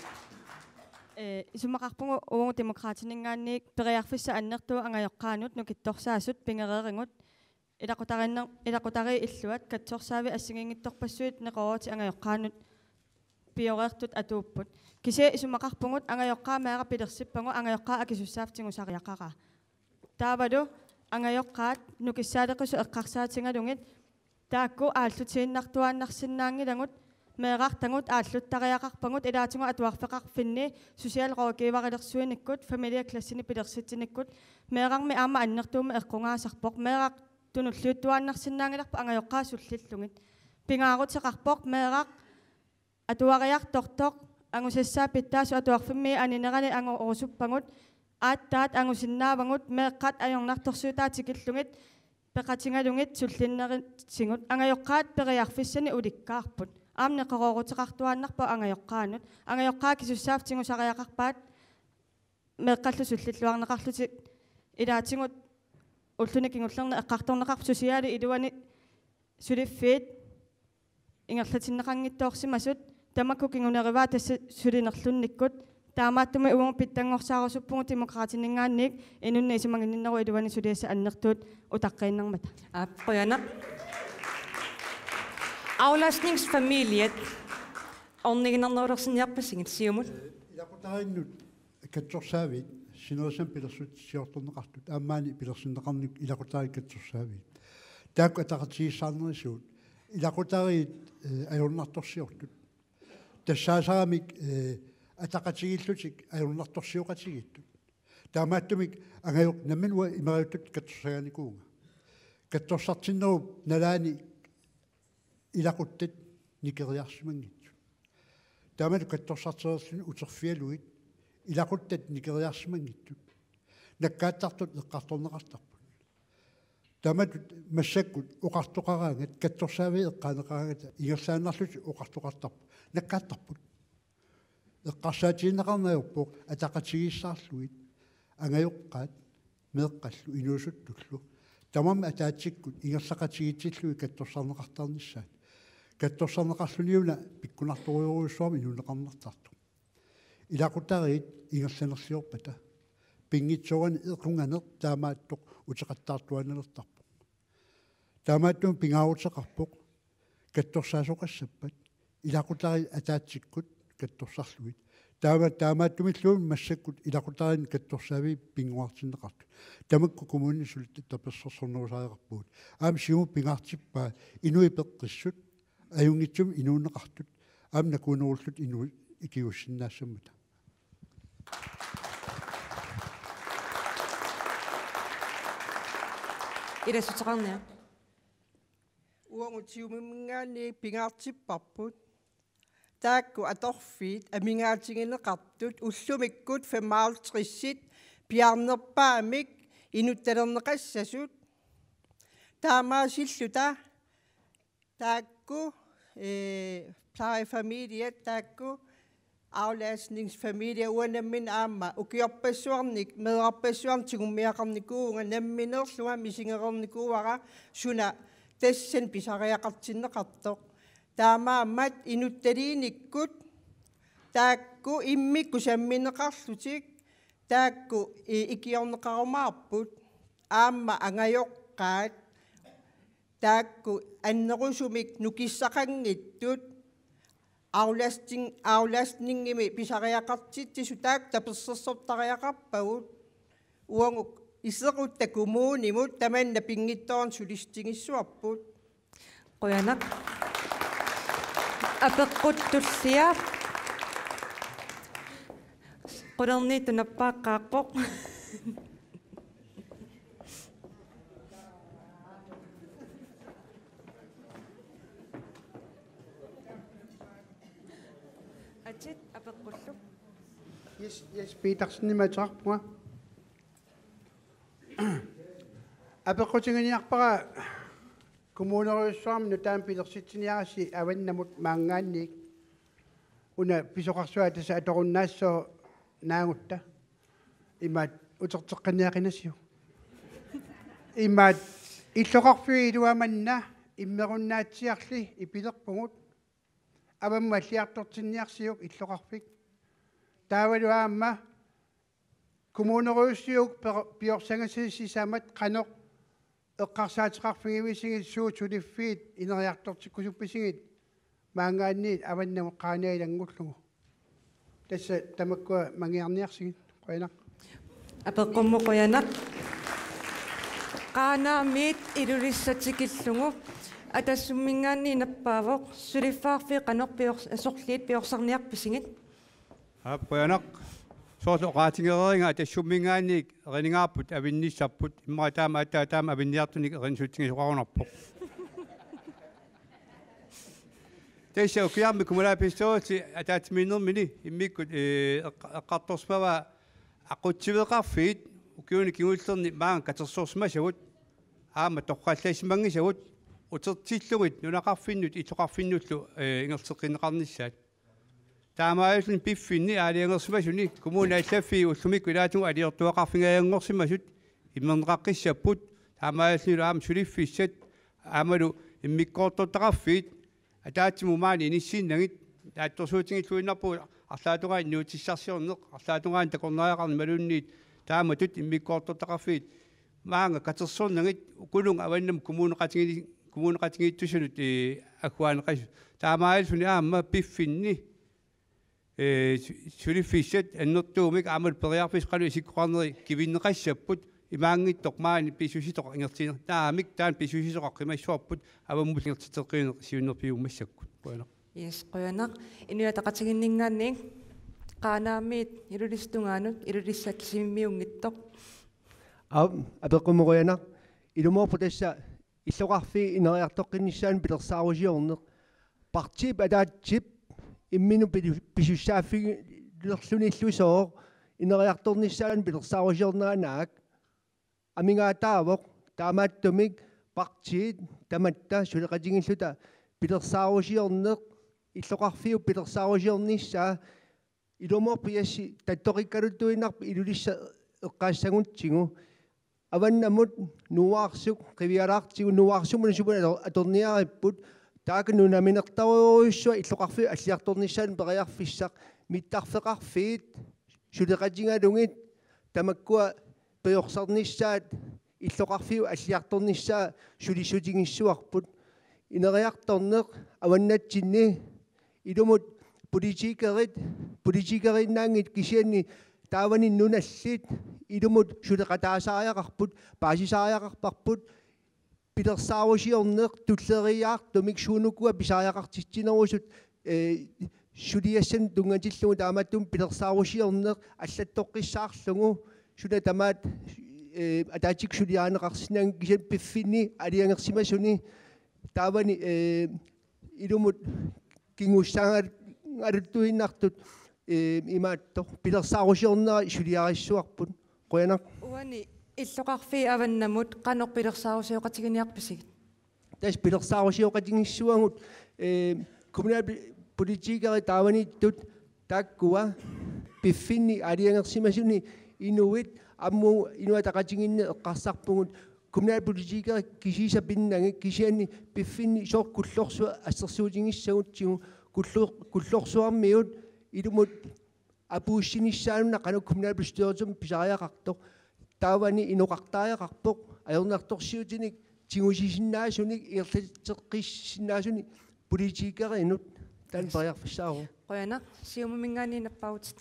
исумақарпугу угу демократинингаанниик периарфисса аннертуа ангайоққаанут нукитторсаасут пингереерингут илақутари иллуат катсорсаави ассигингитторпассуит неқороти ангайоққаанут пиореертут атууппут кисе исумақарпугут ангайоққаамаара пилерсиппагу ангайоққаа акисуссаафтингу сариаққара таавалу ангайоққаат нукиссаалеқусу эққарсаатингалугит таакку ааллутииннартуааннарсинаангилагут меэрартангут ааллуттариақарпагут илаатингу атуарфеқарфинни социал роокиварилерсуиниккут фамилия классини пилерситсиниккут меэрарми аама аннертууми эққунгаасарпоқ меэрар тунуллууттуааннарсинаангиларпа ангайоққаа суллиллугит пингаарутеқарпоқ меэрар атуариартортоқ ангусассаа питтаасу атуарфимми анинерани ангу орусуппагут ааттаат ангусиннаавагут меэққат ajornartorsuutaatiqillugit peqatingalungit sullinneritsingут ангайоққаат периарфиссани уликкаарпут аамнеқорорутеқартуааннарпа ангайоққаанут ангайоққаа кисуссаафтингу сариақарпаат меэққаллу суллиллуарнеқарлути илаатингут уллуникингуллерне эққарторнеқарпу сусиали илуани сулиффиит ингерлатиннеқангиттоорсимасут тамакку кингунериваа тасса сулинерлунниккут таамааттуми угу питтангорсаарусуппугу демократинингаанник инунна исимагиннеру илуани сулиасса аннертуут утаққииннэрмата қуяна ауляснингсфамилиат орнигинернуулерсиниарпасигит сиумут илақутариннут катсорсаавит синерсам пилерсут сиорторнеқартут аамаани пилерсиннеқарник илақутари катсорсаавит таакку атақатигиссаарнерисуут илақутариит ajornartorsiortut тассаасарамик атақатигиллутик ajornartorsiоқатигиттут таамааттумик ангайоқ намминуа имариуттут катсорсааникуунга катсорсартиннеру налаани илақуттат никериарсимангитсу таамалу катсорсартерерлуни утерфиалуит илақуттат никериарсимангиттут наккааттартут эққарторнеқартарпут тааматут массаккут оқартоқараангат катсорсаави эққаанеқараагата ингерсааннарлут оқартоқартарпу наккааттарпут эққарсаатииннеқарнаёрпоқ атақатигиссаарлуит ангайоққаат меэққаллу инуусуттуллу тамам атаатсиккут ингерлақатигитсиллуи катсорсарнеқартарнissaат катсорсарнеқарлуниуна пиккунарториуруйуссуами инунеқарнартарту илақутариит ингерланерлиорпата пингитсорани эқунганеқ таамааттоқ утеқаттаартуаннелертарпу таамааттум пингаарутеқарпоқ катторсаасоқассаппат илақутари атаатсиккут катторсарлуит таамааттумиллуун массаккут илакутарин катторсаави пингуартиннеқарту тамакку коммунисул таперсорсорнерусаақарпуут сиуму пингаартиппаа инуи пеққиссут аюнгитсум инууннеқартут накуунеруллут инуи икиуссиннаассаммута ирасутеқарниа уангутиумимингаани пингаартиппарпут таакку аторфиит амингаатигинеқартут уллумиккут 55-сит пиарнерпаамик инутталернеқассасут таамаасиллута таакку плаифамилия таакку aflastningsfamilie uanammin aamma ukiorpassuarnik meerarpassuartigumiaqarnikuunga nammineerlunga misingerernikuara suna tassan pisariaqartinneqartoq taamaammat inuttaliinikkut taakku immikku sammineqarlutik taakku ikiorneqarumaarput aamma angajoqqaat taakku annerusumik nukissaqangittut Aflastningimi pisariaqartittisu taak tapersersortariaqarpagut uanguk isequtta kommunimut tamanna pingittoorn sulistingissuarput qoyanak apeqquttussia qolerniitunappaaqqaarpoq Yes, Petersenimaatarpunga. Apeqqutiganiarpara kommuneruissuarmi nutaan pilersitsiniarasi avannamut maangaanniik una pisoqarsua tasa atorunnaassuo naangutta imaat uterteqqaniaqinassiu imaat illoqarfui iluamanna immerunnaatiarli ipilerpungut avamma alliartortinniarsiuk illoqarfik taavaluaamma kommuneruissiuk piorsangasisisamat qanoq eqqarsaateqarfigivisingit suutuliffiit ineriartortikkusuppisingit maangaanniit avannamu qaanailanngullugu tassa tamakkua mangiarniarsigit qoyanaq apeqqummu qoyanaq qaanaamiit ilulissatsikillugu атассуммингаанни наппаавоқ сулиффаарфи канерпиорс асорлиит пиорсарниарписигит аппаянақ соосоқаатингереринга атассуммингаанник эринingаарпут авинниссарпут иммаатаама аттаатаама авинниартуник эринсутсигисоқарунарпоқ тэсэ окиарми кумулааписсоoti атаатиминнермини иммиккут эққарторсмава ақутсивеқарфиит укиуни кигуллерни маан катерсуурсмасагут аама тоққаллаисмангисагут утертиллугит нунақарфиннут иллоқарфиннуллу ингертеққинеқарниссаат таамааллун пиффинни аалиангерсимасуни коммунааллаффи уллумикку илаатугу алиортуақарфингаяангорсимасут иммернеқаққиссаппут таамааллун аама сулиффиссат аамалу иммиккоортортақарфиит атаатсиму маани иниссииннагит таатторсуутингиллуиннарпу арлаатугаа иннуутиссарсиорнеқ арлаатугаан такорнааяқарни малуунниит тааматут иммиккоортортақарфиит маанга катерсуурнагит укулунга аваннам коммуунеқатингиттусунут акуаанеқасу таамааллуни аама пиффинни сулиффиссат аннертуумик аамал периарфис қалу исиккуарнери кивиннеқассаппут имаангиттоқ маани писуситоқ ингертиинер таамик таан писуситоқ қимассуарпут аваммул ингертитеққиинеқ сиуннерпиумассаккут қуянақ yes qoyanaq inuataqatiginningaanni qaanaamiit ilulistungaanuut ilulissakkisimmiungittoq апеққуморианақ илумоорпу тасса иллоқарфи инериартоққинниссаан пилерсаарусиорнеқ партип адаатсип иммину писуссааффиги лерлуниллусоо инериарторниссаан пилерсаарусиорнаанаак амингаатаавоқ таамааттумик партиит таматта сулеқатингиллута пилерсаарусиорнеқ иллоқарфиу пилерсаарусиорниссаа илумоорпу ясси таттоқиккалуттуинарпи илулисса эққаассагутсигу аваннамут нуаарсук қивиалаартигу нуаарсумуна супуна аторниариппут таакну наминертаруйуссуа иллоқарфи аллиарторниссаан периарфиссақ миттарфеқарфиит сулеқатингалугит тамаккуа пеорсарниссаат иллоқарфиу аллиарторниссаа сулисутигиссуарпут инериарторнеқ аваннатсинни илумут политикерит политикериннаангит кисианни таавани нуналлит илумут сулеқатаасаариақарпут паасисаариақарпарпут пилерсаарусиорнеқ туллериаартумик суунукуа писаариақартитсинерусут сулиассан тунгатиллугу тааматтум пилерсаарусиорнеқ аллаттоққиссаарлугу суна тамаат атаатик сулиаанеқарсинаан кисиан пиффини алиангерсимасуни таавани илумут кингуссаангаат алуттуиннартут имаатто пилерсаарусиорнера сулиариссуарпут qoyanaq uani иллоqarfi avannamut qanoq pilersaarusiuqatiginiarpisig tas pilersaarusiuqatignissuangut kommunal politikeri taavani tut takkua piffinni aliangersimasuni inuit ammu inuataqatiginne eqqarsarpungut kommunal politikeri kisisapinnangi kisianni piffinni soorkullorsua assersuutingissagutsigu kulloorsuarmiut ilumut apuussinissaanunna qanu kommunal bestyrelsum pisariaqartoq taavani inoqartaariaqarpoq ajornertorsiutinik tigusisinnaasunik igerlateqqissinnaasuni politikerinut tan pariarfissaaru qoyana siumumingaani nappautit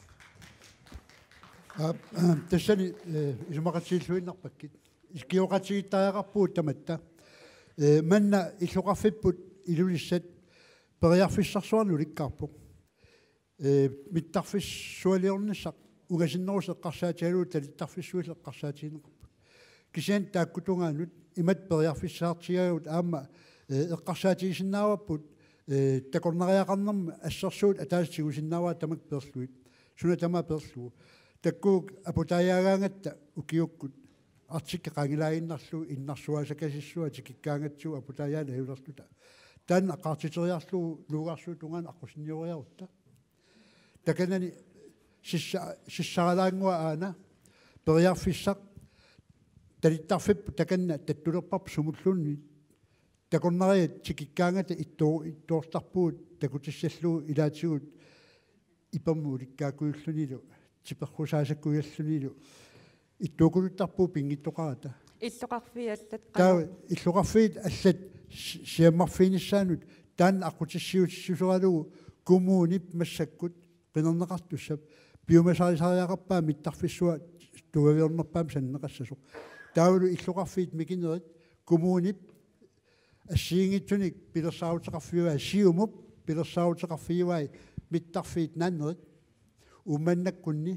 тассани исумақатсииллуиннарпаккит искиоқатигиттариақарпуут таматта манна иллоқарфиппут илулиссат периарфиссарсуарну ликкаарпоқ миттарфиссуалиорниссақ угасиннерус эққарсаатигалуу талиттарфиссуил эққарсаатигинеқарпут кисиан тааккутунгаанут имат периарфиссаартигаgut аама эққарсаатигисиннааваппут такорнариақарнэрма ассерсуут атаасатигусиннааваа тамак перлуит суна тама перлуу таккуук апутаяагаангатта укиуккут артикке қангилаагиннарлу иннарсуасакасиссуа тикиккаангатсуу апутаяана хиулерлута таан аққартитериарлуу нуугаарсуу тунгаан аққусинниориарутта таканани сиссаралаангуа аана периарфиссақ талиттарфип таканна таттулерпарп сумуллуунни такорнариат тикиккаангата иттоортарпуут такутиссаллуу илаатигут ипамму ликкаакуйуллунилу типерхусаасаккуйаллунилу иттуукулуттарпуу пингиттоқарата иллоқарфиаллат таа иллоқарфиит аллат сиаммарфиниссаанут таан аққутиссиутиссусералугу коммунип массаккут qinernaqartussap biomassaarisariaqarpaa mittarfissua tugaviornerpaam sanneqassasuq taulu illoqarfiit mikinerit kommunip ассиингитсуник пилерсаарутеқарфиуа сиумуп пилерсаарутеқарфиуай миттарфиит нааннерит умманнаккунни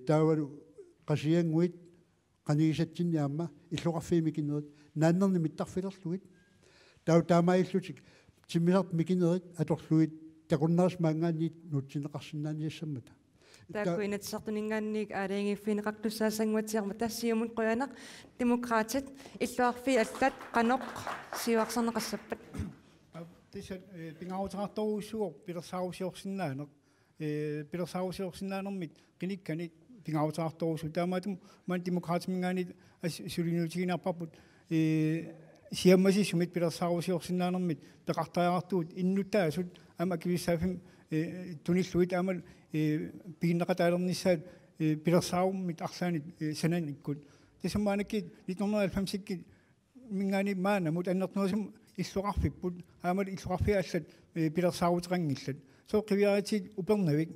таавалу қасиангуит қанигисатсинни аама иллоқарфии микинерит нааннерни миттарфилерлугит тау таамаиллутик тиммисарт микинерит аторлуит такуннерс маангаанниит нутсинеқарсинааниассаммата таакуинатсартунингаанник аалиангиффинеқартуссаасангуатсиарма тассиумун қуянақ демократит иллуарфи аллат қаноқ сиуарсернеқассаппат тисат пингаутаарторуссуор пилерсаарусиорсинаанеқ пилерсаарусиорсинаанермит қиниккани пингаутаарторуссу таамаатум ман демократимингаани сулинутигинаарпарпут сиаммасиссумит пилерсаарусиорсинаанермит пеқартариартуут иннутаасут ама кивиссаафим туниллуит амал пигиннеқатаалерниссаат пилерсааруммит арлаанит сананиккут тисаммаанакки 1990-кки мингаани маанамут аннертнуусум иллоқарфиппут аамал иллоқарфиааллат пилерсаарутеқангиллат соо қивиаратит упернавик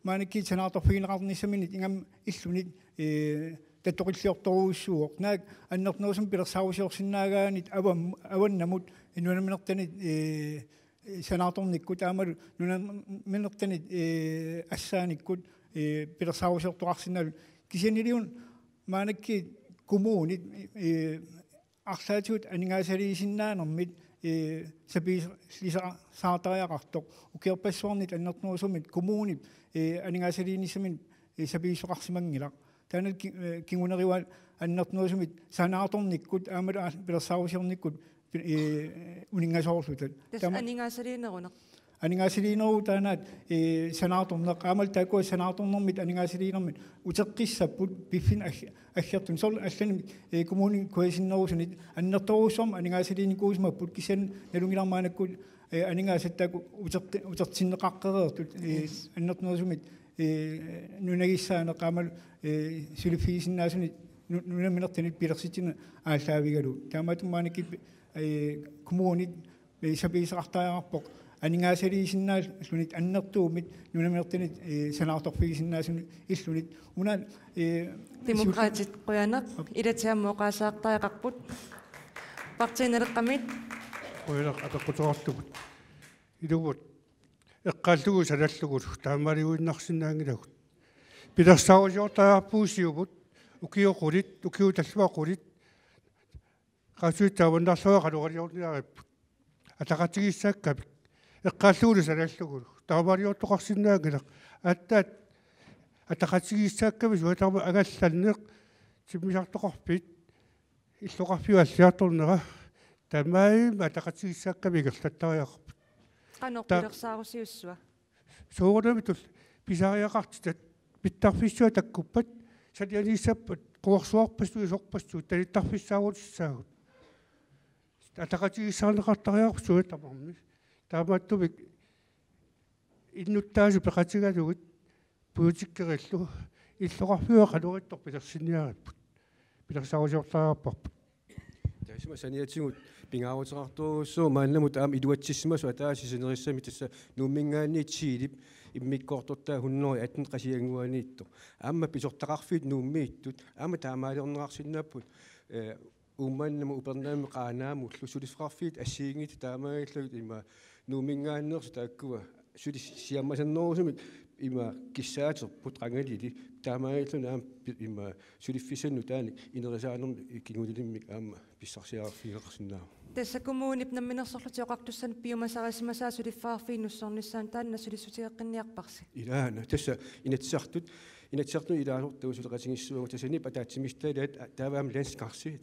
маанакки санаарторфигинеқарниссаминит ингам иллунит таттоқиллиорторуussуоқ наак аннертнуусум пилерсаарусиорсинаагаанит аваннамут инуанаминертанит санаарторниккут аамал нунаминертанит ассааниккут пилерсаарусиортоқарсинаалу кисианилиун маанакки коммуунит арлаатигут анингаасалиисиннаанермит сапиислисаартариақартоқ укиерпассуарнит аннертнуусумит коммуунит анингаасалииниссамин сапииссоқарсимангилақ таанат кингунериуал аннертнуусумит санаарторниккут аамал пилерсаарусиорниккут унингасоорлутат тас анингаасалиинерунеқ анингаасилиинеру таанат санаарторнеқ аамал таакуа санаарторнэрмит анингаасилиинермит утеққиссаппут пиффин аггертун сол аллани коммуни коисиннерусунит аннерторуссуарма анингаасилииникуусмаппут кисан налунгилармаанаккут анингаасаттааку утертиннеқаққереертут аннертнерусумит нунагиссаанеқаамал сулиффигисиннаасунит нунаминертанит пилерситина ааллаавигалу таамаатуммааникки коммуунит сапиисеқартариарпоқ анингаасалиисиннаа иллунит аннертуумит нунамертинит санаарторфигисиннаасуни иллунит унаа демократит qoyanaq илатиаммоqaasaartariqarput партинереққамит qoyanaq апеққутуартугут илугут эққааллугу салаллугут таамаалигуиннарсинаангилагут пилерсаарусиортаапуусиугут укиоқулит укиуталлуақулит qasuittaavannarluga qaluqaliorniaripпут атақатигиссааккапик эққааллугу салаллугу таамаалиортоқарсинаангилақ ааттаат атақатигиссаакками суатарма агаллалнеқ симмисартоқарпит иллоқарпиуаллиарторнера тамаим атақатигиссаакками герлаттариақарпут qanoqpilersaarusиуссуа соорнамитул писариақартитат питтарфиссуа таккуппат салианиссаппат қуарсуарпассуи сорпассуу талиттарфиссаагутиссаагут атақатигиссаарнеқартариарпсуа тамарми таамааттумик иннуттаасу пеқатигалугит пуутиккериллу иллоқарфиуа қалуриттор пилерсиниариппут пилерсаарусиортаарпарпут таасима саниатигут пингаарутерартуусуу мааннамут аама илуатсиссимасу атаасисинериссами тасса нууммингаани чилип иммиккоортортаа хуннери атн қасиангуаниитто аама писортақарфит нууммииттут аама таамаалернеқарсиннааппут умманнама упернаами қаанааму уллусулиффарфит ассиингит таамааллагут има нууммингааннерсу тааккуа сулис сиаммасаннерусумик има киссаатерпут qangalili таамааллунаам има сулиффисанну таани инерисаанерми кингулилиммик аама писсарсиаарфигеқарсинаа тассакумуунip намминерсорлутиоқартуссан пиумасарисмасаа сулиффаарфииннуссорнissaан таанна сулиссутиеққинниарпарси илаана тасса инатсартут илаасортуу сулеқатингиссуагу тассанип атаатсимисталиат тааваам ланскарси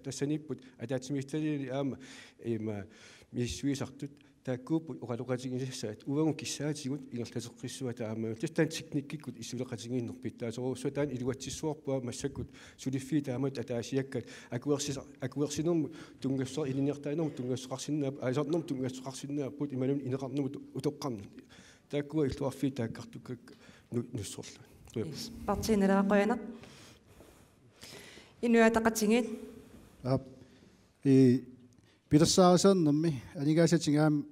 тассаниппут атаатсимисталиали аама има миссуисартут тааккууппут оқалоқатингиссаат увагу киссаатигут ингерлатеққиссуа таама тастан техниккиккут исулеқатингиннерпиттаасорууссуа таан илуатсиссуарпуа массаккут сулиффи таамат атаасиаккат акуерсинерму тунгассер илиниартаанерму тунгассеқарсиннаап аасарнерму тунгассеқарсиннааппут ималун инеқарнерму утоққарни тааккуа иллуарфи тааккартуккак нуссорлу партинераақоянақ инуатақатингит пилерсаарисернэрми анигаасатингаам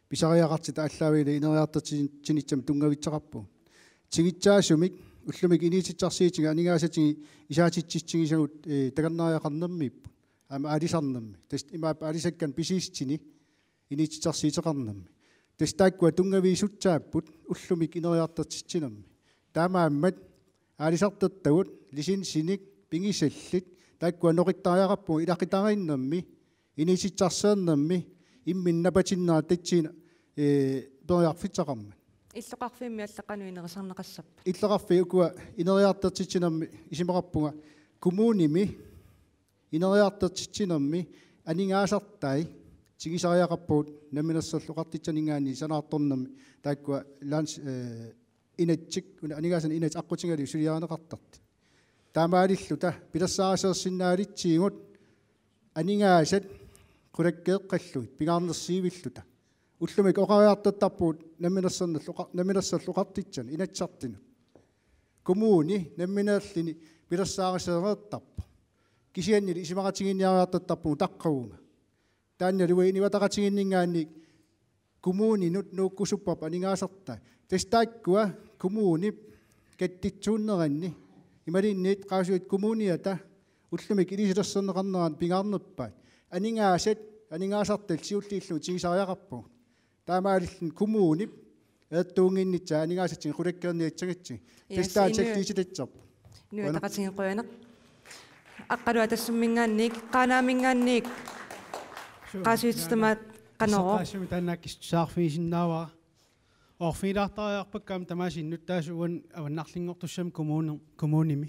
писариақартита аллаавила инериартатинитсам тунгавитсақарпу тигитсаасумик уллумик иниититсарсиитига анигаасатиги исаатитситсигисагут таканнариақарнэрмииппу аама алисарнэрми тас имаап алисаккан писиистини иниититсарсиитеқарнэрми тас тааккуа тунгавиисутсааппут уллумик инериартатитсинэрми таамааммат алисартаттагут лисинсиник пингисаллит тааккуа ноқиттариақарпу илақитарииннэрми иниититсарсеернэрми имминнапатиннаа татсина периарфитсақарма иллоқарфимми аллақану инерисарнеқассаппа иллоқарфи укуа инериартатитсинэрми исимақарпунга коммуними инериартатитсинэрми анингаасартай тигисариақарпуут наминерсерлуқартитсанингаани санаарторнэрми тааккуа ланс инатсик анигаасан инат аққутингали сулиаанеқартарт таамаалиллута пилерсаарисерсиннаалитсиигут анингаасат qulakkeeqqalluit pigaarnersiivillута уллумик оқариартаттарпуут наминерсерлуқартитсан инатсартину коммуни намминааллини пилерсаарисереэртарпа кисианнили исимақатигинниариартаттарпу таққавунга таанналуи иниватақатигиннингаанни коммунинут нууккусуппап анингаасартай тастааккуа коммуни каттитсууннеранни ималинниит qaasuit коммуниата уллумик илисилерсернеқарнеран пигаарнерпаат анингаасартал сиуллииллу тигисариақарпу таамаалиллин коммунип эттуунгиннитса анингаасатсин qulakkeerniatсагатси тастаатсаллисилатсарпу нуатақатингеқуянақ аққалуа тассуммингаанник қаанаамингаанник qaasuitstamaat qanoро qaasumi тааннааккис саарфисиннаава орфилаартариарпаккаам тамаасиннуттаасуан аваннарлингортуссам коммуними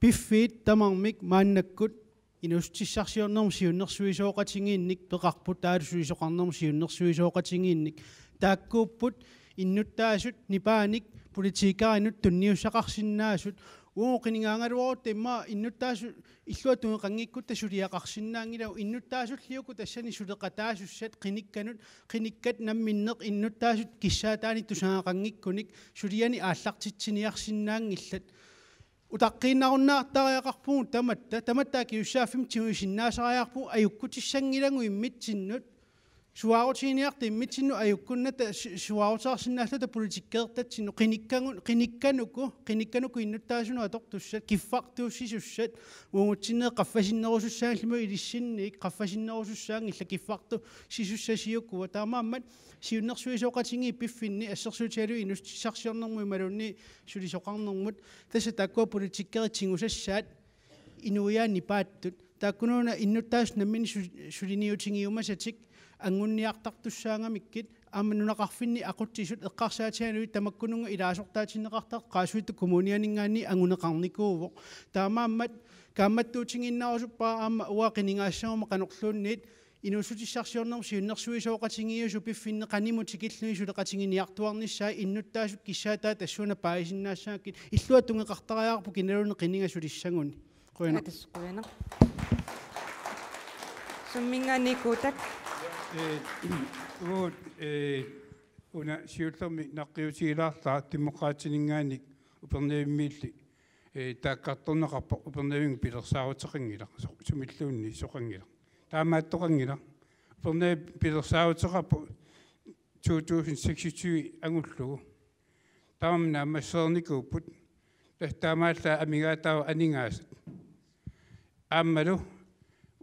пиффит тамармик мааннаккут инустиссарсиорнерм сиуннерсуисооqatigiinnik пеқарпут таалусуисоқарнерм сиуннерсуисооqatigiinnik тааккууппут иннуттаасут нипааник политикааринут тунниуссақарсиннаасут уоқинингаангалуарут имма иннуттаасу иллуатуни қангиккутта сулиақарсиннаангилау иннуттаасуллиуку тассани сулеқатаасуссат қиниккат намминнеқ иннуттаасут киссаатаани тусаақангиккуник сулиани ааллартитсиниарсиннаангиллат утаққииннаруннаартариақарпугу таматтаа киуссааффим тигуисиннаасариарпу аюккутиссангилагу иммитсиннут suaarutiiniarti mitsinu ayukkunnata suaarutaarsinnaallata politikkerdtatsinu qinikkanuku innuttaasunu atortussat kiffartuussisussat uungutsinneq qaffasinnerisussaanglimu ilissinniik qaffasinnerisussaangilla kiffartu sisussasiukkuwa taamaammat siunnersuisooqatingi piffinni assersuutalu inustissarsiornermu imalunni sulisoqarnermut tassa takkua politikkeritingusassaat inuiaanni paattut taakkunuuna innuttaas nammin suliniutingiumasatik angunniartartussaangamikkit aammanunaqarfinni aquttisut eqqarsaatianuit tamakkununga ilaasortaatinneqartaq qaasuitu kommunianingaanni anguneqarnikuuvoq taamaammat kaammattuutinginnarusuppaa aamma uaqiningaassauma qanorluunniit inusutissarsiornermu siunnersuisooqatingiusu piffinne qanimutikilluni suleqatinginiartuarnissaa innuttaasut kissaata tassuuna paaisinnaassaakit illua tungeqartariaarpu kinaluni qiningasulissanguni qoyana summingaanikuutak una siullermi naqqiutigilaartaa demokraatiningaannik uperneevimmiilli taakkartorneqarpo uperneeving pilersaaruteqangila sumilluunni soqangila taamaattoqangila uperneev pilersaaruteqarpo 2026 angullugu taamna masseernikuupput taamaalla amigaataawa aningaasat aammalu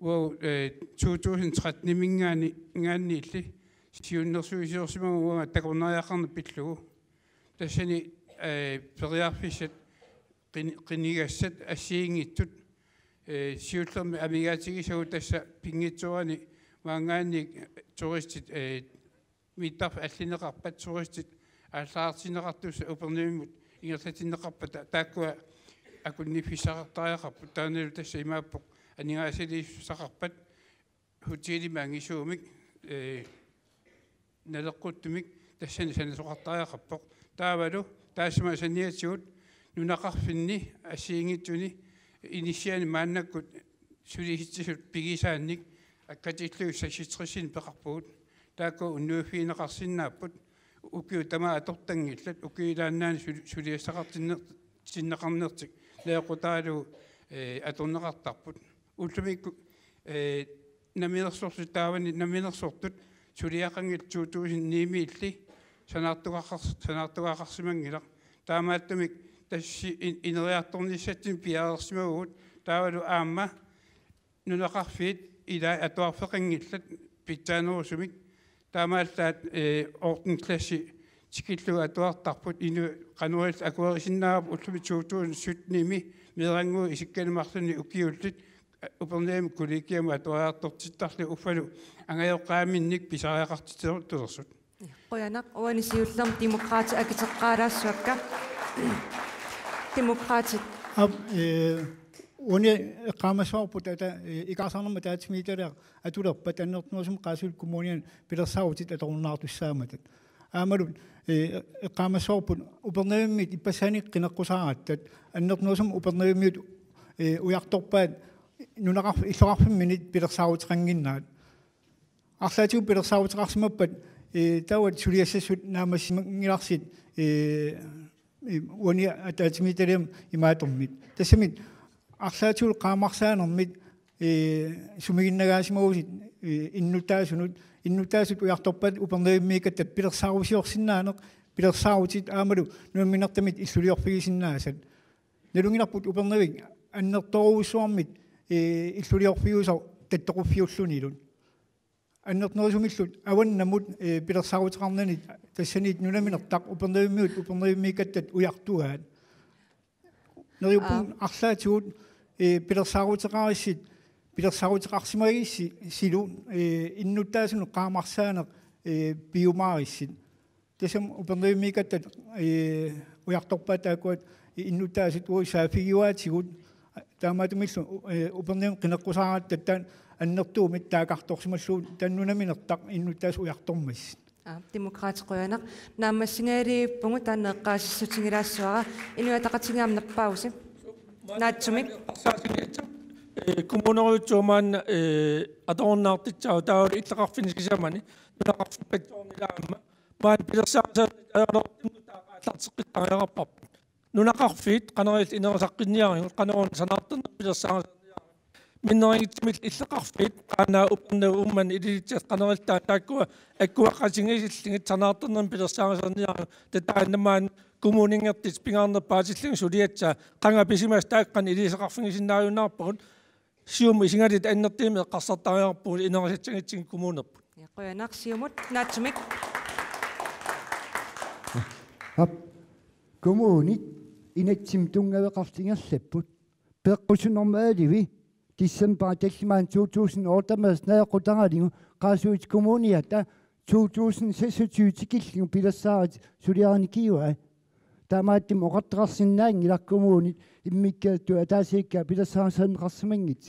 2013 mingaanniilli siunnersuisiorsimagu uanga takornariaqarna pillugu tassani periarfissat qinigassat assiingittut siullermi amigaatigisagu tassa pingitsuani maangaanni turistit mittarf allineqarpat turistit aallartineqartussa upernimmut ingerlatinneqarpat taakkua akunnifissaqartariaqarput taanalu tassa imaappoq aningaasiliissaqarpat hutiilimaangisuumik naleqquttumik tassani sanasoqartariaqarpoq taavalu taassama saniatsigut nunaqarfinni assiingittuni inisiaani maannakkut sulihitsisut pigisaannik akkatillugu sassitrissin peqarpugut taakku unnuuffiineqarsinnaapput ukiu tamaa atortangillat ukiilaannaani suliassaqartinneqarnertik leequtaalu atorneqartarput ultumikku naminersortutaavani naminersortut suliaqangil niimiilli sanaartugaaqarsimangila taamaattumik tassi ineriartornissatsin piaarsimaguut taavalu aamma nunaqarfiit ila atuarfeqangillat pittaanerusumik taamaallaat ortenklassi tikilluga atuartarput inu qanualis akuerisinnaarpu ullumi 2017 meeranguu isikkalumarluni ukiullit uperneem kollegiamu atuariartortittarlu uffalu angajoqqaaminnik pisariaqartiterulersut qoyanaq uanisiullerm demokraati akiteqqaalaassuakka demokraatit uni eqqaamassuarput ata ikaarsaarnerma taatsimiiterea atulerpat annertunersum qaasul kommunian pilersaarutit atorunnaartussaamatat aamalut eqqaamassuarput uperneemimmit ippassani qineqqusaarattat annertunersum uperneemmiut ujartorpaat nunaqarf illorarfimminit pilersaaruteqanginnaat арлаатигу пилерсаавутеқарсимаппат тауат сулиассассут наамассимангиларсит уани атаатимиталиам имаатормит тассамит арлаатигу qaamарсаанермит сумигиннагаасимагусит иннутаасут уярторпат упернеиммикаттат пилерсаарусиорсиннаанеқ пилерсаарутит аамалу нуамминертамит иллулиорфигисиннаасат налунгиларпут уперневик аннерторуусуармит иллулиорфигусар таттоқуффиуллунилун аннертнерисумиллут аваннамут пилерсаарутеқарнанит тассанит нунаминертақ уперневиммикаттат уяртугаат нериуппун арлаатигут пилерсаарутеқариссит пилерсаарутеқарсимагисси силу иннуттаасуну qaamарсаанеқ пиумаариссит тассам уперневиммикаттат уярторпаа таакуат иннуттаасит уисаафигиуаатигут таамаатумиллу уперневим қинеққусаарааттат таан аннертуумит таакарторсималлуут таннунаминертақ иннуттаас уяртормас демократиқуянақ наамассингаалииппугу таанеққаассутингилаассуара инуатақатингаамнаппауси наатсумик kommuneruutsuumaan atornaartitsau taawul иллеқарфинискисамани нунақарфиппатсоорнилаама маан пилерсаарсаалартеққиттариақарпап нунақарфиит қанерил инерисаққинниарингут қанерун санаартэрнер пилерсаарсаалиарни миннеригитсимил иллеқарфит qaanaa uperna umman ilitsias qaneriltaa taakkua akkuaqqasingisillingit sanaarternerm pilersaangasarniara tataannamaan kommuningertis pingaarnerpaasilling suliatsa qanga pisimas taaqqan iliseqarfingisinnaajunnaarput sium isingalit annertiimi eqqarsartariarput inerisatsigitsin kommunerput Qoyanaqsiumut naatsumik kommunit inatsim tungaveqartingerlapput peqqusunormaalivi December December 2008 naaqutaralingu qaasuit kommuniata 2026 tikillingu pilassaarit suliaranikiua taamaattim oqartarsinnaangila kommunit immikkaattu ataasiikka pilassaasanqarsamangit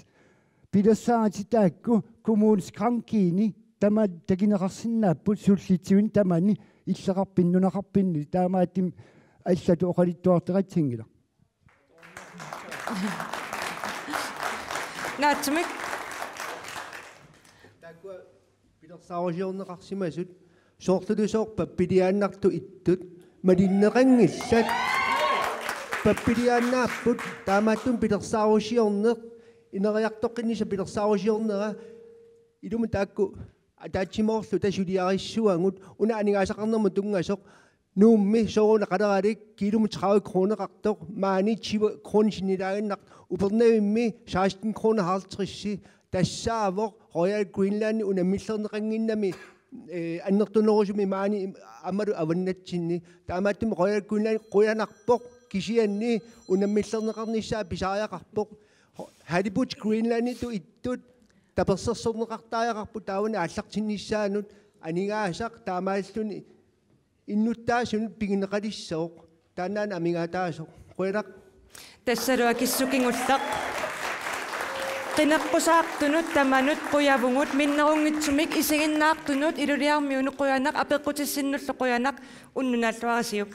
pilassaarit taakku kommunis krankiini tama takineqarsinnaapput sullitsivin tamani illeqarpinnunaqarpinni taamaattim allatu oqalittuarteratsingila naatsumik taakua pilersaarisiorneqarsimasut soorlutusoor pappiliaannartu ittut malinneqangillat pappiliaannaapput taamaattum pilersaarisiorneq ineriartoqqinisa pilersaarisiornera ilum taakku ataatsimorlu tasuliarissuangut una anigaasaqarnermu tungasoq nuummi sooruna qaleralik kilum 30 kroner qartoq maani 20 kroner sinilaaginnaq upernavimmi 16 kroner hartrissi tassaavoq Royal Greenland unamillerneqanginnami annertunerusumi maani amaru avannatsinni taamaattum Royal Greenland quyanarpoq kisianni unamillerneqarnissaa pisaariaqarpoq Halibut Greenland tu ittut tapersersorneqartaajaqarpu taawani аллартиннissaanut anigaasaq taamaalluni innuttaasunut pigineqalissoq taanaan amigaataasoq quiraq тассалуакиссукингуллақ qinaqqusaqtunut tamanut quyavungut minnerungitsumik isingиннаартунут илулиармиуну quyanaq апеққутиссиннуллу quyanaq уннунааллуарасиук